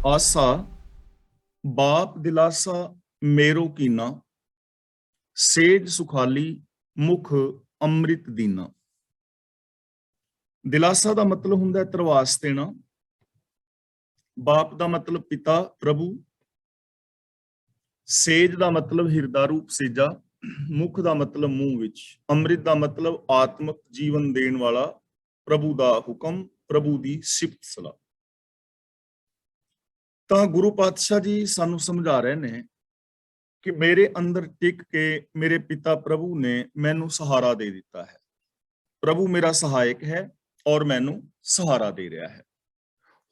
ਆਸਾ ਬਾਪ ਦਿਲਾਸਾ ਮੇਰੋ ਕੀਨਾ, ਸੇਜ ਸੁਖਾਲੀ ਮੁਖ ਅੰਮ੍ਰਿਤ ਦੀਨਾ। ਦਿਲਾਸਾ ਦਾ ਮਤਲਬ ਹੁੰਦਾ ਹੈ ਧਰਵਾਸ ਦੇਣਾ। ਬਾਪ ਦਾ ਮਤਲਬ ਪਿਤਾ ਪ੍ਰਭੂ। ਸੇਜ ਦਾ ਮਤਲਬ ਹਿਰਦਾ ਰੂਪ ਸੇਜਾ। ਮੁਖ ਦਾ ਮਤਲਬ ਮੂੰਹ ਵਿੱਚ। ਅੰਮ੍ਰਿਤ ਦਾ ਮਤਲਬ ਆਤਮਕ ਜੀਵਨ ਦੇਣ ਵਾਲਾ ਪ੍ਰਭੂ ਦਾ ਹੁਕਮ, ਪ੍ਰਭੂ ਦੀ ਸਿਫਤ ਸਲਾਹ। ਤਾਂ ਗੁਰੂ ਪਾਤਸ਼ਾਹ ਜੀ ਸਾਨੂੰ ਸਮਝਾ ਰਹੇ ਨੇ ਕਿ ਮੇਰੇ ਅੰਦਰ ਟਿਕ ਕੇ ਮੇਰੇ ਪਿਤਾ ਪ੍ਰਭੂ ਨੇ ਮੈਨੂੰ ਸਹਾਰਾ ਦੇ ਦਿੱਤਾ ਹੈ। ਪ੍ਰਭੂ ਮੇਰਾ ਸਹਾਇਕ ਹੈ ਔਰ ਮੈਨੂੰ ਸਹਾਰਾ ਦੇ ਰਿਹਾ ਹੈ।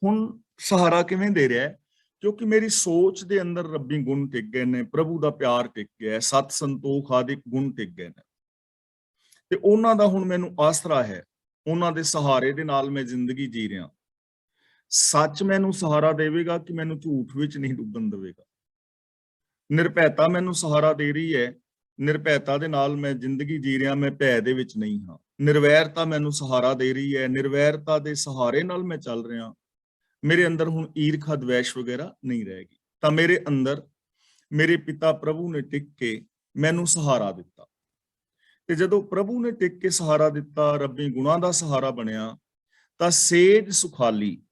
ਹੁਣ ਸਹਾਰਾ ਕਿਵੇਂ ਦੇ ਰਿਹਾ ਹੈ? ਕਿਉਂਕਿ ਮੇਰੀ ਸੋਚ ਦੇ ਅੰਦਰ ਰੱਬੀ ਗੁਣ ਟਿਕ ਗਏ ਨੇ, ਪ੍ਰਭੂ ਦਾ ਪਿਆਰ ਟਿਕ ਗਿਆ ਹੈ, ਸਤ ਸੰਤੋਖ ਆਦਿਕ ਗੁਣ ਟਿਕ ਗਏ ਨੇ ਤੇ ਉਹਨਾਂ ਦਾ ਹੁਣ ਮੈਨੂੰ ਆਸਰਾ ਹੈ। ਉਹਨਾਂ ਦੇ ਸਹਾਰੇ ਦੇ ਨਾਲ ਮੈਂ ਜ਼ਿੰਦਗੀ ਜੀ ਰਿਹਾ। ਸੱਚ ਮੈਨੂੰ ਸਹਾਰਾ ਦੇਵੇਗਾ ਕਿ ਮੈਨੂੰ ਝੂਠ ਵਿੱਚ ਨਹੀਂ ਡੁੱਬਣ ਦੇਵੇਗਾ। ਨਿਰਭੈਤਾ ਮੈਨੂੰ ਸਹਾਰਾ ਦੇ ਰਹੀ ਹੈ। ਨਿਰਭੈਤਾ ਦੇ ਨਾਲ ਮੈਂ ਜ਼ਿੰਦਗੀ ਜੀ ਰਿਹਾ, ਮੈਂ ਭੈ ਦੇ ਵਿੱਚ ਨਹੀਂ ਹਾਂ। ਨਿਰਵੈਰਤਾ ਮੈਨੂੰ ਸਹਾਰਾ ਦੇ ਰਹੀ ਹੈ। ਨਿਰਵੈਰਤਾ ਦੇ ਸਹਾਰੇ ਨਾਲ ਮੈਂ ਚੱਲ ਰਿਹਾ। ਮੇਰੇ ਅੰਦਰ ਹੁਣ ਈਰਖਾ ਦਵੈਸ਼ ਵਗੈਰਾ ਨਹੀਂ ਰਹੇਗੀ। ਤਾਂ ਮੇਰੇ ਅੰਦਰ ਮੇਰੇ ਪਿਤਾ ਪ੍ਰਭੂ ਨੇ ਟਿਕ ਕੇ ਮੈਨੂੰ ਸਹਾਰਾ ਦਿੱਤਾ ਤੇ ਜਦੋਂ ਪ੍ਰਭੂ ਨੇ ਟਿਕ ਕੇ ਸਹਾਰਾ ਦਿੱਤਾ, ਰੱਬੀ ਗੁਣਾਂ ਦਾ ਸਹਾਰਾ ਬਣਿਆ, ਤਾਂ ਸੇਜ ਸੁਖਾਲੀ।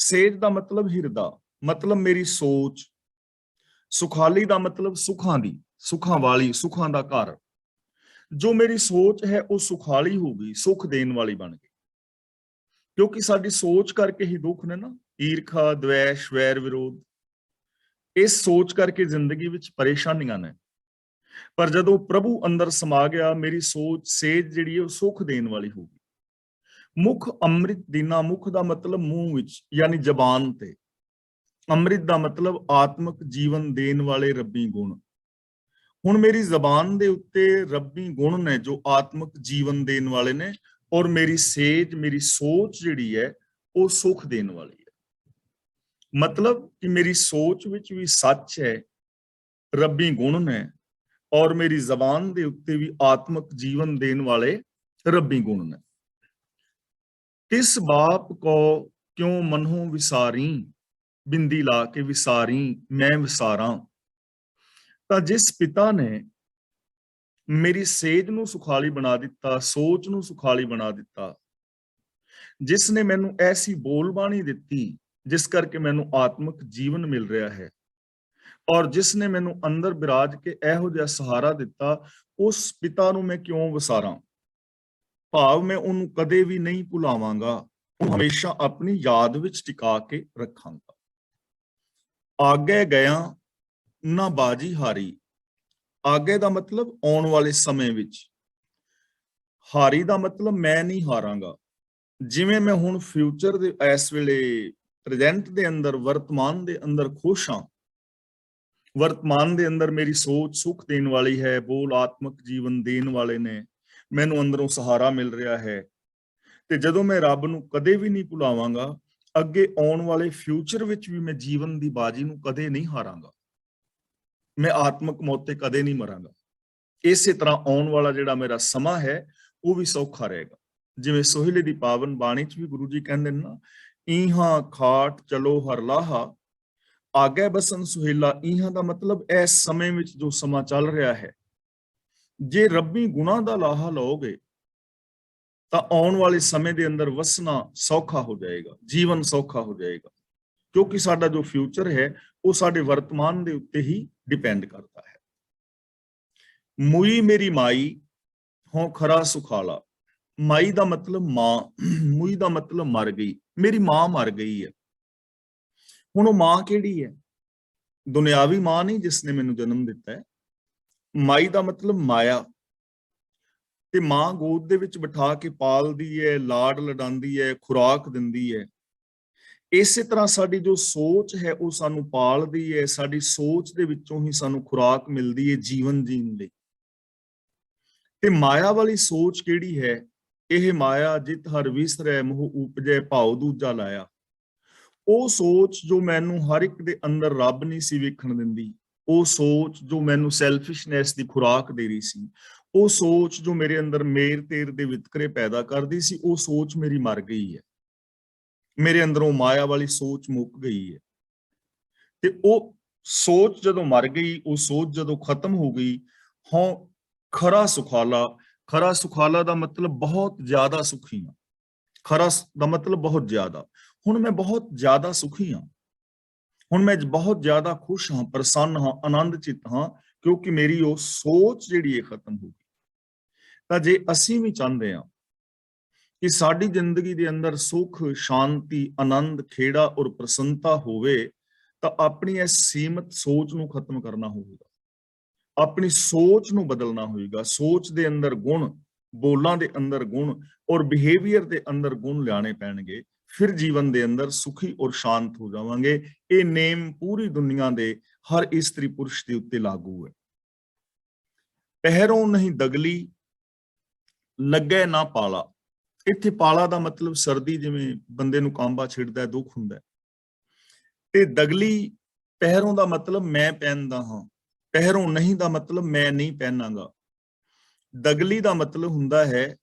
ਸੇਜ ਦਾ ਮਤਲਬ ਹਿਰਦਾ, ਮਤਲਬ ਮੇਰੀ ਸੋਚ। ਸੁਖਾਲੀ ਦਾ ਮਤਲਬ ਸੁੱਖਾਂ ਦੀ, ਸੁੱਖਾਂ ਵਾਲੀ, ਸੁੱਖਾਂ ਦਾ ਘਰ। ਜੋ ਮੇਰੀ ਸੋਚ ਹੈ ਉਹ ਸੁਖਾਲੀ ਹੋ ਗਈ, ਸੁੱਖ ਦੇਣ ਵਾਲੀ ਬਣ ਗਈ। ਕਿਉਂਕਿ ਸਾਡੀ ਸੋਚ ਕਰਕੇ ਹੀ ਦੁੱਖ ਨੇ ਨਾ, ਈਰਖਾ ਦਵੈਸ਼ ਵੈਰ ਵਿਰੋਧ। ਇਸ ਸੋਚ ਕਰਕੇ ਜ਼ਿੰਦਗੀ ਵਿੱਚ ਪਰੇਸ਼ਾਨੀਆਂ ਨੇ। ਪਰ ਜਦੋਂ ਪ੍ਰਭੂ ਅੰਦਰ ਸਮਾ ਗਿਆ, ਮੇਰੀ ਸੋਚ ਸੇਜ ਜਿਹੜੀ ਹੈ ਉਹ ਸੁੱਖ ਦੇਣ ਵਾਲੀ ਹੋ ਗਈ। ਮੁਖ ਅੰਮ੍ਰਿਤ ਦੀਨਾ। ਮੁਖ ਦਾ ਮਤਲਬ ਮੂੰਹ ਵਿੱਚ, ਯਾਨੀ ਜ਼ਬਾਨ ਤੇ। ਅੰਮ੍ਰਿਤ ਦਾ ਮਤਲਬ ਆਤਮਿਕ ਜੀਵਨ ਦੇਣ ਵਾਲੇ ਰੱਬੀ ਗੁਣ। ਹੁਣ ਮੇਰੀ ਜ਼ਬਾਨ ਦੇ ਉੱਤੇ ਰੱਬੀ ਗੁਣ ਨੇ ਜੋ ਆਤਮਿਕ ਜੀਵਨ ਦੇਣ ਵਾਲੇ ਨੇ, ਔਰ ਮੇਰੀ ਸੇਜ, ਮੇਰੀ ਸੋਚ ਜਿਹੜੀ ਹੈ ਉਹ ਸੁੱਖ ਦੇਣ ਵਾਲੀ ਹੈ। ਮਤਲਬ ਕਿ ਮੇਰੀ ਸੋਚ ਵਿੱਚ ਵੀ ਸੱਚ ਹੈ, ਰੱਬੀ ਗੁਣ ਨੇ, ਔਰ ਮੇਰੀ ਜ਼ਬਾਨ ਦੇ ਉੱਤੇ ਵੀ ਆਤਮਿਕ ਜੀਵਨ ਦੇਣ ਵਾਲੇ ਰੱਬੀ ਗੁਣ ਨੇ। ਤਿਸ ਬਾਪ ਕੋ ਕਿਉਂ ਮਨਹੁ ਵਿਸਾਰੀ, ਬਿੰਦੀ ਲਾ ਕੇ ਵਿਸਾਰੀ ਮੈਂ ਵਿਸਾਰਾਂ। ਤਾਂ ਜਿਸ ਪਿਤਾ ਨੇ ਮੇਰੀ ਸੇਜ ਨੂੰ ਸੁਖਾਲੀ ਬਣਾ ਦਿੱਤਾ, ਸੋਚ ਨੂੰ ਸੁਖਾਲੀ ਬਣਾ ਦਿੱਤਾ, ਜਿਸ ਨੇ ਮੈਨੂੰ ਐਸੀ ਬੋਲਬਾਣੀ ਦਿੱਤੀ ਜਿਸ ਕਰਕੇ ਮੈਨੂੰ ਆਤਮਿਕ ਜੀਵਨ ਮਿਲ ਰਿਹਾ ਹੈ, ਔਰ ਜਿਸ ਨੇ ਮੈਨੂੰ ਅੰਦਰ ਬਿਰਾਜ ਕੇ ਇਹੋ ਜਿਹਾ ਸਹਾਰਾ ਦਿੱਤਾ, ਉਸ ਪਿਤਾ ਨੂੰ ਮੈਂ ਕਿਉਂ ਵਿਸਾਰਾਂ। ਭਾਵ ਮੈਂ ਉਹਨੂੰ ਕਦੇ ਵੀ ਨਹੀਂ ਭੁਲਾਵਾਂਗਾ, ਉਹ ਹਮੇਸ਼ਾ ਆਪਣੀ ਯਾਦ ਵਿੱਚ ਟਿਕਾ ਕੇ ਰੱਖਾਂਗਾ। ਆਗੇ ਗਿਆ ਨਾ ਬਾਜੀ ਹਾਰੀ। ਆਗੇ ਦਾ ਮਤਲਬ ਆਉਣ ਵਾਲੇ ਸਮੇਂ ਵਿੱਚ। ਹਾਰੀ ਦਾ ਮਤਲਬ ਮੈਂ ਨਹੀਂ ਹਾਰਾਂਗਾ। ਜਿਵੇਂ ਮੈਂ ਹੁਣ ਫਿਊਚਰ ਦੇ ਇਸ ਵੇਲੇ ਪ੍ਰੈਜ਼ੈਂਟ ਦੇ ਅੰਦਰ, ਵਰਤਮਾਨ ਦੇ ਅੰਦਰ ਖੁਸ਼ ਹਾਂ। ਵਰਤਮਾਨ ਦੇ ਅੰਦਰ ਮੇਰੀ ਸੋਚ ਸੁੱਖ ਦੇਣ ਵਾਲੀ ਹੈ, ਬੋਲ ਆਤਮਿਕ ਜੀਵਨ ਦੇਣ ਵਾਲੇ ਨੇ, ਮੈਨੂੰ ਅੰਦਰੋਂ ਸਹਾਰਾ ਮਿਲ ਰਿਹਾ ਹੈ। ਤੇ ਜਦੋਂ ਮੈਂ ਰੱਬ ਨੂੰ ਕਦੇ ਵੀ ਨਹੀਂ ਭੁਲਾਵਾਂਗਾ, ਅੱਗੇ ਆਉਣ ਵਾਲੇ ਫਿਊਚਰ ਵਿੱਚ ਵੀ ਮੈਂ ਜੀਵਨ ਦੀ ਬਾਜੀ ਨੂੰ ਕਦੇ ਨਹੀਂ ਹਾਰਾਂਗਾ। ਮੈਂ ਆਤਮਿਕ ਮੌਤ ਤੇ ਕਦੇ ਨਹੀਂ ਮਰਾਂਗਾ। ਇਸੇ ਤਰ੍ਹਾਂ ਆਉਣ ਵਾਲਾ ਜਿਹੜਾ ਮੇਰਾ ਸਮਾਂ ਹੈ ਉਹ ਵੀ ਸੌਖਾ ਰਹੇਗਾ। ਜਿਵੇਂ ਸੋਹਿਲੇ ਦੀ ਪਾਵਨ ਬਾਣੀ 'ਚ ਵੀ ਗੁਰੂ ਜੀ ਕਹਿੰਦੇ ਨੇ ਨਾ, ਈਹਾਂ ਖਾਟ ਚਲੋ ਹਰ ਲਾਹਾ, ਆਗੇ ਬਸਨ ਸੁਹੇਲਾ। ਈਹਾਂ ਦਾ ਮਤਲਬ ਇਸ ਸਮੇਂ ਵਿੱਚ ਜੋ ਸਮਾਂ ਚੱਲ ਰਿਹਾ ਹੈ, ਜੇ ਰੱਬੀ ਗੁਣਾਂ ਦਾ ਲਾਹਾ ਲਓਗੇ ਤਾਂ ਆਉਣ ਵਾਲੇ ਸਮੇਂ ਦੇ ਅੰਦਰ ਵਸਣਾ ਸੌਖਾ ਹੋ ਜਾਏਗਾ, ਜੀਵਨ ਸੌਖਾ ਹੋ ਜਾਏਗਾ। ਕਿਉਂਕਿ ਸਾਡਾ ਜੋ ਫਿਊਚਰ ਹੈ ਉਹ ਸਾਡੇ ਵਰਤਮਾਨ ਦੇ ਉੱਤੇ ਹੀ ਡਿਪੈਂਡ ਕਰਦਾ ਹੈ। ਮੁਈ ਮੇਰੀ ਮਾਈ ਹੋਂ ਖਰਾ ਸੁਖਾਲਾ। ਮਾਈ ਦਾ ਮਤਲਬ ਮਾਂ, ਮੁਈ ਦਾ ਮਤਲਬ ਮਰ ਗਈ। ਮੇਰੀ ਮਾਂ ਮਰ ਗਈ ਹੈ। ਹੁਣ ਉਹ ਮਾਂ ਕਿਹੜੀ ਹੈ? ਦੁਨਿਆਵੀ ਮਾਂ ਨਹੀਂ ਜਿਸ ਨੇ ਮੈਨੂੰ ਜਨਮ ਦਿੱਤਾ ਹੈ। ਮਾਈ ਦਾ ਮਤਲਬ ਮਾਇਆ। ਤੇ ਮਾਂ ਗੋਦ ਦੇ ਵਿੱਚ ਬਿਠਾ ਕੇ ਪਾਲਦੀ ਹੈ, ਲਾਡ ਲਡਾਉਂਦੀ ਹੈ, ਖੁਰਾਕ ਦਿੰਦੀ ਹੈ। ਇਸੇ ਤਰ੍ਹਾਂ ਸਾਡੀ ਜੋ ਸੋਚ ਹੈ ਉਹ ਸਾਨੂੰ ਪਾਲਦੀ ਹੈ। ਸਾਡੀ ਸੋਚ ਦੇ ਵਿੱਚੋਂ ਹੀ ਸਾਨੂੰ ਖੁਰਾਕ ਮਿਲਦੀ ਹੈ ਜੀਵਨ ਜੀਣ ਲਈ। ਤੇ ਮਾਇਆ ਵਾਲੀ ਸੋਚ ਕਿਹੜੀ ਹੈ? ਇਹ ਮਾਇਆ ਜਿਤ ਹਰ ਵਿਸਰੈ ਮੋਹ ਉਪਜੈ ਭਾਉ ਦੂਜਾ ਲਾਇਆ। ਉਹ ਸੋਚ ਜੋ ਮੈਨੂੰ ਹਰ ਇੱਕ ਦੇ ਅੰਦਰ ਰੱਬ ਨਹੀਂ ਸੀ ਵੇਖਣ ਦਿੰਦੀ, ਉਹ ਸੋਚ ਜੋ ਮੈਨੂੰ ਸੈਲਫਿਸ਼ਨੈਸ ਦੀ ਖੁਰਾਕ ਦੇ ਰਹੀ ਸੀ, ਉਹ ਸੋਚ ਜੋ ਮੇਰੇ ਅੰਦਰ ਮੇਰ ਤੇਰ ਦੇ ਵਿਤਕਰੇ ਪੈਦਾ ਕਰਦੀ ਸੀ, ਉਹ ਸੋਚ ਮੇਰੀ ਮਰ ਗਈ ਹੈ। ਮੇਰੇ ਅੰਦਰੋਂ ਮਾਇਆ ਵਾਲੀ ਸੋਚ ਮੁੱਕ ਗਈ ਹੈ। ਤੇ ਉਹ ਸੋਚ ਜਦੋਂ ਮਰ ਗਈ, ਉਹ ਸੋਚ ਜਦੋਂ ਖਤਮ ਹੋ ਗਈ, ਹਾਂ ਖਰਾ ਸੁਖਾਲਾ ਦਾ ਮਤਲਬ ਬਹੁਤ ਜ਼ਿਆਦਾ ਸੁਖੀ ਹਾਂ। ਖਰਾ ਦਾ ਮਤਲਬ ਬਹੁਤ ਜ਼ਿਆਦਾ। ਹੁਣ ਮੈਂ ਬਹੁਤ ਜ਼ਿਆਦਾ ਸੁਖੀ ਹਾਂ, ਹੁਣ ਮੈਂ ਬਹੁਤ ਜ਼ਿਆਦਾ ਖੁਸ਼ ਹਾਂ, ਪ੍ਰਸੰਨ ਹਾਂ, ਆਨੰਦ ਚਿੱਤ ਹਾਂ, ਕਿਉਂਕਿ ਮੇਰੀ ਉਹ ਸੋਚ ਜਿਹੜੀ ਹੈ ਖਤਮ ਹੋ ਗਈ। ਤਾਂ ਜੇ ਅਸੀਂ ਵੀ ਚਾਹੁੰਦੇ ਹਾਂ ਕਿ ਸਾਡੀ ਜ਼ਿੰਦਗੀ ਦੇ ਅੰਦਰ ਸੁਖ, ਸ਼ਾਂਤੀ, ਆਨੰਦ, ਖੇੜਾ ਔਰ ਪ੍ਰਸੰਨਤਾ ਹੋਵੇ, ਤਾਂ ਆਪਣੀ ਇਸ ਸੀਮਤ ਸੋਚ ਨੂੰ ਖਤਮ ਕਰਨਾ ਹੋਵੇਗਾ, ਆਪਣੀ ਸੋਚ ਨੂੰ ਬਦਲਣਾ ਹੋਵੇਗਾ। ਸੋਚ ਦੇ ਅੰਦਰ ਗੁਣ, ਬੋਲਾਂ ਦੇ ਅੰਦਰ ਗੁਣ ਔਰ ਬਿਹੇਵੀਅਰ ਦੇ ਅੰਦਰ ਗੁਣ ਲਿਆਣੇ ਪੈਣਗੇ। ਫਿਰ ਜੀਵਨ ਦੇ ਅੰਦਰ ਸੁਖੀ ਔਰ ਸ਼ਾਂਤ ਹੋ ਜਾਵਾਂਗੇ। ਇਹ ਨੇਮ ਪੂਰੀ ਦੁਨੀਆ ਦੇ ਹਰ ਇਸਤਰੀ ਪੁਰਸ਼ ਦੇ ਉੱਤੇ ਲਾਗੂ ਹੈ। ਪਹਿਰੋਂ ਨਹੀਂ ਦਗਲੀ, ਲੱਗੇ ਨਾ ਪਾਲਾ। ਇੱਥੇ ਪਾਲਾ ਦਾ ਮਤਲਬ ਸਰਦੀ, ਜਿਵੇਂ ਬੰਦੇ ਨੂੰ ਕਾਂਬਾ ਛਿੜਦਾ, ਦੁੱਖ ਹੁੰਦਾ। ਤੇ ਦਗਲੀ, ਪਹਿਰੋਂ ਦਾ ਮਤਲਬ ਮੈਂ ਪਹਿਨਦਾ ਹਾਂ, ਪਹਿਰੋਂ ਨਹੀਂ ਦਾ ਮਤਲਬ ਮੈਂ ਨਹੀਂ ਪਹਿਨਾਂਗਾ। ਦਗਲੀ ਦਾ ਮਤਲਬ ਹੁੰਦਾ ਹੈ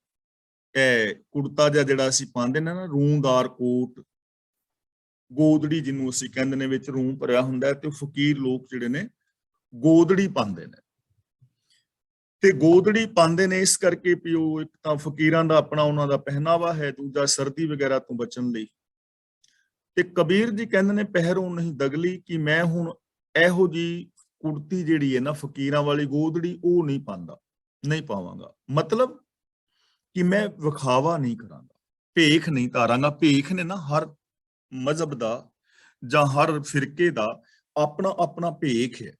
ਕੁੜਤਾ ਜਿਹੜਾ ਅਸੀਂ ਪਾਉਂਦੇ ਨੇ ਨਾ, ਰੂੰਦਾਰ ਕੋਟ, ਗੋਦੜੀ ਜਿਹਨੂੰ ਅਸੀਂ ਕਹਿੰਦੇ ਨੇ, ਵਿੱਚ ਰੂੰ ਭਰਿਆ ਹੁੰਦਾ, ਤੇ ਫਕੀਰ ਲੋਕ ਜਿਹੜੇ ਨੇ ਗੋਦੜੀ ਪਾਉਂਦੇ ਨੇ। ਤੇ ਗੋਦੜੀ ਪਾਉਂਦੇ ਨੇ ਇਸ ਕਰਕੇ ਵੀ ਉਹ ਇੱਕ ਤਾਂ ਫਕੀਰਾਂ ਦਾ ਆਪਣਾ ਉਹਨਾਂ ਦਾ ਪਹਿਨਾਵਾ ਹੈ, ਦੂਜਾ ਸਰਦੀ ਵਗੈਰਾ ਤੋਂ ਬਚਣ ਲਈ। ਤੇ ਕਬੀਰ ਜੀ ਕਹਿੰਦੇ ਨੇ ਪਹਿਰੋਂ ਨਹੀਂ ਦਗਲੀ, ਕਿ ਮੈਂ ਹੁਣ ਇਹੋ ਜੀ ਕੁੜਤੀ ਜਿਹੜੀ ਹੈ ਨਾ, ਫਕੀਰਾਂ ਵਾਲੀ ਗੋਦੜੀ, ਉਹ ਨਹੀਂ ਪਾਉਂਦਾ, ਨਹੀਂ ਪਾਵਾਂਗਾ। ਮਤਲਬ ਕਿ ਮੈਂ ਵਿਖਾਵਾ ਨਹੀਂ ਕਰਾਂਗਾ, ਭੇਖ ਨਹੀਂ ਧਾਰਾਂਗਾ। ਭੇਖ ਨੇ ਨਾ ਹਰ ਮਜ਼ਹਬ ਦਾ ਜਾਂ ਹਰ ਫਿਰਕੇ ਦਾ ਆਪਣਾ ਆਪਣਾ ਭੇਖ ਹੈ।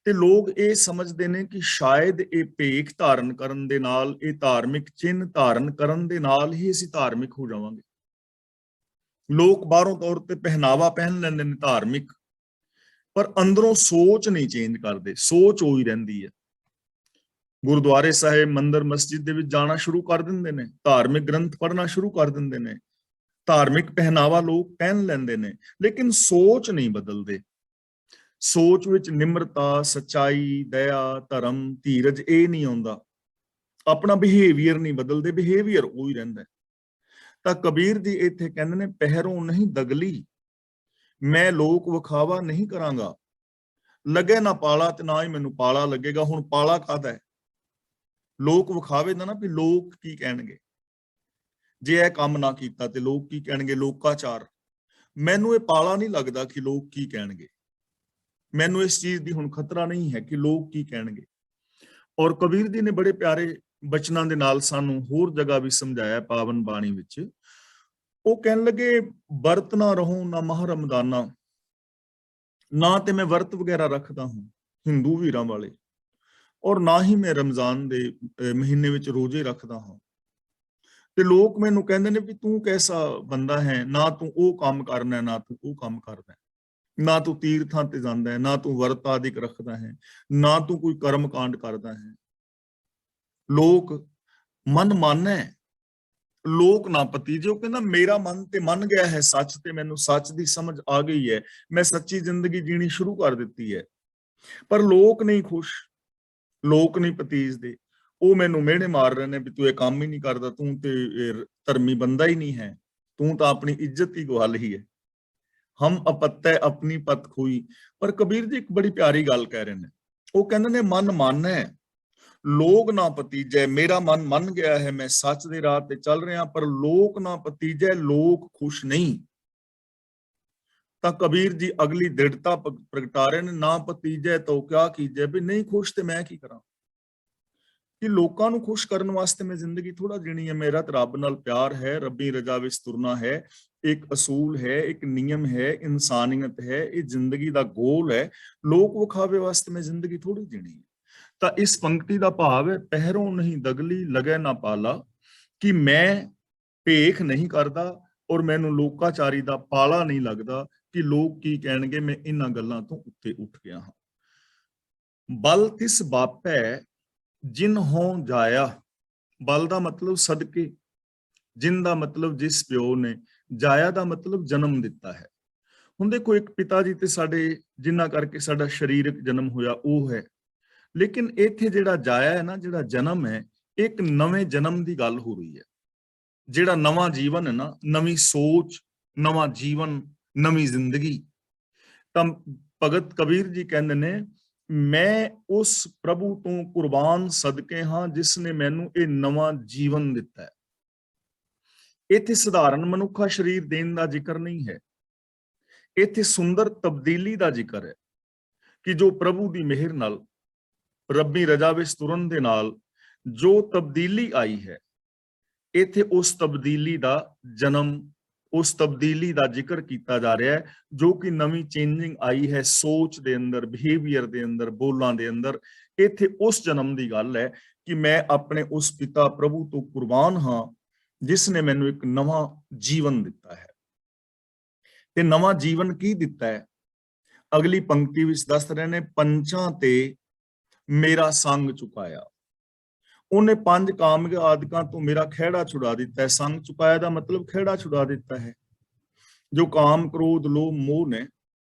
ਤੇ ਲੋਕ ਇਹ ਸਮਝਦੇ ਨੇ ਕਿ ਸ਼ਾਇਦ ਇਹ ਭੇਖ ਧਾਰਨ ਕਰਨ ਦੇ ਨਾਲ, ਇਹ ਧਾਰਮਿਕ ਚਿੰਨ੍ਹ ਧਾਰਨ ਕਰਨ ਦੇ ਨਾਲ ਹੀ ਅਸੀਂ ਧਾਰਮਿਕ ਹੋ ਜਾਵਾਂਗੇ। ਲੋਕ ਬਾਹਰੋਂ ਤੌਰ ਤੇ ਪਹਿਨਾਵਾ ਪਹਿਨ ਲੈਂਦੇ ਨੇ ਧਾਰਮਿਕ, ਪਰ ਅੰਦਰੋਂ ਸੋਚ ਨਹੀਂ ਚੇਂਜ ਕਰਦੇ, ਸੋਚ ਉਹੀ ਰਹਿੰਦੀ ਹੈ। ਗੁਰਦੁਆਰੇ ਸਾਹਿਬ, ਮੰਦਿਰ, ਮਸਜਿਦ ਦੇ ਵਿੱਚ ਜਾਣਾ ਸ਼ੁਰੂ ਕਰ ਦਿੰਦੇ ਨੇ, ਧਾਰਮਿਕ ਗ੍ਰੰਥ ਪੜ੍ਹਨਾ ਸ਼ੁਰੂ ਕਰ ਦਿੰਦੇ ਨੇ, ਧਾਰਮਿਕ ਪਹਿਨਾਵਾ ਲੋਕ ਪਹਿਨ ਲੈਂਦੇ ਨੇ, ਲੇਕਿਨ ਸੋਚ ਨਹੀਂ ਬਦਲਦੇ। ਸੋਚ ਵਿੱਚ ਨਿਮਰਤਾ, ਸੱਚਾਈ, ਦਇਆ, ਧਰਮ, ਧੀਰਜ ਇਹ ਨਹੀਂ ਆਉਂਦਾ। ਆਪਣਾ ਬਿਹੇਵੀਅਰ ਨਹੀਂ ਬਦਲਦੇ, ਬਿਹੇਵੀਅਰ ਉਹੀ ਰਹਿੰਦਾ। ਤਾਂ ਕਬੀਰ ਜੀ ਇੱਥੇ ਕਹਿੰਦੇ ਨੇ ਪਹਿਰੋਂ ਨਹੀਂ ਦਗਲੀ, ਮੈਂ ਲੋਕ ਵਿਖਾਵਾ ਨਹੀਂ ਕਰਾਂਗਾ। ਲੱਗੇ ਨਾ ਪਾਲਾ, ਤੇ ਨਾ ਹੀ ਮੈਨੂੰ ਪਾਲਾ ਲੱਗੇਗਾ। ਹੁਣ ਪਾਲਾ ਕਾਹਦਾ ਹੈ? ਲੋਕ ਵਿਖਾਵੇ ਦਾ ਨਾ, ਵੀ ਲੋਕ ਕੀ ਕਹਿਣਗੇ ਜੇ ਇਹ ਕੰਮ ਨਾ ਕੀਤਾ, ਤੇ ਲੋਕ ਕੀ ਕਹਿਣਗੇ, ਲੋਕਾਚਾਰ। ਮੈਨੂੰ ਇਹ ਪਾਲਾ ਨਹੀਂ ਲੱਗਦਾ ਕਿ ਲੋਕ ਕੀ ਕਹਿਣਗੇ। ਮੈਨੂੰ ਇਸ ਚੀਜ਼ ਦੀ ਹੁਣ ਖਤਰਾ ਨਹੀਂ ਹੈ ਕਿ ਲੋਕ ਕੀ ਕਹਿਣਗੇ। ਔਰ ਕਬੀਰ ਜੀ ਨੇ ਬੜੇ ਪਿਆਰੇ ਬਚਨਾਂ ਦੇ ਨਾਲ ਸਾਨੂੰ ਹੋਰ ਜਗ੍ਹਾ ਵੀ ਸਮਝਾਇਆ ਪਾਵਨ ਬਾਣੀ ਵਿੱਚ। ਉਹ ਕਹਿਣ ਲੱਗੇ, ਵਰਤ ਨਾ ਰਹੋ ਨਾ ਮਾਹ ਰਮਦਾਨਾ, ਨਾ ਤੇ ਮੈਂ ਵਰਤ ਵਗੈਰਾ ਰੱਖਦਾ ਹਾਂ ਹਿੰਦੂ ਵੀਰਾਂ ਵਾਲੇ, ਔਰ ਨਾ ਹੀ ਮੈਂ ਰਮਜ਼ਾਨ ਦੇ ਮਹੀਨੇ ਵਿੱਚ ਰੋਜ਼ੇ ਰੱਖਦਾ ਹਾਂ। ਤੇ ਲੋਕ ਮੈਨੂੰ ਕਹਿੰਦੇ ਨੇ ਵੀ ਤੂੰ ਕੈਸਾ ਬੰਦਾ ਹੈ, ਨਾ ਤੂੰ ਉਹ ਕੰਮ ਕਰਨਾ, ਨਾ ਤੂੰ ਉਹ ਕੰਮ ਕਰਦਾ, ਨਾ ਤੂੰ ਤੀਰਥਾਂ ਤੇ ਜਾਂਦਾ ਹੈ, ਨਾ ਤੂੰ ਵਰਤ ਆਦਿਕ ਰੱਖਦਾ ਹੈ, ਨਾ ਤੂੰ ਕੋਈ ਕਰਮ ਕਾਂਡ ਕਰਦਾ ਹੈ। ਲੋਕ ਮਨ ਮਾਨੈ, ਲੋਕ ਨਾ ਪਤੀਜੇ। ਉਹ ਕਹਿੰਦਾ ਮੇਰਾ ਮਨ ਤੇ ਮੰਨ ਗਿਆ ਹੈ ਸੱਚ, ਤੇ ਮੈਨੂੰ ਸੱਚ ਦੀ ਸਮਝ ਆ ਗਈ ਹੈ, ਮੈਂ ਸੱਚੀ ਜ਼ਿੰਦਗੀ ਜੀਣੀ ਸ਼ੁਰੂ ਕਰ ਦਿੱਤੀ ਹੈ। ਪਰ ਲੋਕ ਨਹੀਂ ਖੁਸ਼, ਲੋਕ ਨਹੀਂ ਪਤੀਜਦੇ। ਉਹ ਮੈਨੂੰ ਮਿਹਣੇ ਮਾਰ ਰਹੇ ਨੇ ਵੀ ਤੂੰ ਇਹ ਕੰਮ ਹੀ ਨਹੀਂ ਕਰਦਾ, ਤੂੰ ਤੇ ਧਰਮੀ ਬੰਦਾ ਹੀ ਨਹੀਂ ਹੈ, ਤੂੰ ਤਾਂ ਆਪਣੀ ਇੱਜ਼ਤ ਹੀ ਗਵਾ ਲਈ ਹੈ। ਹਮ ਅਪਤੈ ਆਪਣੀ ਪਤ ਖੋਈ। ਪਰ ਕਬੀਰ ਜੀ ਇੱਕ ਬੜੀ ਪਿਆਰੀ ਗੱਲ ਕਹਿ ਰਹੇ ਨੇ। ਉਹ ਕਹਿੰਦੇ ਨੇ ਮਨ ਮਾਨੈ, ਲੋਕ ਨਾ ਪਤੀਜੈ। ਮੇਰਾ ਮਨ ਮੰਨ ਗਿਆ ਹੈ, ਮੈਂ ਸੱਚ ਦੇ ਰਾਹ ਤੇ ਚੱਲ ਰਿਹਾ, ਪਰ ਲੋਕ ਨਾ ਪਤੀਜੈ, ਲੋਕ ਖੁਸ਼ ਨਹੀਂ। ਤਾਂ ਕਬੀਰ ਜੀ ਅਗਲੀ ਦ੍ਰਿੜਤਾ ਪ੍ਰਗਟਾ ਰਹੇ ਨੇ, ਨਾ ਪਤੀਜੈ ਤੋ ਕਿਆ ਕੀਜੈ, ਵੀ ਨਹੀਂ ਖੁਸ਼ ਤੇ ਮੈਂ ਕੀ ਕਰਾਂ। ਕਿ ਲੋਕਾਂ ਨੂੰ ਖੁਸ਼ ਕਰਨ ਵਾਸਤੇ ਮੈਂ ਜ਼ਿੰਦਗੀ ਥੋੜਾ ਜੀਣੀ ਹੈ। ਮੇਰਾ ਤਾਂ ਰੱਬ ਨਾਲ ਪਿਆਰ ਹੈ, ਰੱਬੀ ਰਜ਼ਾ ਵਿੱਚ ਤੁਰਨਾ ਹੈ, ਇੱਕ ਅਸੂਲ ਹੈ, ਇੱਕ ਨਿਯਮ ਹੈ, ਇਨਸਾਨੀਅਤ ਹੈ, ਇਹ ਜ਼ਿੰਦਗੀ ਦਾ ਗੋਲ ਹੈ। ਲੋਕ ਵਿਖਾਵੇ ਵਾਸਤੇ ਮੈਂ ਜ਼ਿੰਦਗੀ ਥੋੜੀ ਜੀਣੀ ਹੈ। ਤਾਂ ਇਸ ਪੰਕਤੀ ਦਾ ਭਾਵ ਹੈ, ਪਹਿਰੋਂ ਨਹੀਂ ਦਗਲੀ, ਲਗੈ ਨਾ ਪਾਲਾ, ਕਿ ਮੈਂ ਭੇਖ ਨਹੀਂ ਕਰਦਾ ਔਰ ਮੈਨੂੰ ਲੋਕਾਚਾਰੀ ਦਾ ਪਾਲਾ ਨਹੀਂ ਲੱਗਦਾ ਕਿ ਲੋਕ ਕੀ ਕਹਿਣਗੇ। ਮੈਂ ਇਹਨਾਂ ਗੱਲਾਂ ਤੋਂ ਉੱਤੇ ਉੱਠ ਗਿਆ ਹਾਂ। ਬਲ ਤਿਸ ਬਾਪੈ ਜਿਨ ਹੋਂ ਜਾਇਆ। ਬਲ ਦਾ ਮਤਲਬ ਸਦਕੇ, ਜਿਨ ਦਾ ਮਤਲਬ ਜਿਸ ਪਿਓ ਨੇ, ਜਾਇਆ ਦਾ ਮਤਲਬ ਜਨਮ ਦਿੱਤਾ ਹੈ। ਹੁਣ ਦੇਖੋ, ਇੱਕ ਪਿਤਾ ਜੀ ਤੇ ਸਾਡੇ ਜਿਨ੍ਹਾਂ ਕਰਕੇ ਸਾਡਾ ਸਰੀਰਕ ਜਨਮ ਹੋਇਆ ਉਹ ਹੈ, ਲੇਕਿਨ ਇੱਥੇ ਜਿਹੜਾ ਜਾਇਆ ਹੈ ਨਾ, ਜਿਹੜਾ ਜਨਮ ਹੈ, ਇੱਕ ਨਵੇਂ ਜਨਮ ਦੀ ਗੱਲ ਹੋ ਰਹੀ ਹੈ। ਜਿਹੜਾ ਨਵਾਂ ਜੀਵਨ ਹੈ ਨਾ, ਨਵੀਂ ਸੋਚ, ਨਵਾਂ ਜੀਵਨ, ਨਵੀਂ ਜ਼ਿੰਦਗੀ। ਤਾਂ ਭਗਤ ਕਬੀਰ ਜੀ ਕਹਿੰਦੇ ਨੇ, ਮੈਂ ਉਸ ਪ੍ਰਭੂ ਤੋਂ ਕੁਰਬਾਨ ਸਦਕੇ ਹਾਂ ਜਿਸ ਨੇ ਮੈਨੂੰ ਇਹ ਨਵਾਂ ਜੀਵਨ ਦਿੱਤਾ ਹੈ। ਇੱਥੇ ਸਧਾਰਨ ਮਨੁੱਖਾ ਸਰੀਰ ਦੇਣ ਦਾ ਜ਼ਿਕਰ ਨਹੀਂ ਹੈ, ਇੱਥੇ ਸੁੰਦਰ ਤਬਦੀਲੀ ਦਾ ਜ਼ਿਕਰ ਹੈ ਕਿ ਜੋ ਪ੍ਰਭੂ ਦੀ ਮਿਹਰ ਨਾਲ, ਰੱਬੀ ਰਜ਼ਾ ਵਿੱਚ ਤੁਰਨ ਦੇ ਨਾਲ ਜੋ ਤਬਦੀਲੀ ਆਈ ਹੈ, ਇੱਥੇ ਉਸ ਤਬਦੀਲੀ ਦਾ ਜਨਮ, ਉਸ ਤਬਦੀਲੀ ਦਾ ਜ਼ਿਕਰ ਕੀਤਾ ਜਾ ਰਿਹਾ ਹੈ, ਜੋ ਕਿ ਨਵੀਂ ਚੇਂਜਿੰਗ ਆਈ ਹੈ ਸੋਚ ਦੇ ਅੰਦਰ, ਬਿਹੇਵੀਅਰ ਦੇ ਅੰਦਰ, ਬੋਲਾਂ ਦੇ ਅੰਦਰ। ਇੱਥੇ ਉਸ ਜਨਮ ਦੀ ਗੱਲ ਹੈ ਕਿ ਮੈਂ ਆਪਣੇ ਉਸ ਪਿਤਾ ਪ੍ਰਭੂ ਤੋਂ ਕੁਰਬਾਨ ਹਾਂ ਜਿਸ ਨੇ ਮੈਨੂੰ ਇੱਕ ਨਵਾਂ ਜੀਵਨ ਦਿੱਤਾ ਹੈ। ਤੇ ਨਵਾਂ ਜੀਵਨ ਕੀ ਦਿੱਤਾ ਹੈ? ਅਗਲੀ ਪੰਕਤੀ ਵਿੱਚ ਦੱਸ ਰਹੇ ਨੇ, ਪੰਚਾਂ ਤੇ ਮੇਰਾ ਸੰਗ ਚੁਕਾਇਆ। ਉਹਨੇ ਪੰਜ ਕਾਮਿਕ ਆਦਿਕਾਂ ਤੋਂ ਮੇਰਾ ਖਹਿੜਾ ਛੁਡਾ ਦਿੱਤਾ ਹੈ। ਸੰਗ ਚੁਕਾਇਆ ਦਾ ਮਤਲਬ ਖਹਿੜਾ ਛੁਡਾ ਦਿੱਤਾ ਹੈ। ਜੋ ਕਾਮ, ਕ੍ਰੋਧ, ਲੋਭ, ਮੋਹ ਨੇ,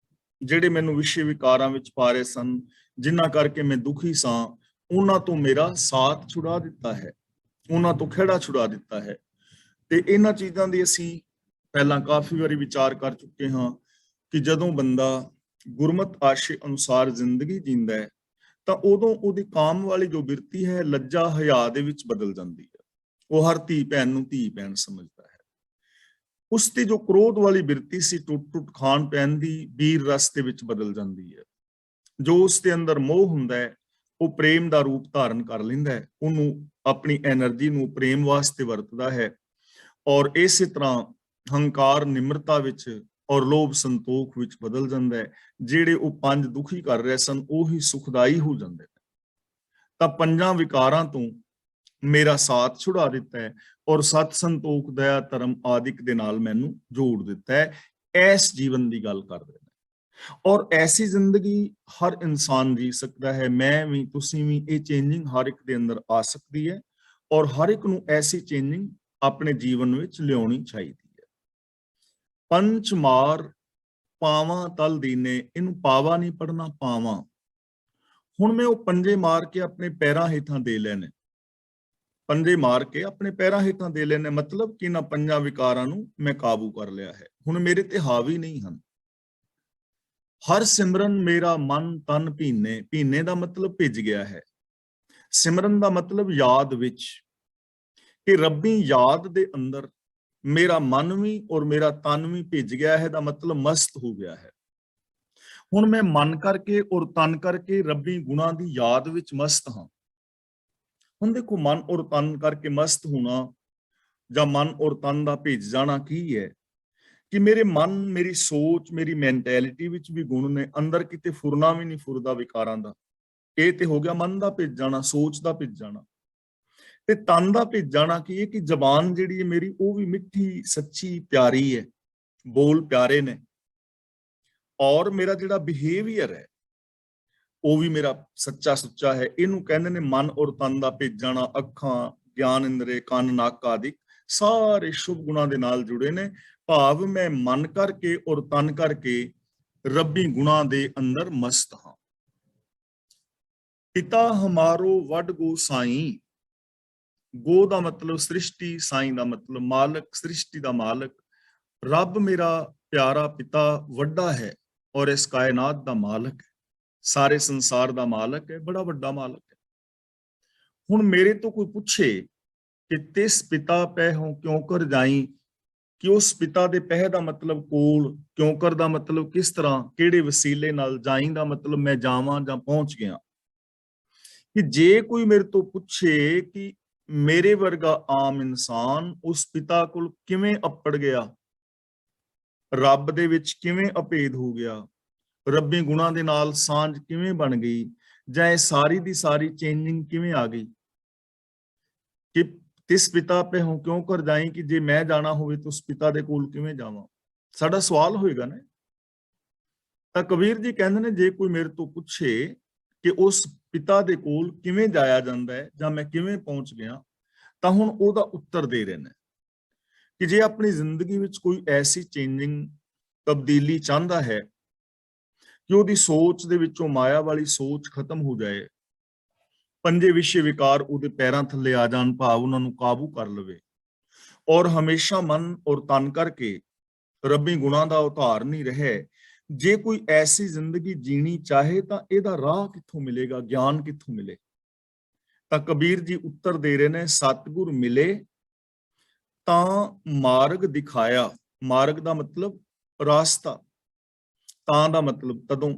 ਜਿਹੜੇ ਮੈਨੂੰ ਵਿਸ਼ੇ ਵਿਕਾਰਾਂ ਵਿੱਚ ਪਾ ਰਹੇ ਸਨ, ਜਿਨ੍ਹਾਂ ਕਰਕੇ ਮੈਂ ਦੁਖੀ ਸਾਂ, ਉਹਨਾਂ ਤੋਂ ਮੇਰਾ ਸਾਥ ਛੁਡਾ ਦਿੱਤਾ ਹੈ, ਉਹਨਾਂ ਤੋਂ ਖਹਿੜਾ ਛੁਡਾ ਦਿੱਤਾ ਹੈ। ਤੇ ਇਹਨਾਂ ਚੀਜ਼ਾਂ ਦੀ ਅਸੀਂ ਪਹਿਲਾਂ ਕਾਫੀ ਵਾਰੀ ਵਿਚਾਰ ਕਰ ਚੁੱਕੇ ਹਾਂ ਕਿ ਜਦੋਂ ਬੰਦਾ ਗੁਰਮਤਿ ਆਸ਼ੇ ਅਨੁਸਾਰ ਜ਼ਿੰਦਗੀ ਜੀਂਦਾ ਹੈ ਤਾਂ ਉਦੋਂ ਉਹਦੀ ਕਾਮ ਵਾਲੀ ਜੋ ਬਿਰਤੀ ਹੈ ਲੱਜਾ ਹਯਾ ਦੇ ਵਿੱਚ ਬਦਲ ਜਾਂਦੀ ਹੈ। ਉਹ ਹਰ ਧੀ ਭੈਣ ਨੂੰ ਧੀ ਭੈਣ ਸਮਝਦਾ ਹੈ। ਉਸ ਦੀ ਜੋ ਕ੍ਰੋਧ ਵਾਲੀ ਬਿਰਤੀ ਸੀ, ਟੁੱਟ ਟੁੱਟ ਖਾਣ ਪੈਣ ਦੀ, ਵੀਰ ਰਸ ਦੇ ਵਿੱਚ ਬਦਲ ਜਾਂਦੀ ਹੈ। ਜੋ ਉਸ ਦੇ ਅੰਦਰ ਮੋਹ ਹੁੰਦਾ ਹੈ ਉਹ ਪ੍ਰੇਮ ਦਾ ਰੂਪ ਧਾਰਨ ਕਰ ਲੈਂਦਾ ਹੈ, ਉਹਨੂੰ ਆਪਣੀ એનર્ਜੀ ਨੂੰ ਪ੍ਰੇਮ ਵਾਸਤੇ ਵਰਤਦਾ ਹੈ। ਔਰ ਇਸੇ ਤਰ੍ਹਾਂ ਹੰਕਾਰ ਨਿਮਰਤਾ ਵਿੱਚ ਔਰ ਲੋਭ ਸੰਤੋਖ ਵਿੱਚ ਬਦਲ ਜਾਂਦਾ ਹੈ। ਜਿਹੜੇ ਉਹ ਪੰਜ ਦੁਖੀ ਕਰ ਰਹੇ ਸਨ ਉਹੀ ਸੁਖਦਾਈ ਹੋ ਜਾਂਦੇ ਨੇ। ਤਾਂ ਪੰਜਾਂ ਵਿਕਾਰਾਂ ਤੋਂ ਮੇਰਾ ਸਾਥ ਛੁਡਾ ਦਿੱਤਾ ਹੈ ਔਰ ਸਤ ਸੰਤੋਖ, ਦਇਆ, ਧਰਮ ਆਦਿਕ ਦੇ ਨਾਲ ਮੈਨੂੰ ਜੋੜ ਦਿੱਤਾ ਹੈ। ਇਸ ਜੀਵਨ ਦੀ ਗੱਲ ਕਰਦੇ ਨੇ ਔਰ ਐਸੀ ਜ਼ਿੰਦਗੀ ਹਰ ਇਨਸਾਨ ਜੀ ਸਕਦਾ ਹੈ। ਮੈਂ ਵੀ, ਤੁਸੀਂ ਵੀ। ਇਹ ਚੇਂਜਿੰਗ ਹਰ ਇੱਕ ਦੇ ਅੰਦਰ ਆ ਸਕਦੀ ਹੈ ਔਰ ਹਰ ਇੱਕ ਨੂੰ ਐਸੀ ਚੇਂਜਿੰਗ ਆਪਣੇ ਜੀਵਨ ਵਿੱਚ ਲਿਆਉਣੀ ਚਾਹੀਦੀ ਹੈ। ਪੰਚ ਮਾਰ ਪਾਵਾਂ ਤਲ ਦੀਨੇ, ਇਹਨੂੰ ਪਾਵਾ ਨਹੀਂ ਪੜਨਾ, ਪਾਵਾਂ। ਹੁਣ ਮੈਂ ਉਹ ਪੰਜੇ ਮਾਰ ਕੇ ਆਪਣੇ ਪੈਰਾਂ ਹੇਠਾਂ ਦੇ ਲੈਣੇ, ਪੰਜੇ ਮਾਰ ਕੇ ਆਪਣੇ ਪੈਰਾਂ ਹੇਠਾਂ ਦੇ ਲੈਣੇ, ਮਤਲਬ ਕਿ ਇਹਨਾਂ ਪੰਜਾਂ ਵਿਕਾਰਾਂ ਨੂੰ ਮੈਂ ਕਾਬੂ ਕਰ ਲਿਆ ਹੈ, ਹੁਣ ਮੇਰੇ ਤੇ ਹਾਵੀ ਨਹੀਂ ਹਨ। ਹਰ ਸਿਮਰਨ ਮੇਰਾ ਮਨ ਤਨ ਭੀਨੇ, ਭੀਨੇ ਦਾ ਮਤਲਬ ਭਿੱਜ ਗਿਆ ਹੈ। ਸਿਮਰਨ ਦਾ ਮਤਲਬ ਯਾਦ ਵਿੱਚ, ਕਿ ਰੱਬੀ ਯਾਦ ਦੇ ਅੰਦਰ ਮੇਰਾ ਮਨ ਵੀ ਔਰ ਮੇਰਾ ਤਨ ਵੀ ਭਿੱਜ ਗਿਆ ਹੈ, ਦਾ ਮਤਲਬ ਮਸਤ ਹੋ ਗਿਆ ਹੈ। ਹੁਣ ਮੈਂ ਮਨ ਕਰਕੇ ਔਰ ਤਨ ਕਰਕੇ ਰੱਬੀ ਗੁਣਾਂ ਦੀ ਯਾਦ ਵਿੱਚ ਮਸਤ ਹਾਂ। ਹੁਣ ਦੇਖੋ, ਮਨ ਔਰ ਤਨ ਕਰਕੇ ਮਸਤ ਹੋਣਾ ਜਾਂ ਮਨ ਔਰ ਤਨ ਦਾ ਭਿੱਜ ਜਾਣਾ ਕੀ ਹੈ? ਕਿ ਮੇਰੇ ਮਨ, ਮੇਰੀ ਸੋਚ, ਮੇਰੀ ਮੈਂਟੈਲਿਟੀ ਵਿੱਚ ਵੀ ਗੁਣ ਨੇ, ਅੰਦਰ ਕਿਤੇ ਫੁਰਨਾ ਵੀ ਨਹੀਂ ਫੁਰਦਾ ਵਿਕਾਰਾਂ ਦਾ। ਇਹ ਤੇ ਹੋ ਗਿਆ ਮਨ ਦਾ ਭਿੱਜ ਜਾਣਾ, ਸੋਚ ਦਾ ਭਿੱਜ ਜਾਣਾ। ਤੇ ਤਨ ਦਾ ਭਿੱਜ ਜਾਣਾ ਕੀ ਹੈ? ਕਿ ਜ਼ਬਾਨ ਜਿਹੜੀ ਹੈ ਮੇਰੀ ਉਹ ਵੀ ਮਿੱਠੀ, ਸੱਚੀ, ਪਿਆਰੀ ਹੈ, ਬੋਲ ਪਿਆਰੇ ਨੇ। ਔਰ ਮੇਰਾ ਜਿਹੜਾ ਬਿਹੇਵੀਅਰ ਹੈ ਉਹ ਵੀ ਮੇਰਾ ਸੱਚਾ ਸੁੱਚਾ ਹੈ। ਇਹਨੂੰ ਕਹਿੰਦੇ ਨੇ ਮਨ ਔਰ ਤਨ ਦਾ ਭਿੱਜ ਜਾਣਾ। ਅੱਖਾਂ, ਗਿਆਨ ਇੰਦਰੀ, ਕੰਨ, ਨੱਕ ਆਦਿ ਸਾਰੇ ਸ਼ੁਭ ਗੁਣਾਂ ਦੇ ਨਾਲ ਜੁੜੇ ਨੇ। ਭਾਵ ਮੈਂ ਮਨ ਕਰਕੇ ਔਰ ਤਨ ਕਰਕੇ ਰੱਬੀ ਗੁਣਾਂ ਦੇ ਅੰਦਰ ਮਸਤ ਹਾਂ। ਪਿਤਾ ਹਮਾਰੋ ਵੱਡ ਗੋ ਸਾਈਂ, ਗੋ ਦਾ ਮਤਲਬ ਸ੍ਰਿਸ਼ਟੀ, ਸਾਈਂ ਦਾ ਮਤਲਬ ਮਾਲਕ, ਸ੍ਰਿਸ਼ਟੀ ਦਾ ਮਾਲਕ। ਰੱਬ ਮੇਰਾ ਪਿਆਰਾ ਪਿਤਾ ਵੱਡਾ ਹੈ ਔਰ ਇਸ ਕਾਇਨਾਤ ਦਾ ਮਾਲਕ ਹੈ, ਸਾਰੇ ਸੰਸਾਰ ਦਾ ਮਾਲਕ ਹੈ, ਬੜਾ ਵੱਡਾ ਮਾਲਕ ਹੈ। ਹੁਣ ਮੇਰੇ ਤੋਂ ਕੋਈ ਪੁੱਛੇ ਕਿ ਤਿਸ ਪਿਤਾ ਪੈ ਹੋ ਕਿਉਂ ਕਰ ਜਾਈ, ਕਿ ਉਸ ਪਿਤਾ ਦੇ ਪਹਿ ਦਾ ਮਤਲਬ ਕੋਲ, ਕਿਉਂ ਕਰ ਦਾ ਮਤਲਬ ਕਿਸ ਤਰ੍ਹਾਂ, ਕਿਹੜੇ ਵਸੀਲੇ ਨਾਲ, ਜਾਈ ਦਾ ਮਤਲਬ ਮੈਂ ਜਾਵਾਂ ਜਾਂ ਪਹੁੰਚ ਗਿਆ। ਕਿ ਜੇ ਕੋਈ ਮੇਰੇ ਤੋਂ ਪੁੱਛੇ ਕਿ ਮੇਰੇ ਵਰਗਾ ਆਮ ਇਨਸਾਨ ਉਸ ਪਿਤਾ ਕੋਲ ਕਿਵੇਂ ਅੱਪੜ ਗਿਆ, ਰੱਬ ਦੇ ਵਿੱਚ ਕਿਵੇਂ ਅਭੇਦ ਹੋ ਗਿਆ, ਰੱਬੀ ਗੁਣਾਂ ਦੇ ਨਾਲ ਸਾਂਝ ਕਿਵੇਂ ਬਣ ਗਈ, ਜਾਂ ਇਹ ਸਾਰੀ ਦੀ ਸਾਰੀ ਚੇਂਜਿੰਗ ਕਿਵੇਂ ਆ ਗਈ, ਕਿ ਤਿਸ ਪਿਤਾ ਪੇ ਹੋ ਕਿਉਂ ਕਰ ਜਾਈ, ਕਿ ਜੇ ਮੈਂ ਜਾਣਾ ਹੋਵੇ ਤਾਂ ਉਸ ਪਿਤਾ ਦੇ ਕੋਲ ਕਿਵੇਂ ਜਾਵਾਂ, ਸਾਡਾ ਸਵਾਲ ਹੋਏਗਾ ਨਾ। ਤਾਂ ਕਬੀਰ ਜੀ ਕਹਿੰਦੇ ਨੇ, ਜੇ ਕੋਈ ਮੇਰੇ ਤੋਂ ਪੁੱਛੇ ਕਿ ਉਸ ਪਿਤਾ ਦੇ ਕੋਲ ਕਿਵੇਂ ਜਾਇਆ ਜਾਂਦਾ ਹੈ ਜਾਂ ਮੈਂ ਕਿਵੇਂ ਪਹੁੰਚ ਗਿਆ, ਤਾਂ ਹੁਣ ਉਹਦਾ ਉੱਤਰ ਦੇ ਰਹੇ ਨੇ ਕਿ ਜੇ ਆਪਣੀ ਜ਼ਿੰਦਗੀ ਵਿੱਚ ਕੋਈ ਐਸੀ ਚੇਂਜਿੰਗ, ਤਬਦੀਲੀ ਚਾਹੁੰਦਾ ਹੈ ਕਿ ਉਹਦੀ ਸੋਚ ਦੇ ਵਿੱਚੋਂ ਮਾਇਆ ਵਾਲੀ ਸੋਚ ਖਤਮ ਹੋ ਜਾਏ, ਪੰਜੇ ਵਿਸ਼ੇ ਵਿਕਾਰ ਉਹਦੇ ਪੈਰਾਂ ਥੱਲੇ ਆ ਜਾਣ, ਭਾਵ ਉਹਨਾਂ ਨੂੰ ਕਾਬੂ ਕਰ ਲਵੇ, ਔਰ ਹਮੇਸ਼ਾ ਮਨ ਔਰ ਤਨ ਕਰਕੇ ਰੱਬੀ ਗੁਣਾਂ ਦਾ ਉਤਾਰ ਨਹੀਂ ਰਹੇ, ਜੇ ਕੋਈ ਐਸੀ ਜ਼ਿੰਦਗੀ ਜੀਣੀ ਚਾਹੇ ਤਾਂ ਇਹਦਾ ਰਾਹ ਕਿੱਥੋਂ ਮਿਲੇਗਾ, ਗਿਆਨ ਕਿੱਥੋਂ ਮਿਲੇ? ਤਾਂ ਕਬੀਰ ਜੀ ਉੱਤਰ ਦੇ ਰਹੇ ਨੇ, ਸਤਿਗੁਰ ਮਿਲੇ ਤਾਂ ਮਾਰਗ ਦਿਖਾਇਆ। ਮਾਰਗ ਦਾ ਮਤਲਬ ਰਾਸਤਾ, ਤਾਂ ਦਾ ਮਤਲਬ ਤਦੋਂ।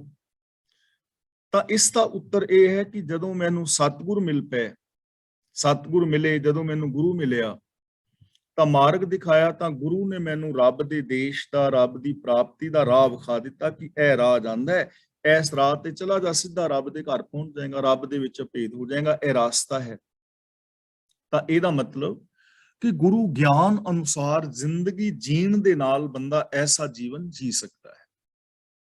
ਤਾਂ ਇਸ ਦਾ ਉੱਤਰ ਇਹ ਹੈ ਕਿ ਜਦੋਂ ਮੈਨੂੰ ਸਤਿਗੁਰ ਮਿਲ ਪਏ, ਸਤਿਗੁਰ ਮਿਲੇ, ਜਦੋਂ ਮੈਨੂੰ ਗੁਰੂ ਮਿਲਿਆ ਤਾਂ ਮਾਰਗ ਦਿਖਾਇਆ, ਤਾਂ ਗੁਰੂ ਨੇ ਮੈਨੂੰ ਰੱਬ ਦੇ ਦੇਸ਼ ਦਾ, ਰੱਬ ਦੀ ਪ੍ਰਾਪਤੀ ਦਾ ਰਾਹ ਵਿਖਾ ਦਿੱਤਾ ਕਿ ਇਹ ਰਾਹ ਜਾਂਦਾ ਹੈ, ਇਸ ਰਾਹ ਤੇ ਚਲਾ ਜਾ, ਸਿੱਧਾ ਰੱਬ ਦੇ ਘਰ ਪਹੁੰਚ ਜਾਏਗਾ, ਰੱਬ ਦੇ ਵਿੱਚ ਭੇਦ ਹੋ ਜਾਏਗਾ, ਇਹ ਰਾਸਤਾ ਹੈ। ਤਾਂ ਇਹਦਾ ਮਤਲਬ ਕਿ ਗੁਰੂ ਗਿਆਨ ਅਨੁਸਾਰ ਜ਼ਿੰਦਗੀ ਜੀਣ ਦੇ ਨਾਲ ਬੰਦਾ ਐਸਾ ਜੀਵਨ ਜੀ ਸਕਦਾ ਹੈ।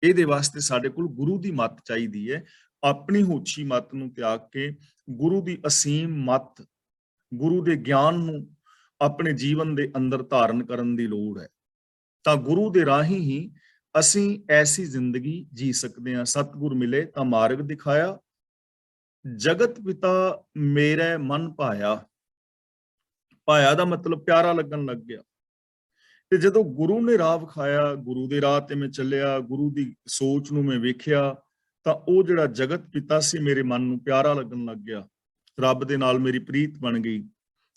ਇਹਦੇ ਵਾਸਤੇ ਸਾਡੇ ਕੋਲ ਗੁਰੂ ਦੀ ਮੱਤ ਚਾਹੀਦੀ ਹੈ। ਆਪਣੀ ਹੋਛੀ ਮੱਤ ਨੂੰ ਤਿਆਗ ਕੇ ਗੁਰੂ ਦੀ ਅਸੀਮ ਮੱਤ, ਗੁਰੂ ਦੇ ਗਿਆਨ ਨੂੰ ਆਪਣੇ ਜੀਵਨ ਦੇ ਅੰਦਰ ਧਾਰਨ ਕਰਨ ਦੀ ਲੋੜ ਹੈ। ਤਾਂ ਗੁਰੂ ਦੇ ਰਾਹੀਂ ਹੀ ਅਸੀਂ ਐਸੀ ਜ਼ਿੰਦਗੀ ਜੀ ਸਕਦੇ ਹਾਂ। ਸਤਿਗੁਰ ਮਿਲੇ ਤਾਂ ਮਾਰਗ ਦਿਖਾਇਆ, ਜਗਤ ਪਿਤਾ ਮੇਰੇ ਮਨ ਭਾਇਆ। ਭਾਇਆ ਦਾ ਮਤਲਬ ਪਿਆਰਾ ਲੱਗਣ ਲੱਗ ਗਿਆ। ਤੇ ਜਦੋਂ ਗੁਰੂ ਨੇ ਰਾਹ ਵਿਖਾਇਆ, ਗੁਰੂ ਦੇ ਰਾਹ ਤੇ ਮੈਂ ਚੱਲਿਆ, ਗੁਰੂ ਦੀ ਸੋਚ ਨੂੰ ਮੈਂ ਵੇਖਿਆ, ਤਾਂ ਉਹ ਜਿਹੜਾ ਜਗਤ ਪਿਤਾ ਸੀ ਮੇਰੇ ਮਨ ਨੂੰ ਪਿਆਰਾ ਲੱਗਣ ਲੱਗ ਗਿਆ। ਰੱਬ ਦੇ ਨਾਲ ਮੇਰੀ ਪ੍ਰੀਤ ਬਣ ਗਈ,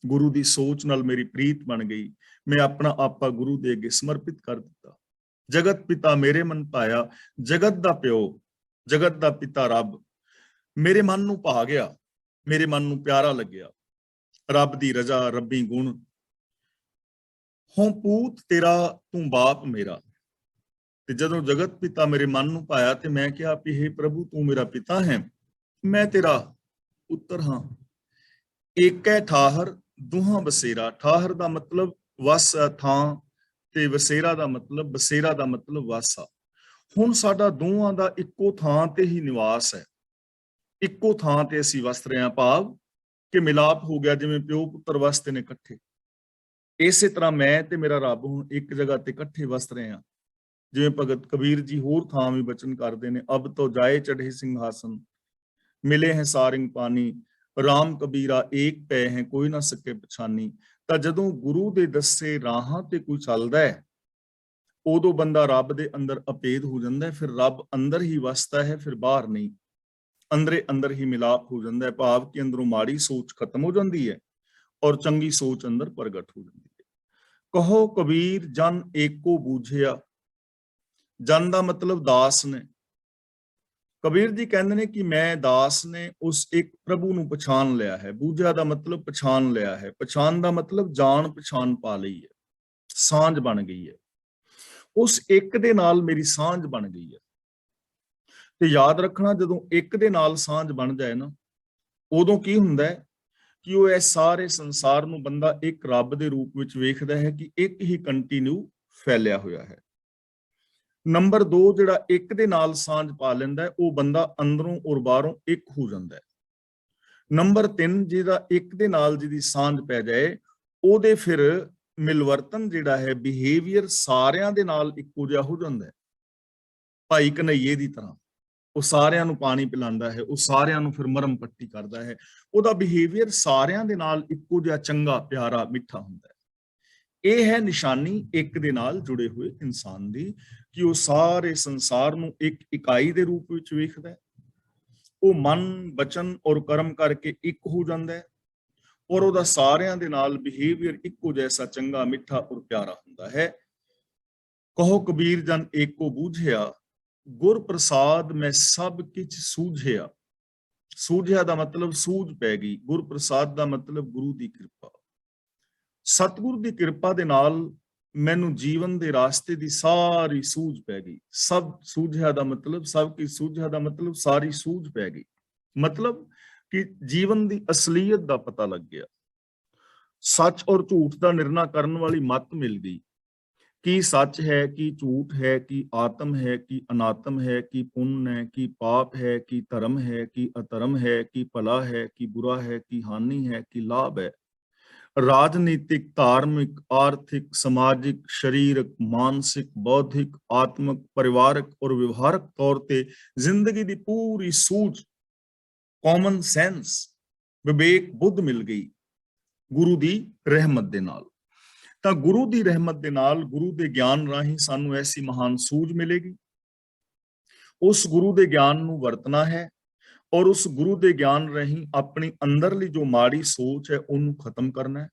ਗੁਰੂ ਦੀ ਸੋਚ ਨਾਲ ਮੇਰੀ ਪ੍ਰੀਤ ਬਣ ਗਈ। ਮੈਂ ਆਪਣਾ ਆਪਾ ਗੁਰੂ ਦੇ ਅੱਗੇ ਸਮਰਪਿਤ ਕਰ ਦਿੱਤਾ। ਜਗਤ ਪਿਤਾ ਮੇਰੇ ਮਨ ਭਾਇਆ, ਜਗਤ ਦਾ ਪਿਓ, ਜਗਤ ਦਾ ਪਿਤਾ ਰੱਬ ਮੇਰੇ ਮਨ ਨੂੰ ਭਾ ਗਿਆ, ਮੇਰੇ ਮਨ ਨੂੰ ਪਿਆਰਾ ਲੱਗਿਆ। ਰੱਬ ਦੀ ਰਜ਼ਾ, ਰੱਬੀ ਗੁਣ, ਹੋਂ ਪੂਤ ਤੇਰਾ ਤੂੰ ਬਾਪ ਮੇਰਾ। ਤੇ ਜਦੋਂ ਜਗਤ ਪਿਤਾ ਮੇਰੇ ਮਨ ਨੂੰ ਭਾਇਆ ਤੇ ਮੈਂ ਕਿਹਾ ਵੀ ਹੇ ਪ੍ਰਭੂ ਤੂੰ ਮੇਰਾ ਪਿਤਾ ਹੈ, ਮੈਂ ਤੇਰਾ ਪੁੱਤਰ ਹਾਂ। ਏਕੈ ਠਾਹਰ ਦੁਹਾਂ ਬਸੇਰਾ। ਠਾਹਰ ਦਾ ਮਤਲਬ ਵਸ, ਥਾਂ, ਤੇ ਵਸੇਰਾ ਦਾ ਮਤਲਬ, ਬਸੇਰਾ ਦਾ ਮਤਲਬ ਵਾਸਾ। ਹੁਣ ਸਾਡਾ ਦੋਹਾਂ ਦਾ ਇੱਕੋ ਥਾਂ ਤੇ ਹੀ ਨਿਵਾਸ ਹੈ, ਇੱਕੋ ਥਾਂ ਤੇ ਅਸੀਂ ਵਸ ਰਹੇ ਹਾਂ, ਭਾਵ ਕਿ ਮਿਲਾਪ ਹੋ ਗਿਆ, ਜਿਵੇਂ ਪਿਓ ਪੁੱਤਰ ਵਸਦੇ ਨੇ ਇਕੱਠੇ। ਇਸੇ ਤਰ੍ਹਾਂ ਮੈਂ ਤੇ ਮੇਰਾ ਰੱਬ ਹੁਣ ਇੱਕ ਜਗ੍ਹਾ ਤੇ ਇਕੱਠੇ ਵਸ ਰਹੇ ਹਾਂ। ਜਿਵੇਂ ਭਗਤ ਕਬੀਰ ਜੀ ਹੋਰ ਥਾਂ ਵੀ ਬਚਨ ਕਰਦੇ ਨੇ, ਅਬ ਤੋਂ ਜਾਏ ਚੜ੍ਹੇ ਸਿੰਘਾਸਨ, ਮਿਲੇ ਹੈ ਸਾਰਿੰਗ ਪਾਣੀ, ਰਾਮ ਕਬੀਰਾ ਏਕ ਪੈ ਹੈ ਕੋਈ ਨਾ ਸਕੇ ਪਛਾਨੀ। ਤਾਂ ਜਦੋਂ ਗੁਰੂ ਦੇ ਦੱਸੇ ਰਾਹਾਂ ਤੇ ਕੋਈ ਚੱਲਦਾ ਹੈ, ਉਦੋਂ ਬੰਦਾ ਰੱਬ ਦੇ ਅੰਦਰ ਅਪੇਧ ਹੋ ਜਾਂਦਾ ਹੈ। ਫਿਰ ਰੱਬ ਅੰਦਰ ਹੀ ਵਸਦਾ ਹੈ, ਫਿਰ ਬਾਹਰ ਨਹੀਂ, ਅੰਦਰੇ ਅੰਦਰ ਹੀ ਮਿਲਾਪ ਹੋ ਜਾਂਦਾ ਹੈ। ਭਾਵ ਕਿ ਅੰਦਰੋਂ ਮਾੜੀ ਸੋਚ ਖਤਮ ਹੋ ਜਾਂਦੀ ਹੈ ਔਰ ਚੰਗੀ ਸੋਚ ਅੰਦਰ ਪ੍ਰਗਟ ਹੋ ਜਾਂਦੀ ਹੈ। ਕਹੋ ਕਬੀਰ ਜਨ ਏਕੋ ਬੂਝਿਆ। ਜਨ ਦਾ ਮਤਲਬ ਦਾਸ ਨੇ। ਕਬੀਰ ਜੀ ਕਹਿੰਦੇ ਨੇ ਕਿ ਮੈਂ ਦਾਸ ਨੇ ਉਸ ਇੱਕ ਪ੍ਰਭੂ ਨੂੰ ਪਛਾਣ ਲਿਆ ਹੈ। ਬੂਝਿਆ ਦਾ ਮਤਲਬ ਪਛਾਣ ਲਿਆ ਹੈ। ਪਛਾਣ ਦਾ ਮਤਲਬ ਜਾਣ ਪਛਾਣ ਪਾ ਲਈ ਹੈ, ਸਾਂਝ ਬਣ ਗਈ ਹੈ, ਉਸ ਇੱਕ ਦੇ ਨਾਲ ਮੇਰੀ ਸਾਂਝ ਬਣ ਗਈ ਹੈ। ਤੇ ਯਾਦ ਰੱਖਣਾ, ਜਦੋਂ ਇੱਕ ਦੇ ਨਾਲ ਸਾਂਝ ਬਣ ਜਾਏ ਨਾ, ਉਦੋਂ ਕੀ ਹੁੰਦਾ ਹੈ ਕਿ ਉਹ ਇਸ ਸਾਰੇ ਸੰਸਾਰ ਨੂੰ ਬੰਦਾ ਇੱਕ ਰੱਬ ਦੇ ਰੂਪ ਵਿੱਚ ਵੇਖਦਾ ਹੈ ਕਿ ਇੱਕ ਹੀ ਕੰਟੀਨਿਊ ਫੈਲਿਆ ਹੋਇਆ ਹੈ। ਨੰਬਰ 2, ਜਿਹੜਾ ਇੱਕ ਦੇ ਨਾਲ ਸਾਂਝ ਪਾ ਲੈਂਦਾ ਹੈ, ਉਹ ਬੰਦਾ ਅੰਦਰੋਂ ਔਰ ਬਾਹਰੋਂ ਇੱਕ ਹੋ ਜਾਂਦਾ ਹੈ। ਨੰਬਰ 3, ਜਿਹਦਾ ਇੱਕ ਦੇ ਨਾਲ ਜਿਹਦੀ ਸਾਂਝ ਪੈ ਜਾਏ, ਉਹਦੇ ਫਿਰ ਮਿਲਵਰਤਨ ਜਿਹੜਾ ਹੈ, ਬਿਹੇਵੀਅਰ ਸਾਰਿਆਂ ਦੇ ਨਾਲ ਇੱਕੋ ਜਿਹਾ ਹੋ ਜਾਂਦਾ ਹੈ। ਭਾਈ ਕਨਈਏ ਦੀ ਤਰ੍ਹਾਂ ਉਹ ਸਾਰਿਆਂ ਨੂੰ ਪਾਣੀ ਪਿਲਾਉਂਦਾ ਹੈ, ਉਹ ਸਾਰਿਆਂ ਨੂੰ ਫਿਰ ਮਰਮ ਪੱਟੀ ਕਰਦਾ ਹੈ। ਉਹਦਾ ਬਿਹੇਵੀਅਰ ਸਾਰਿਆਂ ਦੇ ਨਾਲ ਇੱਕੋ ਜਿਹਾ ਚੰਗਾ, ਪਿਆਰਾ, ਮਿੱਠਾ ਹੁੰਦਾ ਹੈ। ਇਹ ਹੈ ਨਿਸ਼ਾਨੀ ਇੱਕ ਦੇ ਨਾਲ ਜੁੜੇ ਹੋਏ ਇਨਸਾਨ ਦੀ, ਕਿ ਉਹ ਸਾਰੇ ਸੰਸਾਰ ਨੂੰ ਇੱਕ ਇਕਾਈ ਦੇ ਰੂਪ ਵਿੱਚ ਵੇਖਦਾ ਹੈ। ਉਹ ਮਨ, ਬਚਨ ਔਰ ਕਰਮ ਕਰਕੇ ਇੱਕ ਹੋ ਜਾਂਦਾ ਹੈ ਔਰ ਉਹਦਾ ਸਾਰਿਆਂ ਦੇ ਨਾਲ ਬਿਹੇਵੀਅਰ ਇੱਕੋ ਜੈਸਾ ਚੰਗਾ, ਮਿੱਠਾ ਔਰ ਪਿਆਰਾ ਹੁੰਦਾ ਹੈ। ਕਹੋ ਕਬੀਰ ਜਨ ਏਕੋ ਬੂਝਿਆ, ਗੁਰ ਪ੍ਰਸਾਦ ਮੈਂ ਸਭ ਕਿਛ ਸੂਝਿਆ। ਸੂਝਿਆ ਦਾ ਮਤਲਬ ਸੂਝ ਪੈ ਗਈ, ਗੁਰ ਪ੍ਰਸਾਦ ਦਾ ਮਤਲਬ ਗੁਰੂ ਦੀ ਕਿਰਪਾ। ਸਤਿਗੁਰ ਦੀ ਕਿਰਪਾ ਦੇ ਨਾਲ ਮੈਨੂੰ ਜੀਵਨ ਦੇ ਰਾਸਤੇ ਦੀ ਸਾਰੀ ਸੂਝ ਪੈ ਗਈ। ਸਭ ਸੂਝਿਆ ਦਾ ਮਤਲਬ, ਸਭ ਕੀ ਸੂਝਿਆ ਦਾ ਮਤਲਬ ਸਾਰੀ ਸੂਝ ਪੈ ਗਈ, ਮਤਲਬ ਕਿ ਜੀਵਨ ਦੀ ਅਸਲੀਅਤ ਦਾ ਪਤਾ ਲੱਗ ਗਿਆ। ਸੱਚ ਔਰ ਝੂਠ ਦਾ ਨਿਰਣਾ ਕਰਨ ਵਾਲੀ ਮੱਤ ਮਿਲ ਗਈ। ਕੀ ਸੱਚ ਹੈ, ਕੀ ਝੂਠ ਹੈ, ਕੀ ਆਤਮ ਹੈ, ਕੀ ਅਨਾਤਮ ਹੈ, ਕੀ ਪੁੰਨ ਹੈ, ਕੀ ਪਾਪ ਹੈ, ਕੀ ਧਰਮ ਹੈ, ਕੀ ਅਧਰਮ ਹੈ, ਕੀ ਭਲਾ ਹੈ, ਕੀ ਬੁਰਾ ਹੈ, ਕੀ ਹਾਨੀ ਹੈ, ਕੀ ਲਾਭ ਹੈ। ਰਾਜਨੀਤਿਕ, ਧਾਰਮਿਕ, ਆਰਥਿਕ, ਸਮਾਜਿਕ, ਸਰੀਰਕ, ਮਾਨਸਿਕ, ਬੌਧਿਕ, ਆਤਮਿਕ, ਪਰਿਵਾਰਕ ਔਰ ਵਿਵਹਾਰਕ ਤੌਰ ਤੇ ਜ਼ਿੰਦਗੀ ਦੀ ਪੂਰੀ ਸੂਝ, ਕਾਮਨ ਸੈਂਸ, ਵਿਵੇਕ ਬੁੱਧ ਮਿਲ ਗਈ ਗੁਰੂ ਦੀ ਰਹਿਮਤ ਦੇ ਨਾਲ। ਤਾਂ ਗੁਰੂ ਦੀ ਰਹਿਮਤ ਦੇ ਨਾਲ, ਗੁਰੂ ਦੇ ਗਿਆਨ ਰਾਹੀਂ ਸਾਨੂੰ ਐਸੀ ਮਹਾਨ ਸੂਝ ਮਿਲੇਗੀ ਉਸ ਗੁਰੂ ਦੇ ਗਿਆਨ ਨੂੰ ਵਰਤਣਾ ਹੈ ਔਰ ਉਸ ਗੁਰੂ ਦੇ ਗਿਆਨ ਰਾਹੀਂ ਆਪਣੀ ਅੰਦਰਲੀ ਜੋ ਮਾੜੀ ਸੋਚ ਹੈ ਉਹਨੂੰ ਖਤਮ ਕਰਨਾ ਹੈ,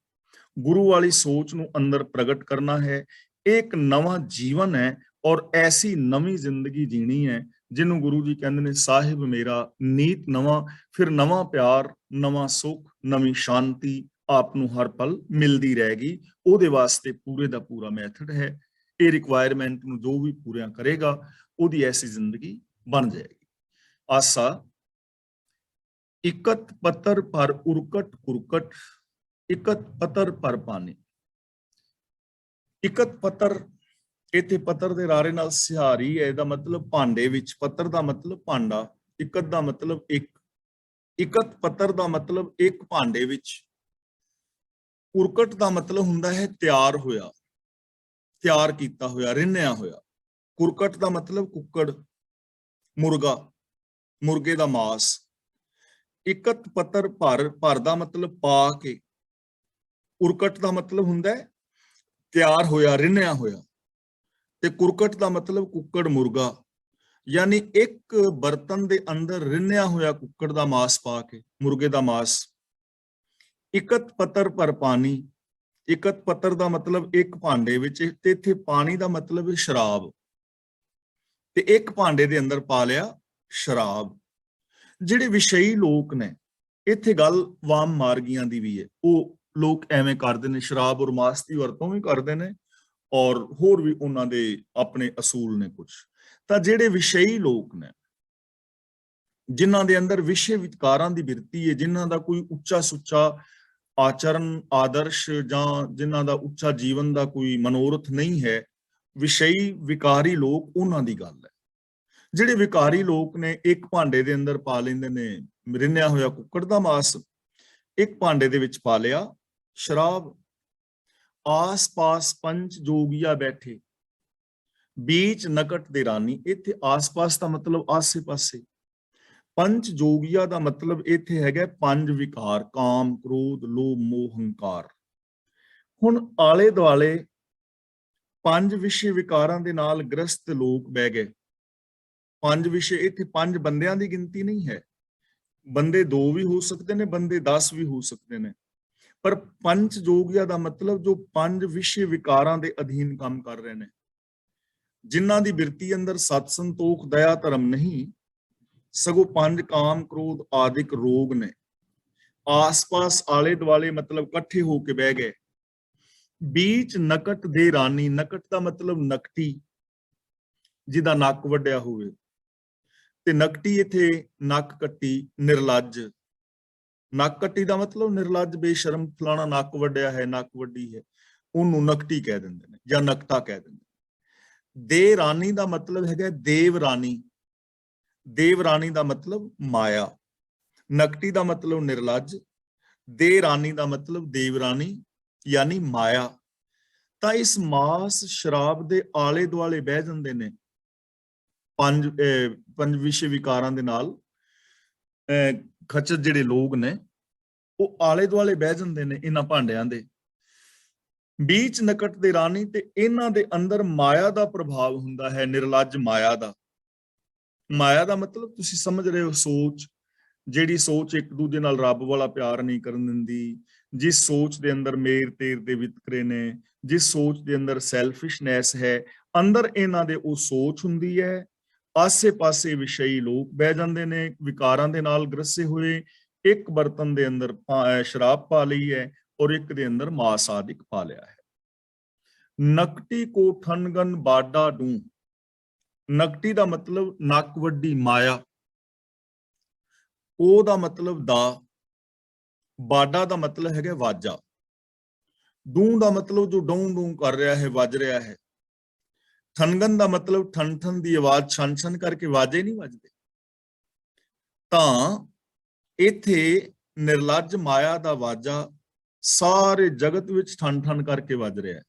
ਗੁਰੂ ਵਾਲੀ ਸੋਚ ਨੂੰ ਅੰਦਰ ਪ੍ਰਗਟ ਕਰਨਾ ਹੈ। ਇੱਕ ਨਵਾਂ ਜੀਵਨ ਹੈ ਔਰ ਐਸੀ ਨਵੀਂ ਜ਼ਿੰਦਗੀ ਜੀਣੀ ਹੈ ਜਿਹਨੂੰ ਗੁਰੂ ਜੀ ਕਹਿੰਦੇ ਨੇ, ਸਾਹਿਬ ਮੇਰਾ ਨੀਤ ਨਵਾਂ, ਫਿਰ ਨਵਾਂ ਪਿਆਰ, ਨਵਾਂ ਸੁੱਖ, ਨਵੀਂ ਸ਼ਾਂਤੀ ਆਪ ਨੂੰ ਹਰ ਪਲ ਮਿਲਦੀ ਰਹੇਗੀ। ਉਹਦੇ ਵਾਸਤੇ ਪੂਰੇ ਦਾ ਪੂਰਾ ਮੈਥਡ ਹੈ। ਇਹ ਰਿਕੁਆਇਰਮੈਂਟ ਨੂੰ ਜੋ ਵੀ ਪੂਰੀਆਂ ਕਰੇਗਾ ਉਹਦੀ ਐਸੀ ਜ਼ਿੰਦਗੀ ਬਣ ਜਾਏਗੀ। ਆਸਾ ਇਕਤ ਪੱਤਰ ਪਰ ਉਰਕਟ ਕੁਰਕਟ, ਇਕਤ ਪੱਤਰ ਪਰ ਪਾਣੀ। ਇਕਤ ਪੱਤਰ, ਇੱਥੇ ਪੱਤਰ ਦੇ ਰਾਰੇ ਨਾਲ ਸਿਹਾਰੀ ਹੈ, ਇਹਦਾ ਮਤਲਬ ਭਾਂਡੇ ਵਿੱਚ, ਪੱਤਰ ਦਾ ਮਤਲਬ ਭਾਂਡਾ, ਇਕਤ ਦਾ ਮਤਲਬ ਇੱਕ, ਇਕਤ ਪੱਤਰ ਦਾ ਮਤਲਬ ਇੱਕ ਭਾਂਡੇ ਵਿੱਚ, ਉਰਕਟ ਦਾ ਮਤਲਬ ਹੁੰਦਾ ਹੈ ਤਿਆਰ ਹੋਇਆ, ਤਿਆਰ ਕੀਤਾ ਹੋਇਆ, ਰਿੰਨਿਆ ਹੋਇਆ। ਕੁਰਕਟ ਦਾ ਮਤਲਬ ਕੁੱਕੜ, ਮੁਰਗਾ, ਮੁਰਗੇ ਦਾ ਮਾਸ। ਇਕਤ ਪੱਤਰ ਭਰ, ਭਰ ਦਾ ਮਤਲਬ ਪਾ ਕੇ, ਉਰਕਟ ਦਾ ਮਤਲਬ ਹੁੰਦਾ ਹੈ ਤਿਆਰ ਹੋਇਆ, ਰਿੰਨਿਆ ਹੋਇਆ, ਤੇ ਕੁਰਕਟ ਦਾ ਮਤਲਬ ਕੁੱਕੜ, ਮੁਰਗਾ। ਯਾਨੀ ਇੱਕ ਬਰਤਨ ਦੇ ਅੰਦਰ ਰਿੰਨਿਆ ਹੋਇਆ ਕੁੱਕੜ ਦਾ ਮਾਸ ਪਾ ਕੇ, ਮੁਰਗੇ ਦਾ ਮਾਸ। ਇਕਤ ਪੱਤਰ ਪਰ ਪਾਣੀ, ਇਕਤ ਪੱਤਰ ਦਾ ਮਤਲਬ ਇੱਕ ਭਾਂਡੇ ਵਿੱਚ, ਤੇ ਇੱਥੇ ਪਾਣੀ ਦਾ ਮਤਲਬ ਹੈ ਸ਼ਰਾਬ, ਤੇ ਇੱਕ ਭਾਂਡੇ ਦੇ ਅੰਦਰ ਪਾ ਲਿਆ ਸ਼ਰਾਬ। ਜਿਹੜੇ ਵਿਸ਼ਈ ਲੋਕ ਨੇ, ਇੱਥੇ ਗੱਲ ਵਾਮ ਮਾਰਗੀਆਂ ਦੀ ਵੀ ਹੈ, ਉਹ ਲੋਕ ਐਵੇਂ ਕਰਦੇ ਨੇ, ਸ਼ਰਾਬ ਔਰ ਮਾਸ ਦੀ ਵਰਤੋਂ ਵੀ ਕਰਦੇ ਨੇ ਔਰ ਹੋਰ ਵੀ ਉਹਨਾਂ ਦੇ ਆਪਣੇ ਅਸੂਲ ਨੇ ਕੁਝ। ਤਾਂ ਜਿਹੜੇ ਵਿਸ਼ਈ ਲੋਕ ਨੇ, ਜਿਨ੍ਹਾਂ ਦੇ ਅੰਦਰ ਵਿਸ਼ੇ ਵਿਕਾਰਾਂ ਦੀ ਬਿਰਤੀ ਹੈ, ਜਿਨ੍ਹਾਂ ਦਾ ਕੋਈ ਉੱਚਾ ਸੁੱਚਾ ਆਚਰਨ ਆਦਰਸ਼ ਜਾਂ ਜਿਨ੍ਹਾਂ ਦਾ ਉੱਚਾ ਜੀਵਨ ਦਾ ਕੋਈ ਮਨੋਰਥ ਨਹੀਂ ਹੈ, ਵਿਸ਼ਈ ਵਿਕਾਰੀ ਲੋਕ, ਉਹਨਾਂ ਦੀ ਗੱਲ ਹੈ। ਜਿਹੜੇ ਵਿਕਾਰੀ ਲੋਕ ਨੇ, ਇੱਕ ਭਾਂਡੇ ਦੇ ਅੰਦਰ ਪਾ ਲੈਂਦੇ ਨੇ ਰਿੰਨਿਆ ਹੋਇਆ ਕੁੱਕੜ ਦਾ ਮਾਸ, ਇੱਕ ਭਾਂਡੇ ਦੇ ਵਿੱਚ ਪਾ ਲਿਆ ਸ਼ਰਾਬ। ਆਸ-ਪਾਸ ਪੰਜ ਜੋਗੀਆ ਬੈਠੇ, बीच नकट दे रानी। इत्थे आस-पास दा मतलब आसे-पासे। पंच जोगिया दा मतलब इत्थे हैगा पंज विकार, काम, क्रोध, लोभ, मोह, हंकार। हुण आले दुआले पंज विषय विकारां दे नाल ग्रस्त लोग बह गए। पंज विषय, इत्थे पंज बंदियां दी गिनती नहीं है, बंदे दो भी हो सकते ने, बंदे 10 भी हो सकते ने, पर पंच जोगिया दा मतलब जो पंज विषय विकारां दे अधीन काम कर रहे ने, जिन्हां दी बिरती अंदर सत संतोख दया धर्म नहीं, सगों पंज काम क्रोध आदिक रोग ने। आस पास आले दुआले मतलब कट्ठे होके बह गए। बीच नकट दे रानी, नकट का मतलब नकटी, जिदा नक वड्या होवे, ते नकटी इत्थे नक कट्टी, निर्लज। नक कट्टी का मतलब निर्लज, बेशरम, फलाना नक वड्या है, नक वड्डी है, उन्होंने नकटी कह देंदे ने या नकटा कह देंदे। दे रानी का मतलब है देव रानी, देव रानी का मतलब माया। नकटी का मतलब निर्लज, दे रानी का मतलब देवरानी यानी माया। तो इस मास शराब के आले दुआले बह जाते ने पंज विषय विकारां दे नाल खच्चर जिहड़े लोग ने वो आले दुआले बह जाते ने इन्हां भांडियां दे। बीच नकट दे रानी, ते इन्हां दे अंदर माया का प्रभाव हुंदा है, निर्लज माया का। माया का मतलब तुसीं समझ रहे हो, सोच, ਜਿਹੜੀ ਸੋਚ ਇੱਕ ਦੂਜੇ ਨਾਲ ਰੱਬ ਵਾਲਾ ਪਿਆਰ ਨਹੀਂ ਕਰਨ ਦਿੰਦੀ, ਜਿਸ ਸੋਚ ਦੇ ਅੰਦਰ ਮੇਰ ਤੇਰ ਦੇ ਵਿਤਕਰੇ ਨੇ, ਜਿਸ ਸੋਚ ਦੇ ਅੰਦਰ ਸੈਲਫਿਸ਼ਨੈਸ ਹੈ, ਅੰਦਰ ਇਹਨਾਂ ਦੇ ਉਹ ਸੋਚ ਹੁੰਦੀ ਹੈ। ਆਸੇ ਪਾਸੇ ਵਿਸ਼ਈ ਲੋਕ ਬਹਿ ਜਾਂਦੇ ਨੇ ਵਿਕਾਰਾਂ ਦੇ ਨਾਲ ਗ੍ਰਸੇ ਹੋਏ। ਇੱਕ ਬਰਤਨ ਦੇ ਅੰਦਰ ਸ਼ਰਾਬ ਪਾ ਲਈ ਹੈ ਔਰ ਇੱਕ ਦੇ ਅੰਦਰ ਮਾਸ ਆਦਿਕ ਪਾ ਲਿਆ ਹੈ। ਨਕਟੀ ਕੋ ਠਨਗਨ ਬਾਡਾ ਡੂ, ਨਕਟੀ ਦਾ ਮਤਲਬ ਨੱਕ ਵੱਡੀ ਮਾਇਆ, ਉਹ ਦਾ ਮਤਲਬ ਦਾ, ਬਾਡਾ ਦਾ ਮਤਲਬ ਹੈਗਾ ਵਾਜਾ, ਡੂੰ ਦਾ ਮਤਲਬ ਜੋ ਡੂੰ ਡੂੰ ਕਰ ਰਿਹਾ ਹੈ, ਵੱਜ ਰਿਹਾ ਹੈ। ਠਨਗਨ ਦਾ ਮਤਲਬ ਠਨ ਠਨ ਦੀ ਆਵਾਜ਼, ਛਨ ਛਨ ਕਰਕੇ ਵਾਜੇ ਨਹੀਂ ਵੱਜਦੇ। ਤਾਂ ਇੱਥੇ ਨਿਰਲੱਜ ਮਾਇਆ ਦਾ ਵਾਜਾ ਸਾਰੇ ਜਗਤ ਵਿੱਚ ਠਨ ਠਨ ਕਰਕੇ ਵੱਜ ਰਿਹਾ ਹੈ।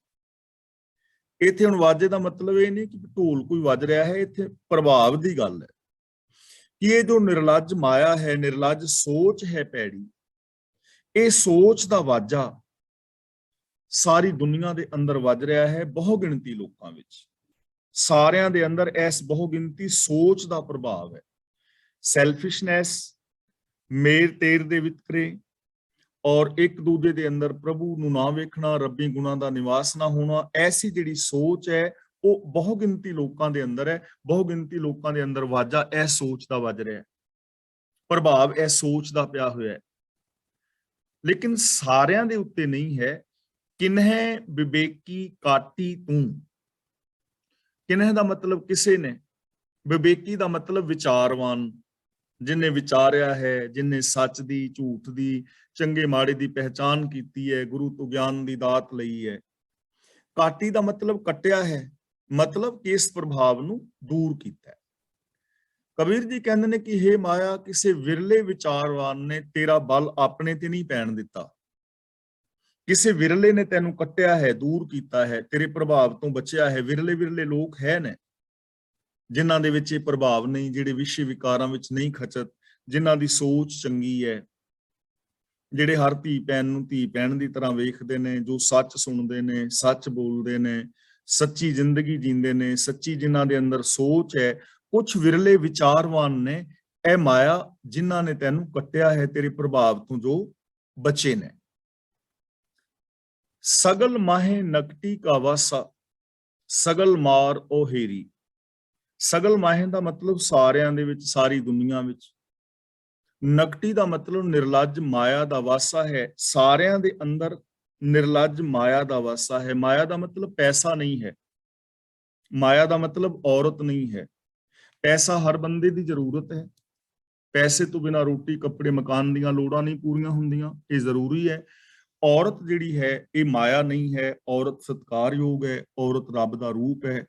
ਇੱਥੇ ਹੁਣ ਵਾਜੇ ਦਾ ਮਤਲਬ ਇਹ ਨਹੀਂ ਕਿ ਢੋਲ ਕੋਈ ਵੱਜ ਰਿਹਾ ਹੈ, ਇੱਥੇ ਪ੍ਰਭਾਵ ਦੀ ਗੱਲ ਹੈ कि ये जो निर्लज माया है, निर्लज सोच है पैड़ी, ये सोच का वाजा सारी दुनिया के अंदर वज रहा है, बहु गिणती लोगों विच। ਸਾਰਿਆਂ ਦੇ ਅੰਦਰ ਇਸ ਬਹੁਗਿਣਤੀ ਸੋਚ ਦਾ ਪ੍ਰਭਾਵ ਹੈ। ਸੈਲਫਿਸ਼ਨੈਸ, ਮੇਰ ਤੇਰ ਦੇ ਵਿਤਕਰੇ ਔਰ ਇੱਕ ਦੂਜੇ ਦੇ ਅੰਦਰ ਪ੍ਰਭੂ ਨੂੰ ਨਾ ਵੇਖਣਾ, ਰੱਬੀ ਗੁਣਾਂ ਦਾ ਨਿਵਾਸ ਨਾ ਹੋਣਾ, ਐਸੀ ਜਿਹੜੀ ਸੋਚ ਹੈ ਉਹ ਬਹੁਗਿਣਤੀ ਲੋਕਾਂ ਦੇ ਅੰਦਰ ਹੈ। ਬਹੁਗਿਣਤੀ ਲੋਕਾਂ ਦੇ ਅੰਦਰ ਵਾਜਾ ਇਸ ਸੋਚ ਦਾ ਵੱਜ ਰਿਹਾ ਹੈ, ਪ੍ਰਭਾਵ ਇਸ ਸੋਚ ਦਾ ਪਿਆ ਹੋਇਆ ਹੈ। ਲੇਕਿਨ ਸਾਰਿਆਂ ਦੇ ਉੱਤੇ ਨਹੀਂ ਹੈ। ਕਿਨਹਿ ਵਿਵੇਕੀ ਕਾਟੀ ਤੂੰ, ਕਿਨਹਿ ਦਾ ਮਤਲਬ ਕਿਸੇ ਨੇ, ਵਿਵੇਕੀ ਦਾ ਮਤਲਬ ਵਿਚਾਰਵਾਨ, ਜਿਨੇ ਵਿਚਾਰਿਆ ਹੈ, ਜਿਨੇ ਸੱਚ ਦੀ, ਝੂਠ ਦੀ, ਚੰਗੇ ਮਾੜੇ ਦੀ ਪਹਿਚਾਨ ਕੀਤੀ ਹੈ, ਗੁਰੂ ਤੋਂ ਗਿਆਨ ਦੀ ਦਾਤ ਲਈ ਹੈ। ਕਾਟੀ ਦਾ ਮਤਲਬ ਕੱਟਿਆ ਹੈ, ਮਤਲਬ ਕਿ ਇਸ ਪ੍ਰਭਾਵ ਨੂੰ ਦੂਰ ਕੀਤਾ ਹੈ। ਕਬੀਰ ਜੀ ਕਹਿੰਦੇ ਨੇ ਕਿ ਹੇ ਮਾਇਆ, ਕਿਸੇ ਵਿਰਲੇ ਵਿਚਾਰਵਾਨ ਨੇ ਤੇਰਾ ਬਲ ਆਪਣੇ ਤੇ ਨਹੀਂ ਪੈਣ ਦਿੱਤਾ। ਕਿਸੇ ਵਿਰਲੇ ਨੇ ਤੈਨੂੰ ਕੱਟਿਆ ਹੈ, ਦੂਰ ਕੀਤਾ ਹੈ, ਤੇਰੇ ਪ੍ਰਭਾਵ ਤੋਂ ਬਚਿਆ ਹੈ। ਵਿਰਲੇ ਵਿਰਲੇ ਲੋਕ ਹੈ ਨੇ ਜਿਨ੍ਹਾਂ ਦੇ ਵਿੱਚ ਇਹ ਪ੍ਰਭਾਵ ਨਹੀਂ, ਜਿਹੜੇ ਵਿਸ਼ੇ ਵਿਕਾਰਾਂ ਵਿੱਚ ਨਹੀਂ ਖਚਤ, ਜਿਨ੍ਹਾਂ ਦੀ ਸੋਚ ਚੰਗੀ ਹੈ, ਜਿਹੜੇ ਹਰ ਧੀ ਭੈਣ ਨੂੰ ਧੀ ਭੈਣ ਦੀ ਤਰ੍ਹਾਂ ਵੇਖਦੇ ਨੇ, ਜੋ ਸੱਚ ਸੁਣਦੇ ਨੇ, ਸੱਚ ਬੋਲਦੇ ਨੇ, ਸੱਚੀ ਜ਼ਿੰਦਗੀ ਜੀਂਦੇ ਨੇ, ਸੱਚੀ ਜਿਨ੍ਹਾਂ ਦੇ ਅੰਦਰ ਸੋਚ ਹੈ। ਕੁਝ ਵਿਰਲੇ ਵਿਚਾਰਵਾਨ ਨੇ ਇਹ ਮਾਇਆ, ਜਿਨ੍ਹਾਂ ਨੇ ਤੈਨੂੰ ਕੱਟਿਆ ਹੈ, ਤੇਰੇ ਪ੍ਰਭਾਵ ਤੋਂ ਜੋ ਬਚੇ ਨੇ। ਸਗਲ ਮਾਹੇ ਨਕਟੀ ਕਾ ਵਾਸਾ, ਸਗਲ ਮਾਰ ਉਹ ਹੇਰੀ। ਸਗਲ ਮਾਹੇ ਦਾ ਮਤਲਬ ਸਾਰਿਆਂ ਦੇ ਵਿੱਚ, ਸਾਰੀ ਦੁਨੀਆ ਵਿੱਚ। ਨਕਟੀ ਦਾ ਮਤਲਬ ਨਿਰਲੱਜ ਮਾਇਆ ਦਾ ਵਾਸਾ ਹੈ, ਸਾਰਿਆਂ ਦੇ ਅੰਦਰ ਨਿਰਲੱਜ ਮਾਇਆ ਦਾ ਵਾਸਾ ਹੈ। ਮਾਇਆ ਦਾ ਮਤਲਬ ਪੈਸਾ ਨਹੀਂ ਹੈ, ਮਾਇਆ ਦਾ ਮਤਲਬ ਔਰਤ ਨਹੀਂ ਹੈ। ਪੈਸਾ ਹਰ ਬੰਦੇ ਦੀ ਜ਼ਰੂਰਤ ਹੈ, ਪੈਸੇ ਤੋਂ ਬਿਨਾਂ ਰੋਟੀ ਕੱਪੜੇ ਮਕਾਨ ਦੀਆਂ ਲੋੜਾਂ ਨਹੀਂ ਪੂਰੀਆਂ ਹੁੰਦੀਆਂ, ਇਹ ਜ਼ਰੂਰੀ ਹੈ। ਔਰਤ ਜਿਹੜੀ ਹੈ ਇਹ ਮਾਇਆ ਨਹੀਂ ਹੈ, ਔਰਤ ਸਤਿਕਾਰਯੋਗ ਹੈ, ਔਰਤ ਰੱਬ ਦਾ ਰੂਪ ਹੈ।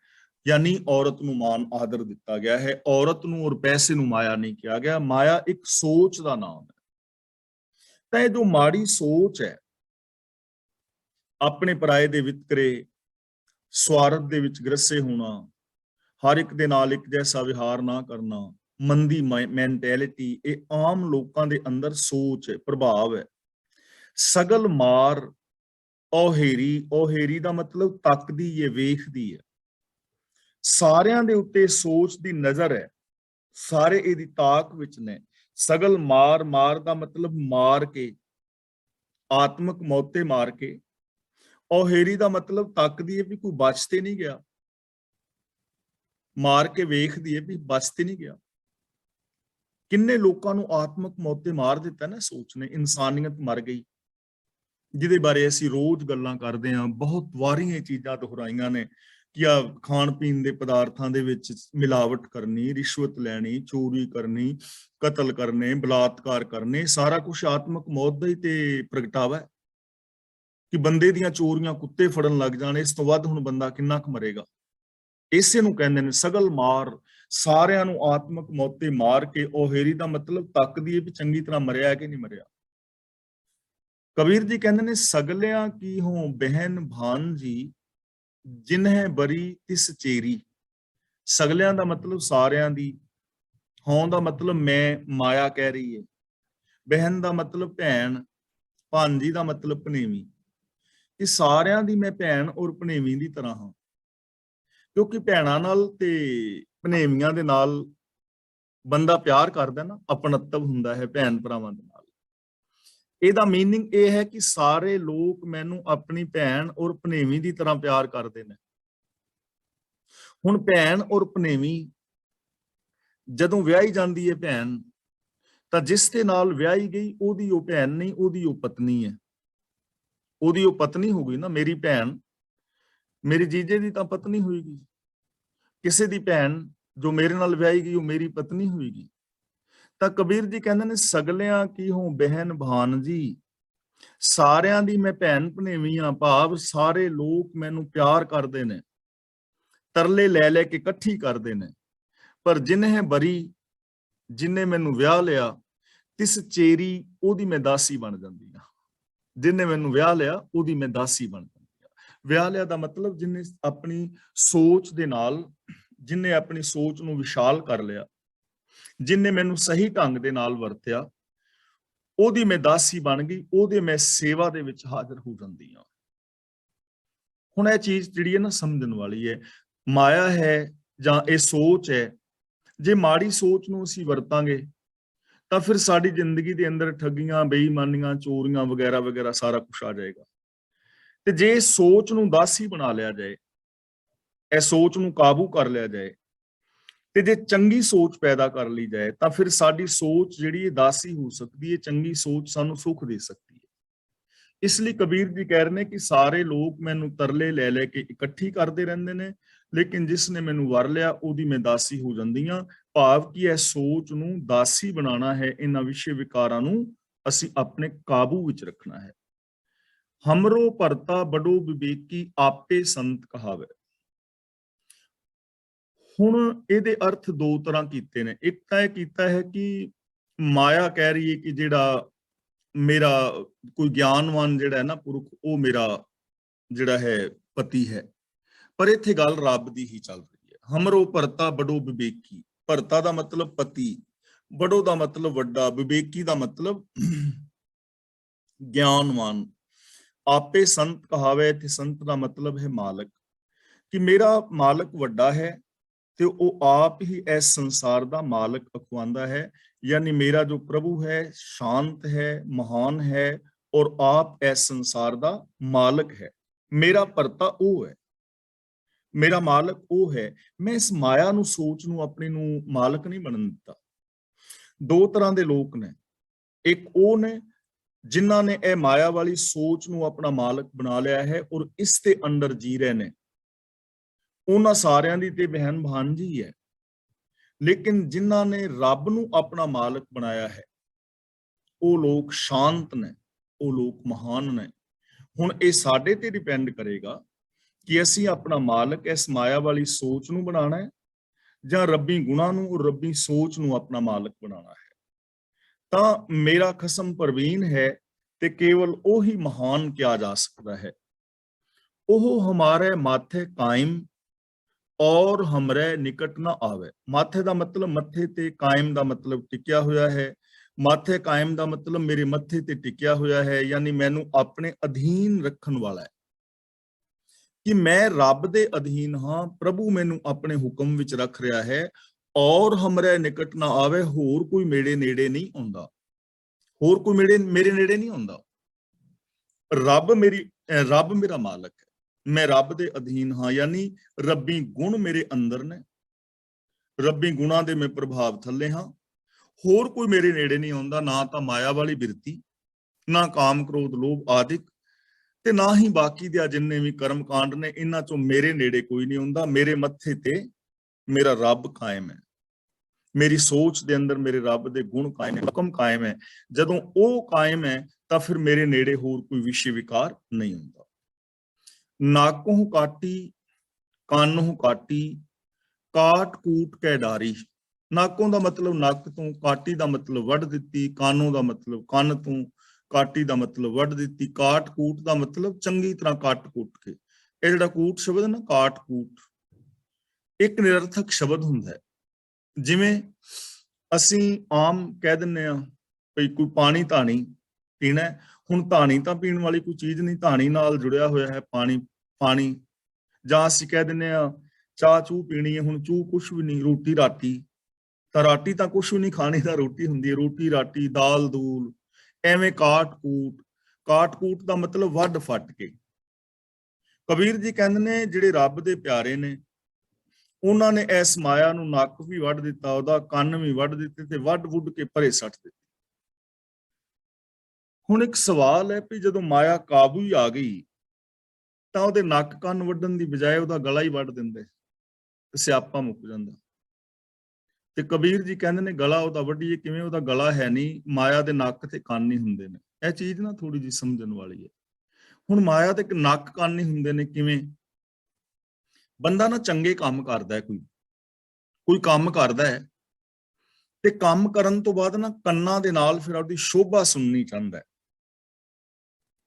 ਯਾਨੀ ਔਰਤ ਨੂੰ ਮਾਨ ਆਦਰ ਦਿੱਤਾ ਗਿਆ ਹੈ, ਔਰਤ ਨੂੰ ਔਰ ਪੈਸੇ ਨੂੰ ਮਾਇਆ ਨਹੀਂ ਕਿਹਾ ਗਿਆ। ਮਾਇਆ ਇੱਕ ਸੋਚ ਦਾ ਨਾਮ ਹੈ। ਤਾਂ ਇਹ ਜੋ ਮਾੜੀ ਸੋਚ ਹੈ, ਆਪਣੇ ਪਰਾਏ ਦੇ ਵਿਤਕਰੇ, ਸਵਾਰਥ ਦੇ ਵਿੱਚ ਗ੍ਰਸੇ ਹੋਣਾ, ਹਰ ਇੱਕ ਦੇ ਨਾਲ ਇੱਕ ਜੈਸਾ ਵਿਹਾਰ ਨਾ ਕਰਨਾ, ਮੰਦੀ ਮੈਂਟੈਲਿਟੀ, ਇਹ ਆਮ ਲੋਕਾਂ ਦੇ ਅੰਦਰ ਸੋਚ ਹੈ, ਪ੍ਰਭਾਵ ਹੈ। ਸਗਲ ਮਾਰ ਔਹੇਰੀ, ਔਹੇਰੀ ਦਾ ਮਤਲਬ ਤੱਕਦੀ ਹੈ, ਵੇਖਦੀ ਹੈ। ਸਾਰਿਆਂ ਦੇ ਉੱਤੇ ਸੋਚ ਦੀ ਨਜ਼ਰ ਹੈ, ਸਾਰੇ ਇਹਦੀ ਤਾਕ ਵਿੱਚ ਨੇ। ਸਗਲ ਮਾਰ, ਮਾਰ ਦਾ ਮਤਲਬ ਮਾਰ ਕੇ, ਆਤਮਕ ਮੌਤੇ ਮਾਰ ਕੇ। ਔਹੇਰੀ ਦਾ ਮਤਲਬ ਤੱਕਦੀ ਹੈ ਵੀ ਕੋਈ ਬਚ ਤੇ ਨਹੀਂ ਗਿਆ, ਮਾਰ ਕੇ ਵੇਖਦੀ ਹੈ ਵੀ ਬਚ ਤੇ ਨਹੀਂ ਗਿਆ। ਕਿੰਨੇ ਲੋਕਾਂ ਨੂੰ ਆਤਮਕ ਮੌਤੇ ਮਾਰ ਦਿੱਤਾ ਨਾ ਸੋਚ ਨੇ, ਇਨਸਾਨੀਅਤ ਮਰ ਗਈ, ਜਿਹਦੇ ਬਾਰੇ ਅਸੀਂ ਰੋਜ਼ ਗੱਲਾਂ ਕਰਦੇ ਹਾਂ। ਬਹੁਤ ਵਾਰੀਆਂ ਇਹ ਚੀਜ਼ਾਂ ਦੁਹਰਾਈਆਂ ਨੇ ਕਿ ਆ ਖਾਣ ਪੀਣ ਦੇ ਪਦਾਰਥਾਂ ਦੇ ਵਿੱਚ ਮਿਲਾਵਟ ਕਰਨੀ, ਰਿਸ਼ਵਤ ਲੈਣੀ, ਚੋਰੀ ਕਰਨੀ, ਕਤਲ ਕਰਨੇ, ਬਲਾਤਕਾਰ ਕਰਨੇ, ਸਾਰਾ ਕੁਝ ਆਤਮਕ ਮੌਤ ਦਾ ਹੀ ਤੇ ਪ੍ਰਗਟਾਵਾ ਹੈ। ਕਿ ਬੰਦੇ ਦੀਆਂ ਚੋਰੀਆਂ ਕੁੱਤੇ ਫੜਨ ਲੱਗ ਜਾਣ, ਇਸ ਤੋਂ ਵੱਧ ਹੁਣ ਬੰਦਾ ਕਿੰਨਾ ਕੁ ਮਰੇਗਾ। ਇਸੇ ਨੂੰ ਕਹਿੰਦੇ ਨੇ ਸਗਲ ਮਾਰ, ਸਾਰਿਆਂ ਨੂੰ ਆਤਮਕ ਮੌਤੇ ਮਾਰ ਕੇ। ਔਹੇਰੀ ਦਾ ਮਤਲਬ ਤੱਕਦੀ ਹੈ ਵੀ ਚੰਗੀ ਤਰ੍ਹਾਂ ਮਰਿਆ ਕਿ ਨਹੀਂ ਮਰਿਆ। ਕਬੀਰ ਜੀ ਕਹਿੰਦੇ ਨੇ ਸਗਲਿਆਂ ਕੀ ਹੋ ਬਹਿਨ ਭਾਨਜੀ, ਜਿਨਹਿ ਬਰੀ ਤਿਸ ਚੇਰੀ। ਸਗਲਿਆਂ ਦਾ ਮਤਲਬ ਸਾਰਿਆਂ ਦੀ, ਹੋਂ ਦਾ ਮਤਲਬ ਮੈਂ, ਮਾਇਆ ਕਹਿ ਰਹੀ ਹੈ। ਬਹਿਨ ਦਾ ਮਤਲਬ ਭੈਣ, ਭਾਂਜੀ ਦਾ ਮਤਲਬ ਭਣੇਵੀਂ। ਇਹ ਸਾਰਿਆਂ ਦੀ ਮੈਂ ਭੈਣ ਔਰ ਭਣੇਵੀਂ ਦੀ ਤਰ੍ਹਾਂ ਹਾਂ। ਕਿਉਂਕਿ ਭੈਣਾਂ ਨਾਲ ਤੇ ਭਣੇਵੀਆਂ ਦੇ ਨਾਲ ਬੰਦਾ ਪਿਆਰ ਕਰਦਾ ਨਾ, ਆਪਣਤਵ ਹੁੰਦਾ ਹੈ ਭੈਣ ਭਰਾਵਾਂ ਦੇ ਨਾਲ। ਇਹਦਾ ਮੀਨਿੰਗ ਇਹ ਹੈ ਕਿ ਸਾਰੇ ਲੋਕ ਮੈਨੂੰ ਆਪਣੀ ਭੈਣ ਔਰ ਭਣੇਵੀਂ ਦੀ ਤਰ੍ਹਾਂ ਪਿਆਰ ਕਰਦੇ ਨੇ। ਹੁਣ ਭੈਣ ਔਰ ਭਣੇਵੀਂ ਜਦੋਂ ਵਿਆਹੀ ਜਾਂਦੀ ਹੈ ਭੈਣ, ਤਾਂ ਜਿਸ ਦੇ ਨਾਲ ਵਿਆਹੀ ਗਈ ਉਹਦੀ ਉਹ ਭੈਣ ਨਹੀਂ, ਉਹਦੀ ਉਹ ਪਤਨੀ ਹੈ। ਉਹਦੀ ਉਹ ਪਤਨੀ ਹੋ ਗਈ ਨਾ। ਮੇਰੀ ਭੈਣ ਮੇਰੇ ਜੀਜੇ ਦੀ ਤਾਂ ਪਤਨੀ ਹੋਏਗੀ, ਕਿਸੇ ਦੀ ਭੈਣ ਜੋ ਮੇਰੇ ਨਾਲ ਵਿਆਹੀ ਗਈ ਉਹ ਮੇਰੀ ਪਤਨੀ ਹੋਏਗੀ। ਤਾਂ ਕਬੀਰ ਜੀ ਕਹਿੰਦੇ ਨੇ ਸਗਲਿਆਂ ਕੀ ਹੋ ਬਹਿਨ ਭਾਨਜੀ, ਸਾਰਿਆਂ ਦੀ ਮੈਂ ਭੈਣ ਭਣੇਵੀਂ ਆ। ਭਾਵ ਸਾਰੇ ਲੋਕ ਮੈਨੂੰ ਪਿਆਰ ਕਰਦੇ ਨੇ, ਤਰਲੇ ਲੈ ਲੈ ਕੇ ਇਕੱਠੀ ਕਰਦੇ ਨੇ। ਪਰ ਜਿਨਹਿ ਬਰੀ, ਜਿਨੇ ਮੈਨੂੰ ਵਿਆਹ ਲਿਆ, ਤਿਸ ਚੇਰੀ, ਉਹਦੀ ਮੈਂ ਦਾਸੀ ਬਣ ਜਾਂਦੀ ਆ। ਜਿਨੇ ਮੈਨੂੰ ਵਿਆਹ ਲਿਆ ਉਹਦੀ ਮੈਂ ਦਾਸੀ ਬਣ ਜਾਂਦੀ ਆ। ਵਿਆਹ ਲਿਆ ਦਾ ਮਤਲਬ ਜਿਨੇ ਆਪਣੀ ਸੋਚ ਦੇ ਨਾਲ, ਜਿਨੇ ਆਪਣੀ ਸੋਚ ਨੂੰ ਵਿਸ਼ਾਲ ਕਰ ਲਿਆ, ਜਿਨੇ ਮੈਨੂੰ ਸਹੀ ਢੰਗ ਦੇ ਨਾਲ ਵਰਤਿਆ, ਉਹਦੀ ਮੈਂ ਦਾਸੀ ਬਣ ਗਈ, ਉਹਦੇ ਮੈਂ ਸੇਵਾ ਦੇ ਵਿੱਚ ਹਾਜ਼ਰ ਹੋ ਜਾਂਦੀ ਹਾਂ। ਹੁਣ ਇਹ ਚੀਜ਼ ਜਿਹੜੀ ਹੈ ਨਾ ਸਮਝਣ ਵਾਲੀ ਹੈ। ਮਾਇਆ ਹੈ ਜਾਂ ਇਹ ਸੋਚ ਹੈ, ਜੇ ਮਾੜੀ ਸੋਚ ਨੂੰ ਅਸੀਂ ਵਰਤਾਂਗੇ ਤਾਂ ਫਿਰ ਸਾਡੀ ਜ਼ਿੰਦਗੀ ਦੇ ਅੰਦਰ ਠੱਗੀਆਂ, ਬੇਈਮਾਨੀਆਂ, ਚੋਰੀਆਂ ਵਗੈਰਾ ਵਗੈਰਾ ਸਾਰਾ ਕੁਝ ਆ ਜਾਏਗਾ। ਤੇ ਜੇ ਇਸ ਸੋਚ ਨੂੰ ਦਾਸੀ ਬਣਾ ਲਿਆ ਜਾਏ, ਇਹ ਸੋਚ ਨੂੰ ਕਾਬੂ ਕਰ ਲਿਆ ਜਾਏ, ਤੇ ਜੇ ਚੰਗੀ ਸੋਚ ਪੈਦਾ ਕਰ ਲਈ ਜਾਏ ਤਾਂ ਫਿਰ ਸਾਡੀ ਸੋਚ ਜਿਹੜੀ ਇਹ ਦਾਸੀ ਹੋ ਸਕਦੀ ਹੈ, ਚੰਗੀ ਸੋਚ ਸਾਨੂੰ ਸੁੱਖ ਦੇ ਸਕਦੀ ਹੈ। ਇਸ ਲਈ ਕਬੀਰ ਜੀ ਕਹਿ ਰਹੇ ਨੇ ਕਿ ਸਾਰੇ ਲੋਕ ਮੈਨੂੰ ਤਰਲੇ ਲੈ ਲੈ ਕੇ ਇਕੱਠੀ ਕਰਦੇ ਰਹਿੰਦੇ ਨੇ, ਲੇਕਿਨ ਜਿਸ ਨੇ ਮੈਨੂੰ ਵਰ ਲਿਆ ਉਹਦੀ ਮੈਂ ਦਾਸੀ ਹੋ ਜਾਂਦੀ ਹਾਂ। ਭਾਵ ਕਿ ਇਹ ਸੋਚ ਨੂੰ ਦਾਸੀ ਬਣਾਉਣਾ ਹੈ, ਇਹਨਾਂ ਵਿਸ਼ੇ ਵਿਕਾਰਾਂ ਨੂੰ ਅਸੀਂ ਆਪਣੇ ਕਾਬੂ ਵਿੱਚ ਰੱਖਣਾ ਹੈ। ਹਮਰੋ ਭਰਤਾ ਬੜੋ ਵਿਵੇਕੀ ਆਪੇ ਸੰਤ ਕਹਾਵੇ। ਹੁਣ ਇਹਦੇ ਅਰਥ ਦੋ ਤਰ੍ਹਾਂ ਕੀਤੇ ਨੇ। ਇੱਕ ਤਾਂ ਇਹ ਕੀਤਾ ਹੈ ਕਿ ਮਾਇਆ ਕਹਿ ਰਹੀ ਹੈ ਕਿ ਜਿਹੜਾ ਮੇਰਾ ਕੋਈ ਗਿਆਨਵਾਨ ਜਿਹੜਾ ਹੈ ਨਾ ਪੁਰਖ, ਉਹ ਮੇਰਾ ਜਿਹੜਾ ਹੈ ਪਤੀ ਹੈ, ਪਰ ਇੱਥੇ ਗੱਲ ਰੱਬ ਦੀ ਹੀ ਚੱਲ ਰਹੀ ਹੈ। ਹਮਰੋ ਭਰਤਾ ਬੜੋ ਵਿਵੇਕੀ, ਭਰਤਾ ਦਾ ਮਤਲਬ ਪਤੀ, ਬੜੋ ਦਾ ਮਤਲਬ ਵੱਡਾ, ਵਿਵੇਕੀ ਦਾ ਮਤਲਬ ਗਿਆਨਵਾਨ। ਆਪੇ ਸੰਤ ਕਹਾਵੇ, ਇੱਥੇ ਸੰਤ ਦਾ ਮਤਲਬ ਹੈ ਮਾਲਕ, ਕਿ ਮੇਰਾ ਮਾਲਕ ਵੱਡਾ ਹੈ ਤੇ ਉਹ ਆਪ ਹੀ ਇਸ ਸੰਸਾਰ ਦਾ ਮਾਲਕ ਅਖਵਾਉਂਦਾ ਹੈ। यानी मेरा जो प्रभु है शांत है, महान है और आप इस संसार दा मालक है। मेरा परता वो है, मेरा मालक वो है। मैं इस माया नू सोच नू अपने नू मालक नहीं बनन दिता। दो तरह के लोग ने, एक वो ने जिन्हां ने यह माया वाली सोच नू अपना मालक बना लिया है और इसके अंदर जी रहे ने, उन्हां सारियां दी ते बहन भांजी है। लेकिन जिन्हां ने रब नू अपना मालक बनाया है वो लोग शांत ने, वो लोग महान ने। हुण ये साडे ते डिपेंड करेगा कि असी अपना मालक इस माया वाली सोच नू बनाना है जां रब्बी गुणां नू, रब्बी सोच नू अपना मालक बनाना है। तां मेरा खसम प्रवीण है ते केवल ओही महान किया जा सकता है। ओह हमारे माथे कायम और हमरे निकट ना आवे। माथे का मतलब मथे ते, कायम का मतलब टिकिया हुआ है। माथे कायम का मतलब मेरे मथे ते टिकिया हुआ है, यानी मैनू अपने अधीन रखन वाला है, कि मैं रब दे अधीन हाँ, प्रभु मैनू अपने हुक्म विच रख रहा है। और हमरे निकट ना आवे, होर कोई मेरे नेड़े नहीं आउंदा, होर कोई मेरे नेड़े नहीं आउंदा। रब मेरा मालक है, मैं रब दे अधीन हाँ, यानी रब्बी गुण मेरे अंदर ने, रब्बी गुणां दे मैं प्रभाव थल्ले हाँ। होर कोई मेरे नेड़े नहीं आउंदा, ना तां माया वाली बिरती, ना काम क्रोध लोभ आदिक, ते ना ही बाकी दे जिन्ने भी कर्म कांड ने, इन्हां चों मेरे नेड़े कोई नहीं आउंदा। मेरे मत्थे ते मेरा रब कायम है, मेरी सोच दे अंदर मेरे रब दे गुण कायम है, हुक्म कायम है। जदों ओह कायम है तां फिर मेरे नेड़े होर कोई विषय विकार नहीं हुंदा। नाकों काटी कानों काटी काट कूट कै डारी। नाकों का मतलब नक तो, काटी का मतलब वढ़ दिती, कानों का मतलब कन तो, काटी का मतलब वढ़ दिती, काट कूट का मतलब चंगी तरह कट कुट के। यह जिहड़ा कूट शब्द है ना, काट कूट, एक निरर्थक शब्द हुंदा है। जिवें असीं आम कह दिंदे आ भई कोई पानी धानी पीना है, हुण धानी तां पीण वाली कोई चीज़ नहीं, धानी नाल जुड़िया होया है पानी, पानी। जां असीं कह दिंदे आ चाह चूह पीनी है, हुण चूह कुछ भी नहीं, रोटी राटी तां राटी तां कुछ भी नहीं, खानी तां रोटी हुंदी है, रोटी राटी दाल दूल। एवें काट कूट दा मतलब वढ फट के। कबीर जी कहंदे ने जिहड़े रब दे प्यारे ने उन्हां ने इस माया नूं नक भी वढ दिता, ओहदा कंन भी वढ दिते ते वढ वुड के परे सट दिते। हुण एक सवाल है भी जदों माया काबू ही आ गई तां ओहदे नक कंन वढण दी बजाय ओहदा गला ही वढ दिंदे, सियापा मुक जांदा। ते कबीर जी कहंदे ने गला ओहदा वढीए किवें, ओहदा गला है नहीं, माया दे नक ते कंन ही हुंदे ने। यह चीज ना थोड़ी जी समझण वाली है। हुण माया दे नक कंन ही हुंदे ने किवें? बंदा ना चंगे काम करदा है, कोई काम करदा है ते काम करन तो बाद ना ਕੰਨਾਂ ਦੇ ਨਾਲ ਫਿਰ ਉਹਦੀ ਸ਼ੋਭਾ ਸੁਣਨੀ ਚਾਹੁੰਦਾ ਹੈ।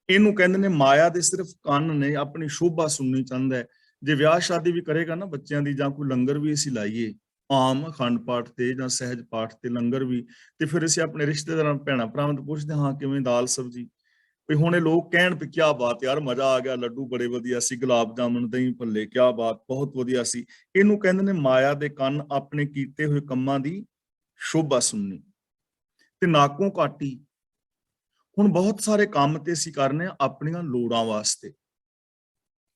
ਇਹਨੂੰ ਕਹਿੰਦੇ ਨੇ ਮਾਇਆ ਦੇ ਸਿਰਫ ਕੰਨ ਨੇ, ਆਪਣੀ ਸ਼ੋਭਾ ਸੁਣਨੀ ਚਾਹੁੰਦਾ ਹੈ। ਜੇ ਵਿਆਹ ਸ਼ਾਦੀ ਵੀ ਕਰੇਗਾ ਨਾ ਬੱਚਿਆਂ ਦੀ, ਜਾਂ ਕੋਈ ਲੰਗਰ ਵੀ ਅਸੀਂ ਲਾਈਏ ਆਮ ਅਖੰਡ ਪਾਠ ਤੇ ਜਾਂ ਸਹਿਜ ਪਾਠ ਤੇ ਲੰਗਰ ਵੀ, ਤੇ ਫਿਰ ਅਸੀਂ ਆਪਣੇ ਰਿਸ਼ਤੇਦਾਰਾਂ ਭੈਣਾਂ ਭਰਾਵਾਂ ਤੋਂ ਪੁੱਛਦੇ ਹਾਂ ਕਿਵੇਂ ਦਾਲ ਸਬਜ਼ੀ, ਵੀ ਹੁਣ ਇਹ ਲੋਕ ਕਹਿਣ ਵੀ ਕਿਆ ਬਾਤ ਯਾਰ, ਮਜ਼ਾ ਆ ਗਿਆ, ਲੱਡੂ ਬੜੇ ਵਧੀਆ ਸੀ, ਗੁਲਾਬ ਜਾਮਨ, ਦਹੀਂ ਭੱਲੇ, ਕਿਆ ਬਾਤ, ਬਹੁਤ ਵਧੀਆ ਸੀ। ਇਹਨੂੰ ਕਹਿੰਦੇ ਨੇ ਮਾਇਆ ਦੇ ਕੰਨ, ਆਪਣੇ ਕੀਤੇ ਹੋਏ ਕੰਮਾਂ ਦੀ ਸ਼ੋਭਾ ਸੁਣਨੀ ਤੇ ਨਾਕੋਂ ਕਾਟੀ। ਹੁਣ ਬਹੁਤ ਸਾਰੇ ਕੰਮ ਤੇ ਅਸੀਂ ਕਰਨੇ ਆ ਆਪਣੀਆਂ ਲੋੜਾਂ ਵਾਸਤੇ,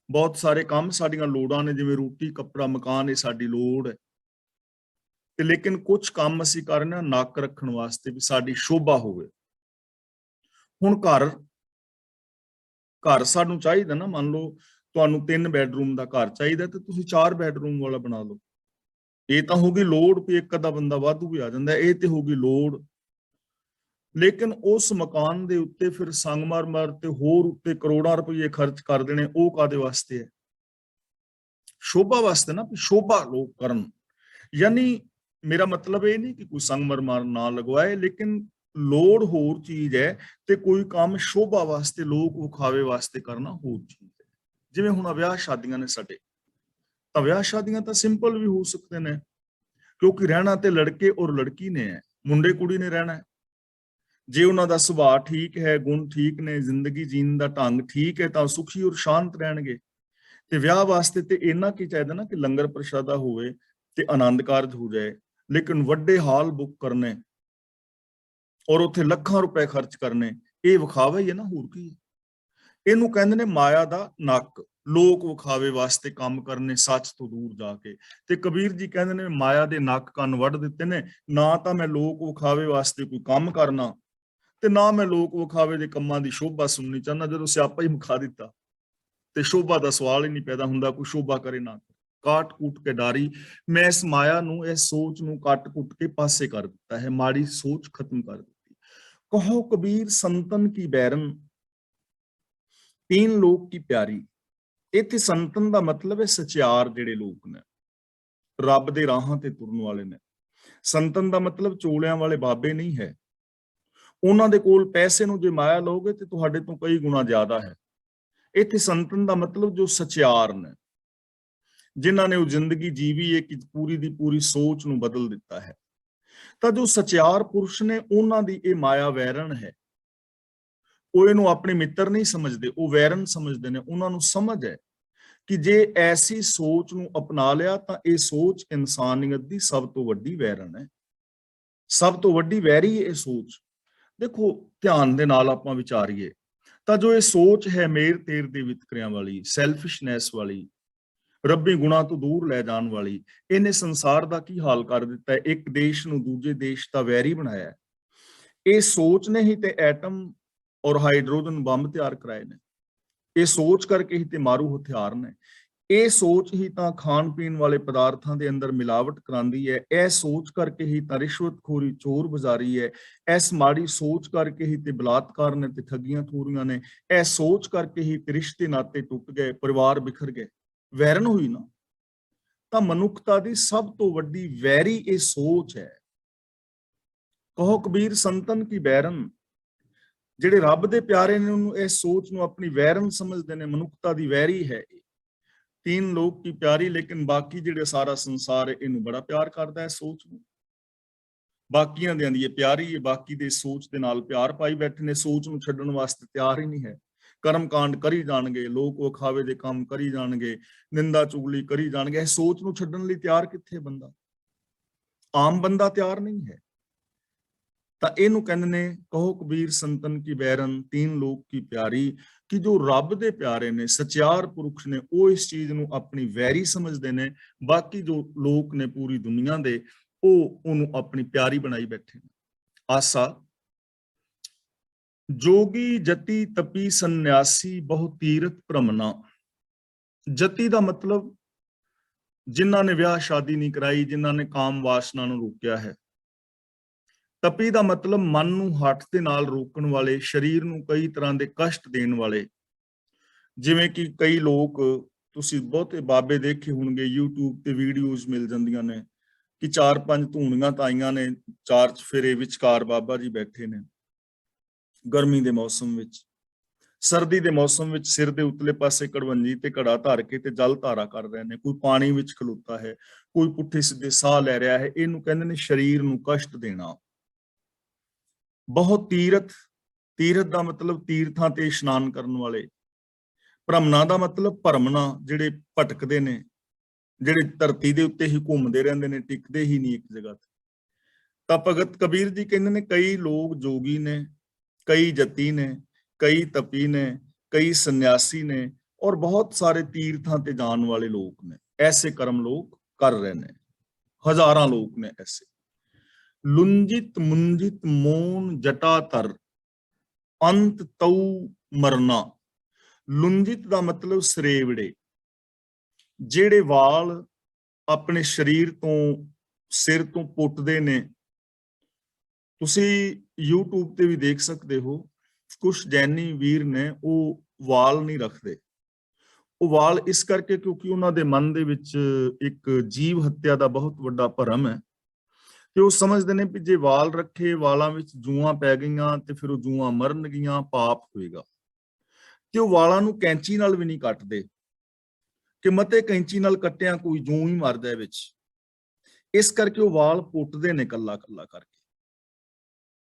ਬਹੁਤ ਸਾਰੇ ਕੰਮ ਸਾਡੀਆਂ ਲੋੜਾਂ ਨੇ, ਜਿਵੇਂ ਰੋਟੀ, ਕੱਪੜਾ, ਮਕਾਨ, ਇਹ ਸਾਡੀ ਲੋੜ ਹੈ। ਤੇ ਲੇਕਿਨ ਕੁਝ ਕੰਮ ਅਸੀਂ ਕਰਨੇ ਆ ਨੱਕ ਰੱਖਣ ਵਾਸਤੇ, ਵੀ ਸਾਡੀ ਸ਼ੋਭਾ ਹੋਵੇ। ਹੁਣ ਘਰ ਸਾਨੂੰ ਚਾਹੀਦਾ ਨਾ, ਮੰਨ ਲਓ ਤੁਹਾਨੂੰ 3 ਬੈਡਰੂਮ ਦਾ ਘਰ ਚਾਹੀਦਾ ਤੇ ਤੁਸੀਂ 4 ਬੈਡਰੂਮ ਵਾਲਾ ਬਣਾ ਲਓ। ਇਹ ਤਾਂ ਹੋਗੀ ਲੋੜ, ਵੀ ਇੱਕ ਅੱਧਾ ਬੰਦਾ ਵਾਧੂ ਵੀ ਆ ਜਾਂਦਾ, ਇਹ ਤੇ ਹੋਗੀ ਲੋੜ। ਲੇਕਿਨ ਉਸ ਮਕਾਨ ਦੇ ਉੱਤੇ ਫਿਰ ਸੰਗਮਰਮਰ ਤੇ ਹੋਰ ਉੱਤੇ ਕਰੋੜਾਂ ਰੁਪਏ ਖਰਚ ਕਰ ਦੇਣੇ, ਉਹ ਕਾਦੇ ਵਾਸਤੇ ਹੈ? ਸ਼ੋਭਾ ਵਾਸਤੇ ਨਾ, ਵੀ ਸ਼ੋਭਾ ਲੋਕ ਕਰਨ। ਯਾਨੀ ਮੇਰਾ ਮਤਲਬ ਇਹ ਨਹੀਂ ਕਿ ਕੋਈ ਸੰਗਮਰਮਰ ਨਾ ਲਗਵਾਏ, ਲੇਕਿਨ ਲੋੜ ਹੋਰ ਚੀਜ਼ ਹੈ ਤੇ ਕੋਈ ਕੰਮ ਸ਼ੋਭਾ ਵਾਸਤੇ, ਲੋਕ ਵਿਖਾਵੇ ਵਾਸਤੇ ਕਰਨਾ ਹੋਰ ਚੀਜ਼ ਹੈ। ਜਿਵੇਂ ਹੁਣ ਵਿਆਹ ਸ਼ਾਦੀਆਂ ਨੇ ਸਾਡੇ, ਤਾਂ ਵਿਆਹ ਸ਼ਾਦੀਆਂ ਤਾਂ ਸਿੰਪਲ ਵੀ ਹੋ ਸਕਦੇ ਨੇ, ਕਿਉਂਕਿ ਰਹਿਣਾ ਤੇ ਲੜਕੇ ਔਰ ਲੜਕੀ ਨੇ ਹੈ, ਮੁੰਡੇ ਕੁੜੀ ਨੇ ਰਹਿਣਾ ਹੈ। ਜੇ ਉਹਨਾਂ ਦਾ ਸੁਭਾਅ ਠੀਕ ਹੈ, ਗੁਣ ਠੀਕ ਨੇ, ਜ਼ਿੰਦਗੀ ਜੀਣ ਦਾ ਢੰਗ ਠੀਕ ਹੈ, ਤਾਂ ਸੁਖੀ ਔਰ ਸ਼ਾਂਤ ਰਹਿਣਗੇ। ਤੇ ਵਿਆਹ ਵਾਸਤੇ ਤੇ ਇੰਨਾ ਕੀ ਚਾਹੀਦਾ ਨਾ, ਕਿ ਲੰਗਰ ਪ੍ਰਸ਼ਾਦਾ ਹੋਵੇ ਤੇ ਆਨੰਦ ਕਾਰਜ ਹੋ ਜਾਏ। ਲੇਕਿਨ ਵੱਡੇ ਹਾਲ ਬੁੱਕ ਕਰਨੇ ਔਰ ਉੱਥੇ ਲੱਖਾਂ ਰੁਪਏ ਖਰਚ ਕਰਨੇ, ਇਹ ਵਿਖਾਵਾ ਹੀ ਹੈ ਨਾ, ਹੋਰ ਕੀ ਹੈ? ਇਹਨੂੰ ਕਹਿੰਦੇ ਨੇ ਮਾਇਆ ਦਾ ਨੱਕ, ਲੋਕ ਵਿਖਾਵੇ ਵਾਸਤੇ ਕੰਮ ਕਰਨੇ, ਸੱਚ ਤੋਂ ਦੂਰ ਜਾ ਕੇ। ਤੇ ਕਬੀਰ ਜੀ ਕਹਿੰਦੇ ਨੇ ਮਾਇਆ ਦੇ ਨੱਕ ਕੰਨ ਵੱਢ ਦਿੱਤੇ ਨੇ, ਨਾ ਤਾਂ ਮੈਂ ਲੋਕ ਵਿਖਾਵੇ ਵਾਸਤੇ ਕੋਈ ਕੰਮ ਕਰਨਾ, ਤੇ ਨਾ ਮੈਂ ਲੋਕ ਵਿਖਾਵੇ ਦੇ ਕੰਮਾਂ ਦੀ ਸ਼ੋਭਾ ਸੁਣਨੀ ਚਾਹੁੰਦਾ। ਜਦੋਂ ਸਿਆਪਾ ਹੀ ਮੁਕਾ ਦਿੱਤਾ ਤੇ ਸ਼ੋਭਾ ਦਾ ਸਵਾਲ ਹੀ ਨਹੀਂ ਪੈਦਾ ਹੁੰਦਾ, ਕੋਈ ਸ਼ੋਭਾ ਕਰੇ ਨਾ। ਕਾਟ ਕੂਟ ਕੇ ਡਾਰੀ, ਮੈਂ ਇਸ ਮਾਇਆ ਨੂੰ, ਇਸ ਸੋਚ ਨੂੰ ਕੱਟ ਕੁੱਟ ਕੇ ਪਾਸੇ ਕਰ ਦਿੱਤਾ ਹੈ, ਮਾੜੀ ਸੋਚ ਖਤਮ ਕਰ ਦਿੱਤੀ। ਕਹੋ ਕਬੀਰ ਸੰਤਨ ਕੀ ਬੈਰਨ, 3 ਲੋਕ ਕੀ ਪਿਆਰੀ। ਇੱਥੇ ਸੰਤਨ ਦਾ ਮਤਲਬ ਹੈ ਸਚਿਆਰ ਜਿਹੜੇ ਲੋਕ ਨੇ, ਰੱਬ ਦੇ ਰਾਹਾਂ ਤੇ ਤੁਰਨ ਵਾਲੇ ਨੇ। ਸੰਤਨ ਦਾ ਮਤਲਬ ਚੋਲਿਆਂ ਵਾਲੇ ਬਾਬੇ ਨਹੀਂ ਹੈ। ਉਹਨਾਂ ਦੇ ਕੋਲ ਪੈਸੇ ਨੂੰ ਜੇ ਮਾਇਆ ਲਓਗੇ ਤੇ ਤੁਹਾਡੇ ਤੋਂ ਕਈ ਗੁਣਾ ਜ਼ਿਆਦਾ ਹੈ। ਇੱਥੇ ਸੰਤਨ ਦਾ ਮਤਲਬ ਜੋ ਸਚਿਆਰ ਨੇ, ਜਿਨ੍ਹਾਂ ਨੇ ਉਹ ਜ਼ਿੰਦਗੀ ਜੀਵੀ ਹੈ ਕਿ ਪੂਰੀ ਦੀ ਪੂਰੀ ਸੋਚ ਨੂੰ ਬਦਲ ਦਿੱਤਾ ਹੈ। ਤਾਂ ਜੋ ਸਚਿਆਰ ਪੁਰਸ਼ ਨੇ, ਉਹਨਾਂ ਦੀ ਇਹ ਮਾਇਆ ਵੈਰਨ ਹੈ। ਉਹ ਇਹਨੂੰ ਆਪਣੇ ਮਿੱਤਰ ਨਹੀਂ ਸਮਝਦੇ, ਉਹ ਵੈਰਨ ਸਮਝਦੇ ਨੇ। ਉਹਨਾਂ ਨੂੰ ਸਮਝ ਹੈ ਕਿ ਜੇ ਐਸੀ ਸੋਚ ਨੂੰ ਅਪਣਾ ਲਿਆ ਤਾਂ ਇਹ ਸੋਚ ਇਨਸਾਨੀਅਤ ਦੀ ਸਭ ਤੋਂ ਵੱਡੀ ਵੈਰਨ ਹੈ, ਸਭ ਤੋਂ ਵੱਡੀ ਵੈਰੀ ਇਹ ਸੋਚ। ਦੇਖੋ ਧਿਆਨ ਦੇ ਨਾਲ ਆਪਾਂ ਵਿਚਾਰੀਏ ਤਾਂ ਜੋ ਇਹ ਸੋਚ ਹੈ ਮੇਰ ਤੇਰ ਦੇ ਵਿਤਕਰਿਆਂ ਵਾਲੀ, ਸੈਲਫਿਸ਼ਨੈਸ ਵਾਲੀ, ਰੱਬੀ ਗੁਣਾ ਤੋਂ ਦੂਰ ਲੈ ਜਾਣ ਵਾਲੀ, ਇਹਨੇ ਸੰਸਾਰ ਦਾ ਕੀ ਹਾਲ ਕਰ ਦਿੱਤਾ ਹੈ। ਇੱਕ ਦੇਸ਼ ਨੂੰ ਦੂਜੇ ਦੇਸ਼ ਦਾ ਵੈਰੀ ਬਣਾਇਆ ਹੈ। ਇਹ ਸੋਚ ਨੇ ਹੀ ਤੇ ਐਟਮ ਔਰ ਹਾਈਡਰੋਜਨ ਬੰਬ ਤਿਆਰ ਕਰਾਏ ਨੇ। ਇਹ ਸੋਚ ਕਰਕੇ ਹੀ ਤੇ ਮਾਰੂ ਹਥਿਆਰ ਨੇ। ਇਹ ਸੋਚ ਹੀ ਤਾਂ ਖਾਣ ਪੀਣ ਵਾਲੇ ਪਦਾਰਥਾਂ ਦੇ ਅੰਦਰ ਮਿਲਾਵਟ ਕਰਾਂਦੀ ਹੈ। ਇਹ ਸੋਚ ਕਰਕੇ ਹੀ ਤਾਂ ਰਿਸ਼ਵਤਖੋਰੀ, ਚੋਰ ਬਜ਼ਾਰੀ ਹੈ। ਇਸ ਮਾੜੀ ਸੋਚ ਕਰਕੇ ਹੀ ਤੇ ਬਲਾਤਕਾਰ ਨੇ ਤੇ ਠੱਗੀਆਂ ਥੋਰੀਆਂ ਨੇ। ਇਹ ਸੋਚ ਕਰਕੇ ਹੀ ਤੇ ਰਿਸ਼ਤੇ ਨਾਤੇ ਟੁੱਟ ਗਏ, ਪਰਿਵਾਰ ਬਿਖਰ ਗਏ, ਵੈਰਨ ਹੋਈ ਨਾ। ਤਾਂ ਮਨੁੱਖਤਾ ਦੀ ਸਭ ਤੋਂ ਵੱਡੀ ਵੈਰੀ ਇਹ ਸੋਚ ਹੈ। ਕਹੋ ਕਬੀਰ ਸੰਤਨ ਕੀ ਬੈਰਨ, ਜਿਹੜੇ ਰੱਬ ਦੇ ਪਿਆਰੇ ਨੇ ਉਹਨੂੰ ਇਸ ਸੋਚ ਨੂੰ ਆਪਣੀ ਵੈਰਨ ਸਮਝਦੇ ਨੇ, ਮਨੁੱਖਤਾ ਦੀ ਵੈਰੀ ਹੈ। 3 ਲੋਕ ਕੀ ਪਿਆਰੀ, ਲੇਕਿਨ ਬਾਕੀ ਜਿਹੜੇ ਸਾਰਾ ਸੰਸਾਰ ਹੈ ਇਹਨੂੰ ਬੜਾ ਪਿਆਰ ਕਰਦਾ ਹੈ, ਸੋਚ ਨੂੰ। ਬਾਕੀਆਂ ਦੇ ਇਹ ਪਿਆਰੀ ਹੈ, ਬਾਕੀ ਦੇ ਸੋਚ ਦੇ ਨਾਲ ਪਿਆਰ ਪਾਈ ਬੈਠੇ ਨੇ, ਸੋਚ ਨੂੰ ਛੱਡਣ ਵਾਸਤੇ ਤਿਆਰ ਹੀ ਨਹੀਂ ਹੈ। ਕਰਮ ਕਾਂਡ ਕਰੀ ਜਾਣਗੇ, ਲੋਕ ਵਿਖਾਵੇ ਦੇ ਕੰਮ ਕਰੀ ਜਾਣਗੇ, ਨਿੰਦਾ ਚੁਗਲੀ ਕਰੀ ਜਾਣਗੇ। ਇਹ ਸੋਚ ਨੂੰ ਛੱਡਣ ਲਈ ਤਿਆਰ ਕਿੱਥੇ ਬੰਦਾ? ਆਮ ਬੰਦਾ ਤਿਆਰ ਨਹੀਂ ਹੈ। ਤਾਂ ਇਹਨੂੰ ਕਹਿੰਦੇ ਨੇ ਕਹੋ ਕਬੀਰ ਸੰਤਨ ਕੀ ਬੈਰਨ, 3 ਲੋਕ ਕੀ ਪਿਆਰੀ, ਕਿ ਜੋ ਰੱਬ ਦੇ ਪਿਆਰੇ ਨੇ, ਸਚਿਆਰ ਪੁਰਖ ਨੇ, ਉਹ ਇਸ ਚੀਜ਼ ਨੂੰ ਆਪਣੀ ਵੈਰੀ ਸਮਝਦੇ ਨੇ। ਬਾਕੀ ਜੋ ਲੋਕ ਨੇ ਪੂਰੀ ਦੁਨੀਆ ਦੇ, ਉਹ ਉਹਨੂੰ ਆਪਣੀ ਪਿਆਰੀ ਬਣਾਈ ਬੈਠੇ ਨੇ। ਆਸਾ ਜੋਗੀ ਜਤੀ ਤਪੀ ਸੰਨਿਆਸੀ ਬਹੁ ਤੀਰਥ ਭ੍ਰਮਣਾ। ਜਤੀ ਦਾ ਮਤਲਬ ਜਿਨ੍ਹਾਂ ਨੇ ਵਿਆਹ ਸ਼ਾਦੀ ਨਹੀਂ ਕਰਾਈ, ਜਿਨ੍ਹਾਂ ਨੇ ਕਾਮ ਵਾਸਨਾ ਨੂੰ ਰੋਕਿਆ ਹੈ। ਤਪੀ ਦਾ ਮਤਲਬ ਮਨ ਨੂੰ ਹੱਠ ਦੇ ਨਾਲ ਰੋਕਣ ਵਾਲੇ, ਸਰੀਰ ਨੂੰ ਕਈ ਤਰ੍ਹਾਂ ਦੇ ਕਸ਼ਟ ਦੇਣ ਵਾਲੇ। ਜਿਵੇਂ ਕਿ ਕਈ ਲੋਕ, ਤੁਸੀਂ ਬਹੁਤੇ ਬਾਬੇ ਦੇਖੇ ਹੋਣਗੇ, YouTube ਤੇ ਵੀਡੀਓਜ਼ ਮਿਲ ਜਾਂਦੀਆਂ ਨੇ ਕਿ 4-5 ਧੂਣੀਆਂ ਤਾਈਆਂ ਨੇ, 4 ਚਫੇਰੇ ਵਿਚਕਾਰ ਬਾਬਾ ਜੀ ਬੈਠੇ ਨੇ। ਗਰਮੀ ਦੇ ਮੌਸਮ ਵਿੱਚ, ਸਰਦੀ ਦੇ ਮੌਸਮ ਵਿੱਚ ਸਿਰ ਦੇ ਉਤਲੇ ਪਾਸੇ ਕੜਵੰਜੀ ਤੇ ਘੜਾ ਧਰ ਕੇ ਤੇ ਜਲ ਧਾਰਾ ਕਰ ਰਹੇ ਨੇ। ਕੋਈ ਪਾਣੀ ਵਿੱਚ ਖਲੋਤਾ ਹੈ, ਕੋਈ ਪੁੱਠੇ ਸਿੱਧੇ ਸਾਹ ਲੈ ਰਿਹਾ ਹੈ। ਇਹਨੂੰ ਕਹਿੰਦੇ ਨੇ ਸਰੀਰ ਨੂੰ ਕਸ਼ਟ ਦੇਣਾ। ਬਹੁਤ ਤੀਰਥ ਤੀਰਥ ਦਾ ਮਤਲਬ ਤੀਰਥਾਂ ਤੇ ਇਸ਼ਨਾਨ ਕਰਨ ਵਾਲੇ। ਭ੍ਰਮਣਾ ਦਾ ਮਤਲਬ ਭਰਮਣਾ, ਜਿਹੜੇ ਭਟਕਦੇ ਨੇ, ਜਿਹੜੇ ਧਰਤੀ ਦੇ ਉੱਤੇ ਹੀ ਘੁੰਮਦੇ ਰਹਿੰਦੇ ਨੇ, ਟਿਕਦੇ ਹੀ ਨਹੀਂ ਇੱਕ ਜਗ੍ਹਾ ਤੇ। ਤਾਂ ਭਗਤ ਕਬੀਰ ਜੀ ਕਹਿੰਦੇ ਨੇ ਕਈ ਲੋਕ ਜੋਗੀ ਨੇ, ਕਈ ਜਤੀ ਨੇ, ਕਈ ਤਪੀ ਨੇ, ਕਈ ਸੰਨਿਆਸੀ ਨੇ, ਔਰ ਬਹੁਤ ਸਾਰੇ ਤੀਰਥਾਂ ਤੇ ਜਾਣ ਵਾਲੇ ਲੋਕ ਨੇ। ਐਸੇ ਕਰਮ ਲੋਕ ਕਰ ਰਹੇ ਨੇ, ਹਜ਼ਾਰਾਂ ਲੋਕ ਨੇ ਐਸੇ। ਲੁੰਜਿਤ ਮੁੰਜਿਤ ਮੋਨ ਜਟਾ ਧਰ ਅੰਤ ਤਉ ਮਰਨਾ। ਲੁੰਜਿਤ ਦਾ ਮਤਲਬ ਸਰੇਵੜੇ, ਜਿਹੜੇ ਵਾਲ ਆਪਣੇ ਸਰੀਰ ਤੋਂ, ਸਿਰ ਤੋਂ ਪੁੱਟਦੇ ਨੇ। ਤੁਸੀਂ YouTube ਤੇ ਵੀ ਦੇਖ ਸਕਦੇ ਹੋ, ਕੁਛ ਜੈਨੀ ਵੀਰ ਨੇ ਉਹ ਵਾਲ ਨਹੀਂ ਰੱਖਦੇ। ਉਹ ਵਾਲ ਇਸ ਕਰਕੇ ਕਿਉਂਕਿ ਉਹਨਾਂ ਦੇ ਮਨ ਦੇ ਵਿੱਚ ਇੱਕ ਜੀਵ ਹੱਤਿਆ ਦਾ ਬਹੁਤ ਵੱਡਾ ਭਰਮ ਹੈ, ਤੇ ਉਹ ਸਮਝਦੇ ਨੇ ਵੀ ਜੇ ਵਾਲ ਰੱਖੇ, ਵਾਲਾਂ ਵਿੱਚ ਜੂਆਂ ਪੈ ਗਈਆਂ ਤੇ ਫਿਰ ਉਹ ਜੂਆਂ ਮਰਨਗੀਆਂ, ਪਾਪ ਹੋਏਗਾ। ਤੇ ਉਹ ਵਾਲਾਂ ਨੂੰ ਕੈਂਚੀ ਨਾਲ ਵੀ ਨਹੀਂ ਕੱਟਦੇ, ਕਿ ਮਤੇ ਕੈਂਚੀ ਨਾਲ ਕੱਟਿਆ ਕੋਈ ਜੂੰ ਹੀ ਮਰ ਜਾਏ ਵਿੱਚ। ਇਸ ਕਰਕੇ ਉਹ ਵਾਲ ਪੁੱਟਦੇ ਨੇ ਕੱਲਾ ਕੱਲਾ ਕਰਕੇ,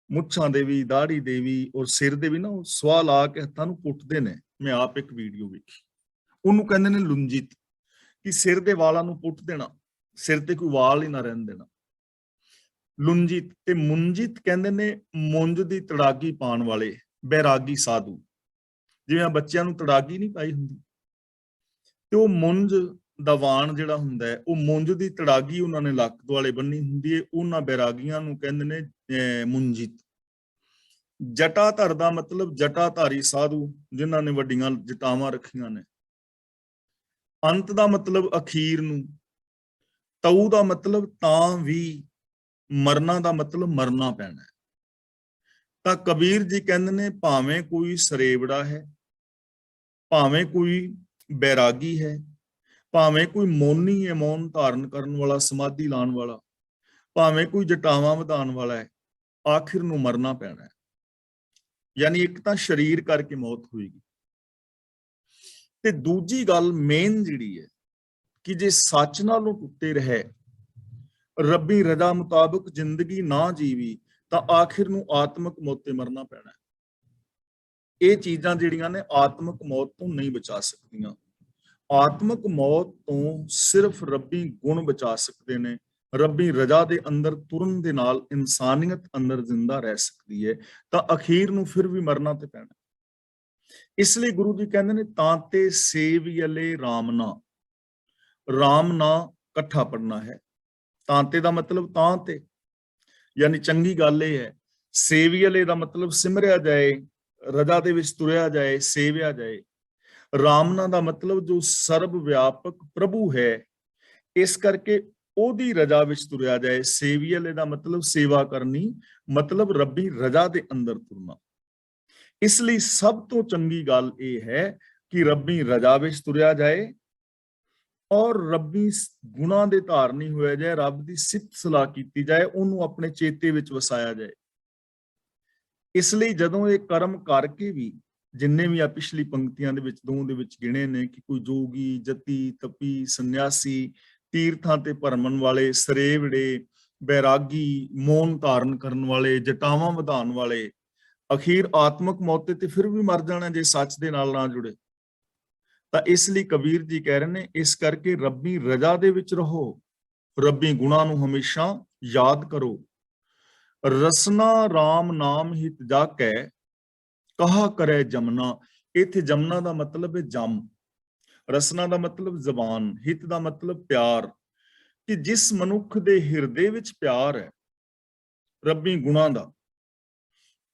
ਮੁੱਛਾਂ ਦੇ ਵੀ, ਦਾੜੀ ਦੇ ਵੀ, ਔਰ ਸਿਰ ਦੇ ਵੀ ਨਾ ਉਹ ਸਵਾਹ ਲਾ ਕੇ ਹੱਥਾਂ ਨੂੰ ਪੁੱਟਦੇ ਨੇ। ਮੈਂ ਆਪ ਇੱਕ ਵੀਡੀਓ ਵੇਖੀ, ਉਹਨੂੰ ਕਹਿੰਦੇ ਨੇ ਲੁੰਜਿਤ, ਕਿ ਸਿਰ ਦੇ ਵਾਲਾਂ ਨੂੰ ਪੁੱਟ ਦੇਣਾ, ਸਿਰ ਤੇ ਕੋਈ ਵਾਲ ਹੀ ਨਾ ਰਹਿਣ ਦੇਣਾ। ਲੁੰਜਿਤ ਤੇ ਮੁੰਜਿਤ ਕਹਿੰਦੇ ਨੇ ਮੁੰਜ ਦੀ ਤੜਾਗੀ ਪਾਉਣ ਵਾਲੇ ਬੈਰਾਗੀ ਸਾਧੂ। ਜਿਵੇਂ ਬੱਚਿਆਂ ਨੂੰ ਤੜਾਗੀ ਨਹੀਂ ਪਾਈ ਹੁੰਦੀ, ਤੇ ਉਹ ਮੁੰਜ ਦਾ ਵਾਣ ਜਿਹੜਾ ਹੁੰਦਾ ਹੈ, ਉਹ ਮੁੰਜ ਦੀ ਤੜਾਗੀ ਉਹਨਾਂ ਨੇ ਲੱਕ ਦੁਆਲੇ ਬੰਨੀ ਹੁੰਦੀ ਹੈ। ਉਹਨਾਂ ਬੈਰਾਗੀਆਂ ਨੂੰ ਕਹਿੰਦੇ ਨੇ ਮੁੰਜਿਤ। ਜਟਾਧਰ ਦਾ ਮਤਲਬ ਜਟਾਧਾਰੀ ਸਾਧੂ, ਜਿਨ੍ਹਾਂ ਨੇ ਵੱਡੀਆਂ ਜਟਾਵਾਂ ਰੱਖੀਆਂ ਨੇ। ਅੰਤ ਦਾ ਮਤਲਬ ਅਖੀਰ ਨੂੰ। ਤਉ ਦਾ ਮਤਲਬ ਤਾਂ ਵੀ। ਮਰਨਾ ਦਾ ਮਤਲਬ ਮਰਨਾ ਪੈਣਾ। ਤਾਂ ਕਬੀਰ ਜੀ ਕਹਿੰਦੇ ਨੇ ਭਾਵੇਂ ਕੋਈ ਸਰੇਵੜਾ ਹੈ, ਭਾਵੇਂ ਕੋਈ ਬੈਰਾਗੀ ਹੈ, ਭਾਵੇਂ ਕੋਈ ਮੌਨੀ ਹੈ, ਮੌਨ ਧਾਰਨ ਕਰਨ ਵਾਲਾ, ਸਮਾਧੀ ਲਾਉਣ ਵਾਲਾ, ਭਾਵੇਂ ਕੋਈ ਜਟਾਵਾਂ ਵਧਾਉਣ ਵਾਲਾ ਹੈ, ਆਖਿਰ ਨੂੰ ਮਰਨਾ ਪੈਣਾ ਹੈ। ਯਾਨੀ ਇੱਕ ਤਾਂ ਸਰੀਰ ਕਰਕੇ ਮੌਤ ਹੋਏਗੀ, ਤੇ ਦੂਜੀ ਗੱਲ ਮੇਨ ਜਿਹੜੀ ਹੈ ਕਿ ਜੇ ਸੱਚ ਨਾਲੋਂ ਟੁੱਟੇ ਰਹੇ, ਰੱਬੀ ਰਜ਼ਾ ਮੁਤਾਬਕ ਜ਼ਿੰਦਗੀ ਨਾ ਜੀਵੀ, ਤਾਂ ਆਖਿਰ ਨੂੰ ਆਤਮਿਕ ਮੌਤ ਤੇ ਮਰਨਾ ਪੈਣਾ। ਇਹ ਚੀਜ਼ਾਂ ਜਿਹੜੀਆਂ ਨੇ ਆਤਮਿਕ ਮੌਤ ਤੋਂ ਨਹੀਂ ਬਚਾ ਸਕਦੀਆਂ। ਆਤਮਿਕ ਮੌਤ ਤੋਂ ਸਿਰਫ ਰੱਬੀ ਗੁਣ ਬਚਾ ਸਕਦੇ ਨੇ। ਰੱਬੀ ਰਜ਼ਾ ਦੇ ਅੰਦਰ ਤੁਰਨ ਦੇ ਨਾਲ ਇਨਸਾਨੀਅਤ ਅੰਦਰ ਜ਼ਿੰਦਾ ਰਹਿ ਸਕਦੀ ਹੈ, ਤਾਂ ਅਖੀਰ ਨੂੰ ਫਿਰ ਵੀ ਮਰਨਾ ਤੇ ਪੈਣਾ। ਇਸ ਲਈ ਗੁਰੂ ਜੀ ਕਹਿੰਦੇ ਨੇ ਤਾਂ ਤੇ ਸੇਵੀਅਲੇ ਰਾਮ ਨਾ। ਰਾਮ ਨਾ ਇਕੱਠਾ ਪੜਨਾ ਹੈ। ਤਾਂਤੇ ਦਾ ਮਤਲਬ ਤਾਂ ਤੇ, ਯਾਨੀ ਚੰਗੀ ਗੱਲ ਇਹ ਹੈ। ਸੇਵੀਅਲੇ ਦਾ ਮਤਲਬ ਸਿਮਰਿਆ ਜਾਏ, ਰਜ਼ਾ ਦੇ ਵਿੱਚ ਤੁਰਿਆ ਜਾਏ, ਸੇਵਿਆ ਜਾਏ। ਰਾਮਨਾ ਦਾ ਮਤਲਬ ਜੋ ਸਰਬ ਵਿਆਪਕ ਪ੍ਰਭੂ ਹੈ, ਇਸ ਕਰਕੇ ਉਹਦੀ ਰਜ਼ਾ ਵਿੱਚ ਤੁਰਿਆ ਜਾਏ। ਸੇਵੀਅਲੇ ਦਾ ਮਤਲਬ ਸੇਵਾ ਕਰਨੀ, ਮਤਲਬ ਰੱਬੀ ਰਜ਼ਾ ਦੇ ਅੰਦਰ ਤੁਰਨਾ। ਇਸ ਲਈ ਸਭ ਤੋਂ ਚੰਗੀ ਗੱਲ ਇਹ ਹੈ ਕਿ ਰੱਬੀ ਰਜ਼ਾ ਵਿੱਚ ਤੁਰਿਆ ਜਾਏ ਔਰ ਰੱਬੀ ਗੁਣਾਂ ਦੇ ਧਾਰਨੀ ਹੋਇਆ ਜਾਏ, ਰੱਬ ਦੀ ਸਿਫਤ ਸਲਾਹ ਕੀਤੀ ਜਾਏ, ਉਹਨੂੰ ਆਪਣੇ ਚੇਤੇ ਵਿੱਚ ਵਸਾਇਆ ਜਾਏ। ਇਸ ਲਈ ਜਦੋਂ ਇਹ ਕਰਮ ਕਰਕੇ ਵੀ, ਜਿੰਨੇ ਵੀ ਆ ਪਿਛਲੀ ਪੰਕਤੀਆਂ ਦੇ ਵਿੱਚ ਦੋ ਦੇ ਵਿੱਚ ਗਿਣੇ ਨੇ, ਕਿ ਕੋਈ ਜੋਗੀ, ਜਤੀ, ਤਪੀ, ਸੰਨਿਆਸੀ, ਤੀਰਥਾਂ ਤੇ ਭਰਮਣ ਵਾਲੇ, ਸਰੇਵੜੇ, ਬੈਰਾਗੀ, ਮੌਨ ਧਾਰਨ ਕਰਨ ਵਾਲੇ, ਜਟਾਵਾਂ ਵਧਾਉਣ ਵਾਲੇ, ਅਖੀਰ ਆਤਮਿਕ ਮੌਤ ਤੇ ਫਿਰ ਵੀ ਮਰ ਜਾਣਾ ਜੇ ਸੱਚ ਦੇ ਨਾਲ ਨਾ ਜੁੜੇ। ਤਾਂ ਇਸ ਲਈ ਕਬੀਰ ਜੀ ਕਹਿ ਰਹੇ ਨੇ, ਇਸ ਕਰਕੇ ਰੱਬੀ ਰਜ਼ਾ ਦੇ ਵਿੱਚ ਰਹੋ, ਰੱਬੀ ਗੁਣਾਂ ਨੂੰ ਹਮੇਸ਼ਾ ਯਾਦ ਕਰੋ। ਰਸਨਾ ਰਾਮ ਨਾਮ ਹਿਤ ਜਾਕੈ ਕਹਾ ਕਰੇ ਜਮਨਾ। ਇੱਥੇ ਜਮਨਾ ਦਾ ਮਤਲਬ ਹੈ ਜਮ, ਰਸਨਾ ਦਾ ਮਤਲਬ ਜ਼ਬਾਨ, ਹਿਤ ਦਾ ਮਤਲਬ ਪਿਆਰ। ਕਿ ਜਿਸ ਮਨੁੱਖ ਦੇ ਹਿਰਦੇ ਵਿੱਚ ਪਿਆਰ ਹੈ ਰੱਬੀ ਗੁਣਾਂ ਦਾ,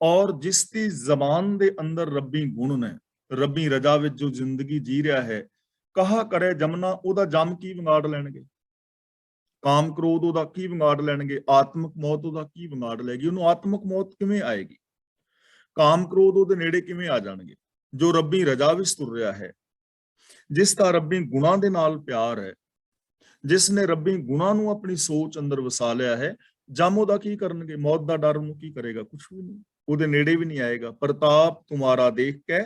ਔਰ ਜਿਸ ਦੀ ਜ਼ਬਾਨ ਦੇ ਅੰਦਰ ਰੱਬੀ ਗੁਣ ਨੇ, ਰੱਬੀ ਰਜ਼ਾ ਵਿੱਚ ਜੋ ਜ਼ਿੰਦਗੀ ਜੀ ਰਿਹਾ ਹੈ, ਕਹਾ ਕਰੇ ਜਮਨਾ, ਉਹਦਾ ਜਮ ਕੀ ਵਿਗਾੜ ਲੈਣਗੇ? ਕਾਮ ਕ੍ਰੋਧ ਉਹਦਾ ਕੀ ਵਿਗਾੜ ਲੈਣਗੇ? ਆਤਮਿਕ ਮੌਤ ਉਹਦਾ ਕੀ ਵਿਗਾੜ ਲੈਗੀ? ਉਹਨੂੰ ਆਤਮਿਕ ਮੌਤ ਕਿਵੇਂ ਆਏਗੀ? ਕਾਮ ਕ੍ਰੋਧ ਉਹਦੇ ਨੇੜੇ ਕਿਵੇਂ ਆ ਜਾਣਗੇ? ਜੋ ਰੱਬੀ ਰਜ਼ਾ ਵਿੱਚ ਤੁਰ ਰਿਹਾ ਹੈ, ਜਿਸ ਦਾ ਰੱਬੀ ਗੁਣਾਂ ਦੇ ਨਾਲ ਪਿਆਰ ਹੈ, ਜਿਸ ਨੇ ਰੱਬੀ ਗੁਣਾਂ ਨੂੰ ਆਪਣੀ ਸੋਚ ਅੰਦਰ ਵਸਾ ਲਿਆ ਹੈ, ਜਮ ਉਹਦਾ ਕੀ ਕਰਨਗੇ? ਮੌਤ ਦਾ ਡਰ ਉਹਨੂੰ ਕੀ ਕਰੇਗਾ? ਕੁਛ ਵੀ ਨਹੀਂ, ਉਹਦੇ ਨੇੜੇ ਵੀ ਨਹੀਂ ਆਏਗਾ। ਪ੍ਰਤਾਪ ਤੁਮਾਰਾ ਦੇਖ ਕੇ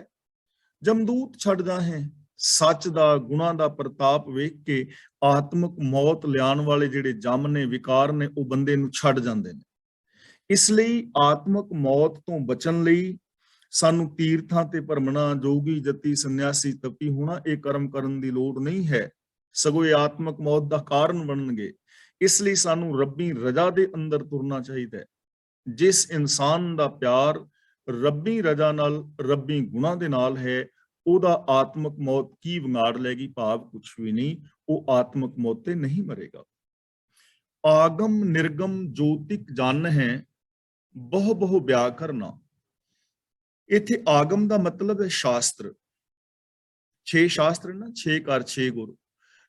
ਜਮਦੂਤ ਛੱਡ ਜਾਹੇ। ਸੱਚ ਦਾ, ਗੁਣਾਂ ਦਾ ਪ੍ਰਤਾਪ ਵੇਖ ਕੇ ਆਤਮਿਕ ਮੌਤ ਲਿਆਉਣ ਵਾਲੇ ਜਿਹੜੇ ਜਮ ਨੇ, ਵਿਕਾਰ ਨੇ, ਉਹ ਬੰਦੇ ਨੂੰ ਛੱਡ ਜਾਂਦੇ ਨੇ। ਇਸ ਲਈ ਆਤਮਿਕ ਮੌਤ ਤੋਂ ਬਚਣ ਲਈ ਸਾਨੂੰ ਤੀਰਥਾਂ ਤੇ ਭਰਮਣਾ, ਜੋਗੀ ਜਤੀ ਸੰਨਿਆਸੀ ਤਪੀ ਹੋਣਾ ਇਹ ਕਰਮ ਕਰਨ ਦੀ ਲੋੜ ਨਹੀਂ ਹੈ, ਸਗੋਂ ਇਹ ਆਤਮਕ ਮੌਤ ਦਾ ਕਾਰਨ ਬਣਨਗੇ। ਇਸ ਲਈ ਸਾਨੂੰ ਰੱਬੀ ਰਜ਼ਾ ਦੇ ਅੰਦਰ ਤੁਰਨਾ ਚਾਹੀਦਾ ਹੈ। ਜਿਸ ਇਨਸਾਨ ਦਾ ਪਿਆਰ ਰੱਬੀ ਰਜ਼ਾ ਨਾਲ, ਰੱਬੀ ਗੁਣਾਂ ਦੇ ਨਾਲ ਹੈ, ਉਹਦਾ ਆਤਮਕ ਮੌਤ ਕੀ ਵਿਗਾੜ ਲੈਗੀ? ਭਾਵ ਕੁਛ ਵੀ ਨਹੀਂ, ਉਹ ਆਤਮਕ ਮੌਤ ਤੇ ਨਹੀਂ ਮਰੇਗਾ। ਆਗਮ ਨਿਰਗਮ ਜੋਤਿਕ ਜਨ ਹੈ, ਬਹੁ ਬਹੁ ਬਿਆ ਕਰਨਾ। ਇੱਥੇ ਆਗਮ ਦਾ ਮਤਲਬ ਹੈ ਸ਼ਾਸਤਰ, 6 ਸ਼ਾਸਤਰ ਨਾ, 6 ਕਰ 6 ਗੁਰ।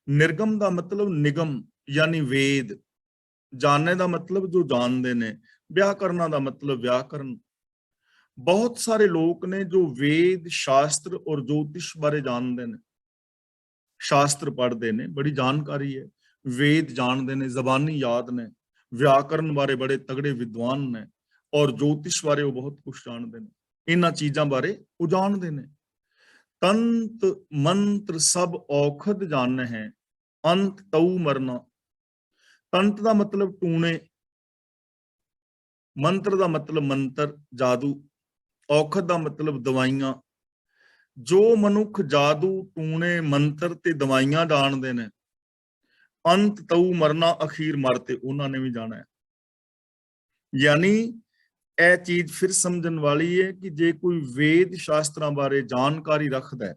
ਨਿਰਗਮ ਦਾ ਮਤਲਬ ਨਿਗਮ ਯਾਨੀ ਵੇਦ। ਜਾਣਨੇ ਦਾ ਮਤਲਬ ਜੋ ਜਾਣਦੇ ਨੇ। ਵਿਆਕਰਨਾਂ ਦਾ ਮਤਲਬ ਵਿਆਕਰਨ। ਬਹੁਤ ਸਾਰੇ ਲੋਕ ਨੇ ਜੋ ਵੇਦ, ਸ਼ਾਸਤਰ ਔਰ ਜੋਤਿਸ਼ ਬਾਰੇ ਜਾਣਦੇ ਨੇ, ਸ਼ਾਸਤਰ ਪੜ੍ਹਦੇ ਨੇ, ਬੜੀ ਜਾਣਕਾਰੀ ਹੈ, ਵੇਦ ਜਾਣਦੇ ਨੇ, ਜ਼ਬਾਨੀ ਯਾਦ ਨੇ, ਵਿਆਕਰਨ ਬਾਰੇ ਬੜੇ ਤਗੜੇ ਵਿਦਵਾਨ ਨੇ, ਔਰ ਜੋਤਿਸ਼ ਬਾਰੇ ਉਹ ਬਹੁਤ ਕੁਝ ਜਾਣਦੇ ਨੇ। ਇਹਨਾਂ ਚੀਜ਼ਾਂ ਬਾਰੇ ਉਹ ਜਾਣਦੇ ਨੇ। ਤੰਤ ਮੰਤਰ ਸਭ ਔਖਦ ਜਾਣ ਹੈ, ਅੰਤ ਤਉ ਮਰਨਾ। ਤੰਤ ਦਾ ਮਤਲਬ ਟੂਣੇ, ਮੰਤਰ ਦਾ ਮਤਲਬ ਮੰਤਰ, ਜਾਦੂ, ਔਖਦ ਦਾ ਮਤਲਬ ਦਵਾਈਆਂ। ਜੋ ਮਨੁੱਖ ਜਾਦੂ, ਟੂਣੇ, ਮੰਤਰ ਤੇ ਦਵਾਈਆਂ ਜਾਣਦੇ ਨੇ, ਅੰਤ ਤਉ ਮਰਨਾ, ਅਖੀਰ ਮਰ ਤੇ ਉਹਨਾਂ ਨੇ ਵੀ ਜਾਣਾ ਹੈ। ਯਾਨੀ ਇਹ ਚੀਜ਼ ਫਿਰ ਸਮਝਣ ਵਾਲੀ ਹੈ ਕਿ ਜੇ ਕੋਈ ਵੇਦ ਸ਼ਾਸਤਰਾਂ ਬਾਰੇ ਜਾਣਕਾਰੀ ਰੱਖਦਾ ਹੈ,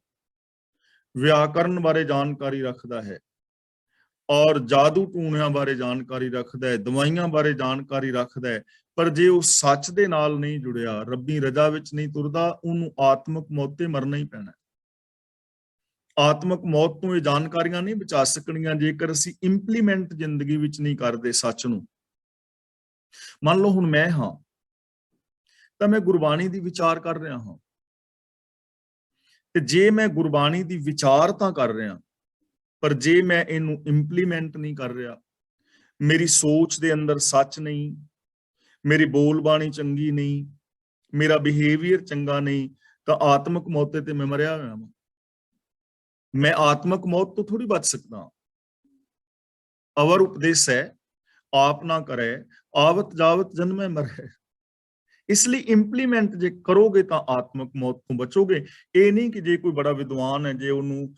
ਵਿਆਕਰਨ ਬਾਰੇ ਜਾਣਕਾਰੀ ਰੱਖਦਾ ਹੈ, ਔਰ ਜਾਦੂ ਟੂਣਿਆਂ ਬਾਰੇ ਜਾਣਕਾਰੀ ਰੱਖਦਾ ਹੈ, ਦਵਾਈਆਂ ਬਾਰੇ ਜਾਣਕਾਰੀ ਰੱਖਦਾ ਹੈ, ਪਰ ਜੇ ਉਹ ਸੱਚ ਦੇ ਨਾਲ ਨਹੀਂ ਜੁੜਿਆ, ਰੱਬੀ ਰਜ਼ਾ ਵਿੱਚ ਨਹੀਂ ਤੁਰਦਾ, ਉਹਨੂੰ ਆਤਮਕ ਮੌਤ ਤੇ ਮਰਨਾ ਹੀ ਪੈਣਾ। ਆਤਮਕ ਮੌਤ ਤੋਂ ਇਹ ਜਾਣਕਾਰੀਆਂ ਨਹੀਂ ਬਚਾ ਸਕਣੀਆਂ ਜੇਕਰ ਅਸੀਂ ਇੰਪਲੀਮੈਂਟ ਜ਼ਿੰਦਗੀ ਵਿੱਚ ਨਹੀਂ ਕਰਦੇ ਸੱਚ ਨੂੰ। ਮੰਨ ਲਓ ਹੁਣ ਮੈਂ ਹਾਂ ਤਾਂ ਮੈਂ ਗੁਰਬਾਣੀ ਦੀ ਵਿਚਾਰ ਕਰ ਰਿਹਾ ਹਾਂ, ਤੇ ਜੇ ਮੈਂ ਗੁਰਬਾਣੀ ਦੀ ਵਿਚਾਰ ਤਾਂ ਕਰ ਰਿਹਾ, ਪਰ ਜੇ ਮੈਂ ਇਹਨੂੰ ਇੰਪਲੀਮੈਂਟ ਨਹੀਂ ਕਰ ਰਿਹਾ, ਮੇਰੀ ਸੋਚ ਦੇ ਅੰਦਰ ਸੱਚ ਨਹੀਂ, ਮੇਰੀ ਬੋਲਬਾਣੀ ਚੰਗੀ ਨਹੀਂ, ਮੇਰਾ ਬਿਹੇਵੀਅਰ ਚੰਗਾ ਨਹੀਂ, ਤਾਂ ਆਤਮਕ ਮੌਤ ਤੇ ਮੈਂ ਮਰਿਆ ਹੋਇਆ ਹਾਂ। ਮੈਂ ਆਤਮਕ ਮੌਤ ਤੋਂ ਥੋੜੀ ਬਚ ਸਕਦਾ। ਅਵਰ ਉਪਦੇਸ਼ ਹੈ, ਆਪ ਨਾ ਕਰੇ, ਆਵਤ ਜਾਵਤ ਜਨਮੈ ਮਰੈ। ਇਸ ਲਈ ਇੰਪਲੀਮੈਂਟ ਜੇ ਕਰੋਗੇ ਤਾਂ ਆਤਮਕ ਮੌਤ ਤੋਂ ਬਚੋਗੇ। ਇਹ ਨਹੀਂ ਕਿ ਜੇ ਕੋਈ ਬੜਾ ਵਿਦਵਾਨ ਹੈ, ਜੇ ਉਹਨੂੰ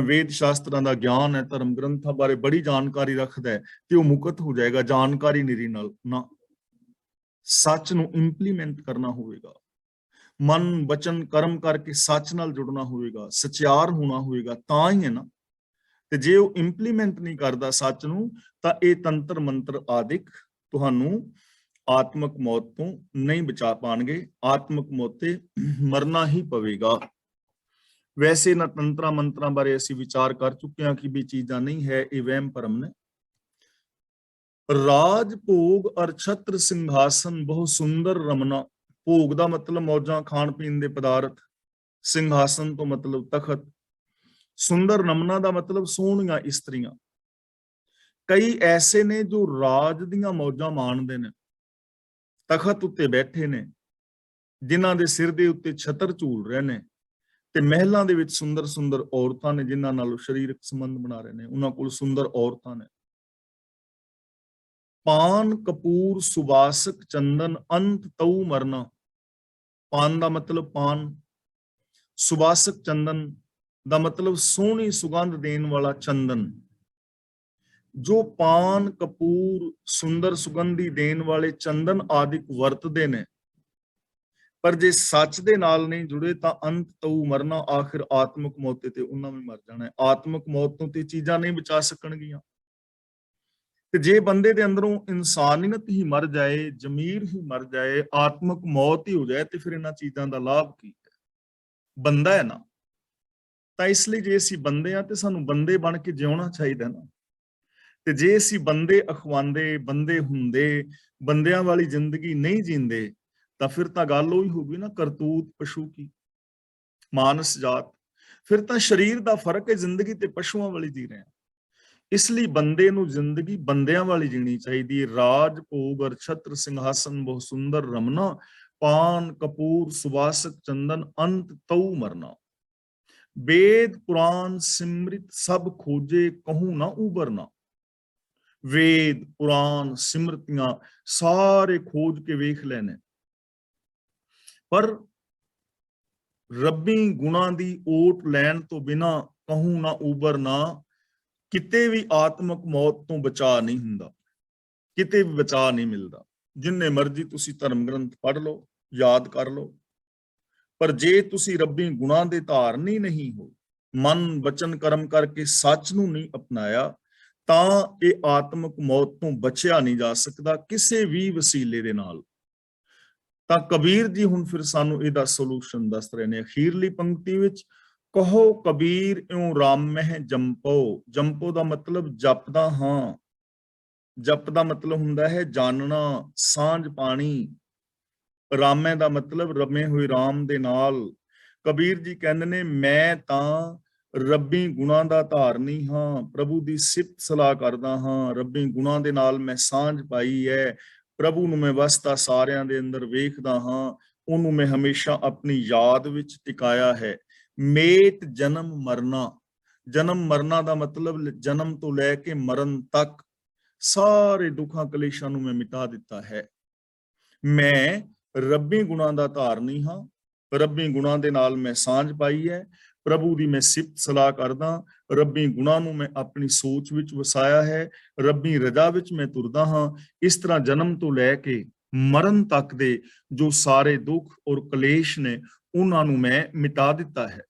ਵੇਦ ਸ਼ਾਸਤਰਾਂ ਦਾ ਗਿਆਨ ਹੈ, ਧਰਮ ਗ੍ਰੰਥਾਂ ਬਾਰੇ ਬੜੀ ਜਾਣਕਾਰੀ ਰੱਖਦਾ ਹੈ, ਤੇ ਉਹ ਮੁਕਤ ਹੋ ਜਾਏਗਾ ਜਾਣਕਾਰੀ ਨਿਰੀ ਨਾਲ। ਨਾ, ਸੱਚ ਨੂੰ ਇੰਪਲੀਮੈਂਟ ਕਰਨਾ ਹੋਵੇਗਾ, ਮਨ ਬਚਨ ਕਰਮ ਕਰਕੇ ਸੱਚ ਨਾਲ ਜੁੜਨਾ ਹੋਵੇਗਾ, ਸਚਿਆਰ ਹੋਣਾ ਹੋਵੇਗਾ, ਤਾਂ ਹੀ ਹੈ ਨਾ। ਤੇ ਜੇ ਉਹ ਇੰਪਲੀਮੈਂਟ ਨਹੀਂ ਕਰਦਾ ਸੱਚ ਨੂੰ, ਤਾਂ ਇਹ ਤੰਤਰ ਮੰਤਰ ਆਦਿਕ ਤੁਹਾਨੂੰ ਆਤਮਕ ਮੌਤ ਤੋਂ ਨਹੀਂ ਬਚਾ ਪਾਣਗੇ। ਆਤਮਕ ਮੌਤ ਤੇ ਮਰਨਾ ਹੀ ਪਵੇਗਾ। ਵੈਸੇ ਇਹਨਾਂ ਤੰਤਰਾਂ ਮੰਤਰਾਂ ਬਾਰੇ ਅਸੀਂ ਵਿਚਾਰ ਕਰ ਚੁੱਕੇ ਹਾਂ ਕਿ ਵੀ ਚੀਜ਼ਾਂ ਨਹੀਂ ਹੈ, ਇਹ ਵਹਿਮ ਭਰਮ ਨੇ। ਰਾਜ ਭੋਗ ਅਰ ਛਤਰ ਸਿੰਘਾਸਨ ਬਹੁ ਸੁੰਦਰ ਰਮਨਾ। ਭੋਗ ਦਾ ਮਤਲਬ ਮੌਜਾਂ, ਖਾਣ ਪੀਣ ਦੇ ਪਦਾਰਥ, ਸਿੰਘਾਸਨ ਤੋਂ ਮਤਲਬ ਤਖਤ, ਸੁੰਦਰ ਰਮਨਾ ਦਾ ਮਤਲਬ ਸੋਹਣੀਆਂ ਇਸਤਰੀਆਂ। ਕਈ ਐਸੇ ਨੇ ਜੋ ਰਾਜ ਦੀਆਂ ਮੌਜਾਂ ਮਾਣਦੇ ਨੇ, ਤਖਤ ਉੱਤੇ ਬੈਠੇ ਨੇ, ਜਿਨ੍ਹਾਂ ਦੇ ਸਿਰ ਦੇ ਉੱਤੇ ਛਤਰ ਝੂਲ ਰਹੇ ਨੇ, ਤੇ ਮਹਿਲਾਂ ਦੇ ਵਿੱਚ ਸੁੰਦਰ ਸੁੰਦਰ ਔਰਤਾਂ ਨੇ ਜਿਨ੍ਹਾਂ ਨਾਲ ਸਰੀਰਕ ਸੰਬੰਧ ਬਣਾ ਰਹੇ ਨੇ, ਉਹਨਾਂ ਕੋਲ ਸੁੰਦਰ ਔਰਤਾਂ ਨੇ। ਪਾਨ ਕਪੂਰ ਸੁਵਾਸਕ ਚੰਦਨ ਅੰਤ ਤਉ ਮਰਨਾ। ਪਾਨ ਦਾ ਮਤਲਬ ਪਾਨ, ਸੁਵਾਸਕ ਚੰਦਨ ਦਾ ਮਤਲਬ ਸੋਹਣੀ ਸੁਗੰਧ ਦੇਣ ਵਾਲਾ ਚੰਦਨ। ਜੋ ਪਾਨ ਕਪੂਰ ਸੁੰਦਰ ਸੁਗੰਧੀ ਦੇਣ ਵਾਲੇ ਚੰਦਨ ਆਦਿਕ ਵਰਤਦੇ ਨੇ, ਪਰ ਜੇ ਸੱਚ ਦੇ ਨਾਲ ਨਹੀਂ ਜੁੜੇ ਤਾਂ ਅੰਤ ਤਉ ਮਰਨਾ, ਆਖਿਰ ਆਤਮਕ ਮੌਤ ਤੇ ਉਹਨਾਂ ਵੀ ਮਰ ਜਾਣਾ ਹੈ। ਆਤਮਕ ਮੌਤ ਤੋਂ ਤੇ ਚੀਜ਼ਾਂ ਨਹੀਂ ਬਚਾ ਸਕਣਗੀਆਂ। ਤੇ ਜੇ ਬੰਦੇ ਦੇ ਅੰਦਰੋਂ ਇਨਸਾਨੀਅਤ ਹੀ ਮਰ ਜਾਏ, ਜ਼ਮੀਰ ਹੀ ਮਰ ਜਾਏ, ਆਤਮਕ ਮੌਤ ਹੀ ਹੋ ਜਾਏ, ਤੇ ਫਿਰ ਇਹਨਾਂ ਚੀਜ਼ਾਂ ਦਾ ਲਾਭ ਕੀ ਹੈ? ਬੰਦਾ ਹੈ ਨਾ। ਤਾਂ ਇਸ ਲਈ ਜੇ ਅਸੀਂ ਬੰਦੇ ਆ ਤੇ ਸਾਨੂੰ ਬੰਦੇ ਬਣ ਕੇ ਜਿਉਣਾ ਚਾਹੀਦਾ ਨਾ। ਤੇ ਜੇ ਅਸੀਂ ਬੰਦੇ ਅਖਵਾਉਂਦੇ, ਬੰਦੇ ਹੁੰਦੇ, ਬੰਦਿਆਂ ਵਾਲੀ ਜ਼ਿੰਦਗੀ ਨਹੀਂ ਜੀਂਦੇ, ਤਾਂ ਫਿਰ ਤਾਂ ਗੱਲ ਉਹੀ ਹੋਊਗੀ ਨਾ, ਕਰਤੂਤ ਪਸ਼ੂ ਕੀ, ਮਾਨਸ ਜਾਤ। ਫਿਰ ਤਾਂ ਸਰੀਰ ਦਾ ਫਰਕ ਹੈ, ਜ਼ਿੰਦਗੀ ਤੇ ਪਸ਼ੂਆਂ ਵਾਲੀ ਜੀ ਰਹੇ ਹਾਂ। ਇਸ ਲਈ ਬੰਦੇ ਨੂੰ ਜ਼ਿੰਦਗੀ ਬੰਦਿਆਂ ਵਾਲੀ ਜੀਣੀ ਚਾਹੀਦੀ ਹੈ। ਰਾਜ ਭੋਗ ਅਰ ਛਤਰ ਸਿੰਘਾਸਨ ਬਹੁ ਸੁੰਦਰ ਰਮਨਾ, ਪਾਨ ਕਪੂਰ ਸੁਵਾਸਕ ਚੰਦਨ ਅੰਤ ਤਉ ਮਰਨਾ। ਵੇਦ ਪੁਰਾਨ ਸਿਮਰਿਤ ਸਭ ਖੋਜੇ, ਕਹੂੰ ਨਾ ਉਬਰਨਾ। ਵੇਦ ਪੁਰਾਨ ਸਿਮਰਤੀਆਂ ਸਾਰੇ ਖੋਜ ਕੇ ਵੇਖ ਲੈਣੇ, ਪਰ ਰੱਬੀ ਗੁਣਾਂ ਦੀ ਓਟ ਲੈਣ ਤੋਂ ਬਿਨਾ ਕਹੂੰ ਨਾ ਉਬਰ ਨਾ, ਕਿਤੇ ਵੀ ਆਤਮਕ ਮੌਤ ਤੋਂ ਬਚਾ ਨਹੀਂ ਹੁੰਦਾ, ਕਿਤੇ ਵੀ ਬਚਾ ਨਹੀਂ ਮਿਲਦਾ। ਜਿੰਨੇ ਮਰਜ਼ੀ ਤੁਸੀਂ ਧਰਮ ਗ੍ਰੰਥ ਪੜ੍ਹ ਲਓ, ਯਾਦ ਕਰ ਲਓ, ਪਰ ਜੇ ਤੁਸੀਂ ਰੱਬੀ ਗੁਣਾਂ ਦੇ ਧਾਰਨੀ ਨਹੀਂ ਹੋ, ਮਨ ਬਚਨ ਕਰਮ ਕਰਕੇ ਸੱਚ ਨੂੰ ਨਹੀਂ ਅਪਣਾਇਆ, ਤਾਂ ਇਹ ਆਤਮਕ ਮੌਤ ਤੋਂ ਬਚਿਆ ਨਹੀਂ ਜਾ ਸਕਦਾ ਕਿਸੇ ਵੀ ਵਸੀਲੇ ਦੇ ਨਾਲ। ਤਾਂ ਕਬੀਰ ਜੀ ਹੁਣ ਫਿਰ ਸਾਨੂੰ ਇਹਦਾ ਸੋਲੂਸ਼ਨ ਦੱਸ ਰਹੇ ਨੇ ਅਖੀਰਲੀ ਪੰਕਤੀ ਵਿੱਚ, ਕਹੋ ਕਬੀਰ ਇਉ ਰਾਮ ਮਹਿ ਜੰਪੋ। ਜੰਪੋ ਦਾ ਮਤਲਬ ਜਪਦਾ ਹਾਂ, ਜਪ ਦਾ ਮਤਲਬ ਹੁੰਦਾ ਹੈ ਜਾਣਨਾ, ਸਾਂਝ ਪਾਣੀ। ਰਾਮੈ ਦਾ ਮਤਲਬ ਰਮੇ ਹੋਏ ਰਾਮ ਦੇ ਨਾਲ। ਕਬੀਰ ਜੀ ਕਹਿੰਦੇ ਨੇ ਮੈਂ ਤਾਂ ਰੱਬੀ ਗੁਣਾਂ ਦਾ ਧਾਰਨੀ ਹਾਂ, ਪ੍ਰਭੂ ਦੀ ਸਿਫਤ ਸਲਾਹ ਕਰਦਾ ਹਾਂ, ਰੱਬੀ ਗੁਣਾਂ ਦੇ ਨਾਲ ਮੈਂ ਸਾਂਝ ਪਾਈ ਹੈ, ਪ੍ਰਭੂ ਨੂੰ ਮੈਂ ਵਸਦਾ ਸਾਰਿਆਂ ਦੇ ਅੰਦਰ ਵੇਖਦਾ ਹਾਂ, ਉਹਨੂੰ ਮੈਂ ਹਮੇਸ਼ਾ ਆਪਣੀ ਯਾਦ ਵਿੱਚ ਟਿਕਾਇਆ ਹੈ। ਮੇਟ ਜਨਮ ਮਰਨਾ, ਜਨਮ ਮਰਨਾ ਦਾ ਮਤਲਬ ਜਨਮ ਤੋਂ ਲੈ ਕੇ ਮਰਨ ਤੱਕ ਸਾਰੇ ਦੁੱਖਾਂ ਕਲੇਸ਼ਾਂ ਨੂੰ ਮੈਂ ਮਿਟਾ ਦਿੱਤਾ ਹੈ। ਮੈਂ ਰੱਬੀ ਗੁਣਾਂ ਦਾ ਧਾਰਨੀ ਹਾਂ, ਰੱਬੀ ਗੁਣਾਂ ਦੇ ਨਾਲ ਮੈਂ ਸਾਂਝ ਪਾਈ ਹੈ, ਪ੍ਰਭੂ ਦੀ ਮੈਂ ਸਿਫਤ ਸਲਾਹ ਕਰਦਾ, ਰੱਬੀ ਗੁਣਾਂ ਨੂੰ ਮੈਂ ਆਪਣੀ ਸੋਚ ਵਿੱਚ ਵਸਾਇਆ ਹੈ, ਰੱਬੀ ਰਜ਼ਾ ਵਿੱਚ ਮੈਂ ਤੁਰਦਾ ਹਾਂ। ਇਸ ਤਰ੍ਹਾਂ ਜਨਮ ਤੋਂ ਲੈ ਕੇ ਮਰਨ ਤੱਕ ਦੇ ਜੋ ਸਾਰੇ ਦੁੱਖ ਔਰ ਕਲੇਸ਼ ਨੇ, ਉਹਨਾਂ ਨੂੰ ਮੈਂ ਮਿਟਾ ਦਿੱਤਾ ਹੈ,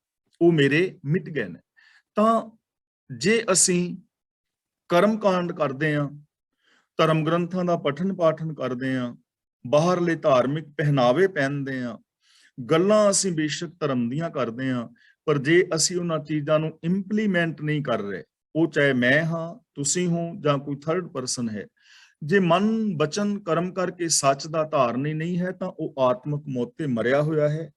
ਉਹ ਮੇਰੇ ਮਿਟ ਗਏ ਨੇ। ਤਾਂ ਜੇ ਅਸੀਂ ਕਰਮ ਕਾਂਡ ਕਰਦੇ ਹਾਂ, ਧਰਮ ਗ੍ਰੰਥਾਂ ਦਾ ਪਠਨ ਪਾਠਨ ਕਰਦੇ ਹਾਂ, ਬਾਹਰਲੇ ਧਾਰਮਿਕ ਪਹਿਨਾਵੇ ਪਹਿਨਦੇ ਹਾਂ, ਗੱਲਾਂ ਅਸੀਂ ਬੇਸ਼ੱਕ ਧਰਮ ਦੀਆਂ ਕਰਦੇ ਹਾਂ, ਪਰ ਜੇ ਅਸੀਂ ਉਹਨਾਂ ਚੀਜ਼ਾਂ ਨੂੰ ਇੰਪਲੀਮੈਂਟ ਨਹੀਂ ਕਰ ਰਹੇ, ਉਹ ਚਾਹੇ ਮੈਂ ਹਾਂ, ਤੁਸੀਂ ਹੋ ਜਾਂ ਕੋਈ ਥਰਡ ਪਰਸਨ ਹੈ, ਜੇ ਮਨ ਬਚਨ ਕਰਮ ਕਰਕੇ ਸੱਚ ਦਾ ਧਾਰਨੀ ਨਹੀਂ ਹੈ, ਤਾਂ ਉਹ ਆਤਮਕ ਮੌਤ ਤੇ ਮਰਿਆ ਹੋਇਆ ਹੈ।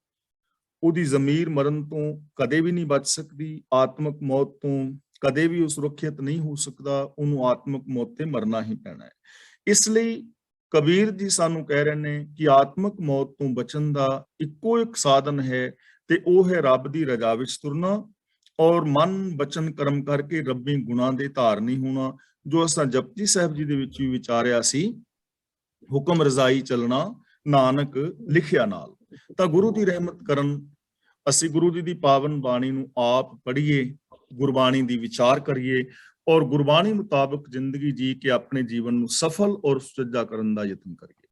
ਉਹਦੀ ਜ਼ਮੀਰ ਮਰਨ ਤੋਂ ਕਦੇ ਵੀ ਨਹੀਂ ਬਚ ਸਕਦੀ, ਆਤਮਕ ਮੌਤ ਤੋਂ ਕਦੇ ਵੀ ਉਹ ਸੁਰੱਖਿਅਤ ਨਹੀਂ ਹੋ ਸਕਦਾ, ਉਹਨੂੰ ਆਤਮਕ ਮੌਤ ਤੇ ਮਰਨਾ ਹੀ ਪੈਣਾ ਹੈ। ਇਸ ਲਈ ਕਬੀਰ ਜੀ ਸਾਨੂੰ ਕਹਿ ਰਹੇ ਨੇ ਕਿ ਆਤਮਕ ਮੌਤ ਤੋਂ ਬਚਣ ਦਾ ਇੱਕੋ ਇੱਕ ਸਾਧਨ ਹੈ, ਤੇ ਉਹ ਹੈ ਰੱਬ ਦੀ ਰਜ਼ਾ ਵਿੱਚ ਤੁਰਨਾ ਔਰ ਮਨ ਬਚਨ ਕਰਮ ਕਰਕੇ ਰੱਬੀ ਗੁਣਾਂ ਦੇ ਧਾਰਨੀ ਹੋਣਾ, ਜੋ ਅਸਾਂ ਜਪਜੀ ਸਾਹਿਬ ਜੀ ਦੇ ਵਿੱਚ ਵੀ ਵਿਚਾਰਿਆ ਸੀ, ਹੁਕਮ ਰਜ਼ਾਈ ਚੱਲਣਾ ਨਾਨਕ ਲਿਖਿਆ ਨਾਲ। ਤਾਂ ਗੁਰੂ ਦੀ ਰਹਿਮਤ ਕਰਨ ਅਸੀਂ ਗੁਰੂ ਜੀ ਦੀ ਪਾਵਨ ਬਾਣੀ ਨੂੰ ਆਪ ਪੜ੍ਹੀਏ, ਗੁਰਬਾਣੀ ਦੀ ਵਿਚਾਰ ਕਰੀਏ ਔਰ ਗੁਰਬਾਣੀ ਮੁਤਾਬਕ ਜ਼ਿੰਦਗੀ ਜੀ ਕੇ ਆਪਣੇ ਜੀਵਨ ਨੂੰ ਸਫਲ ਔਰ ਸੁਚੱਜਾ ਕਰਨ ਦਾ ਯਤਨ ਕਰੀਏ।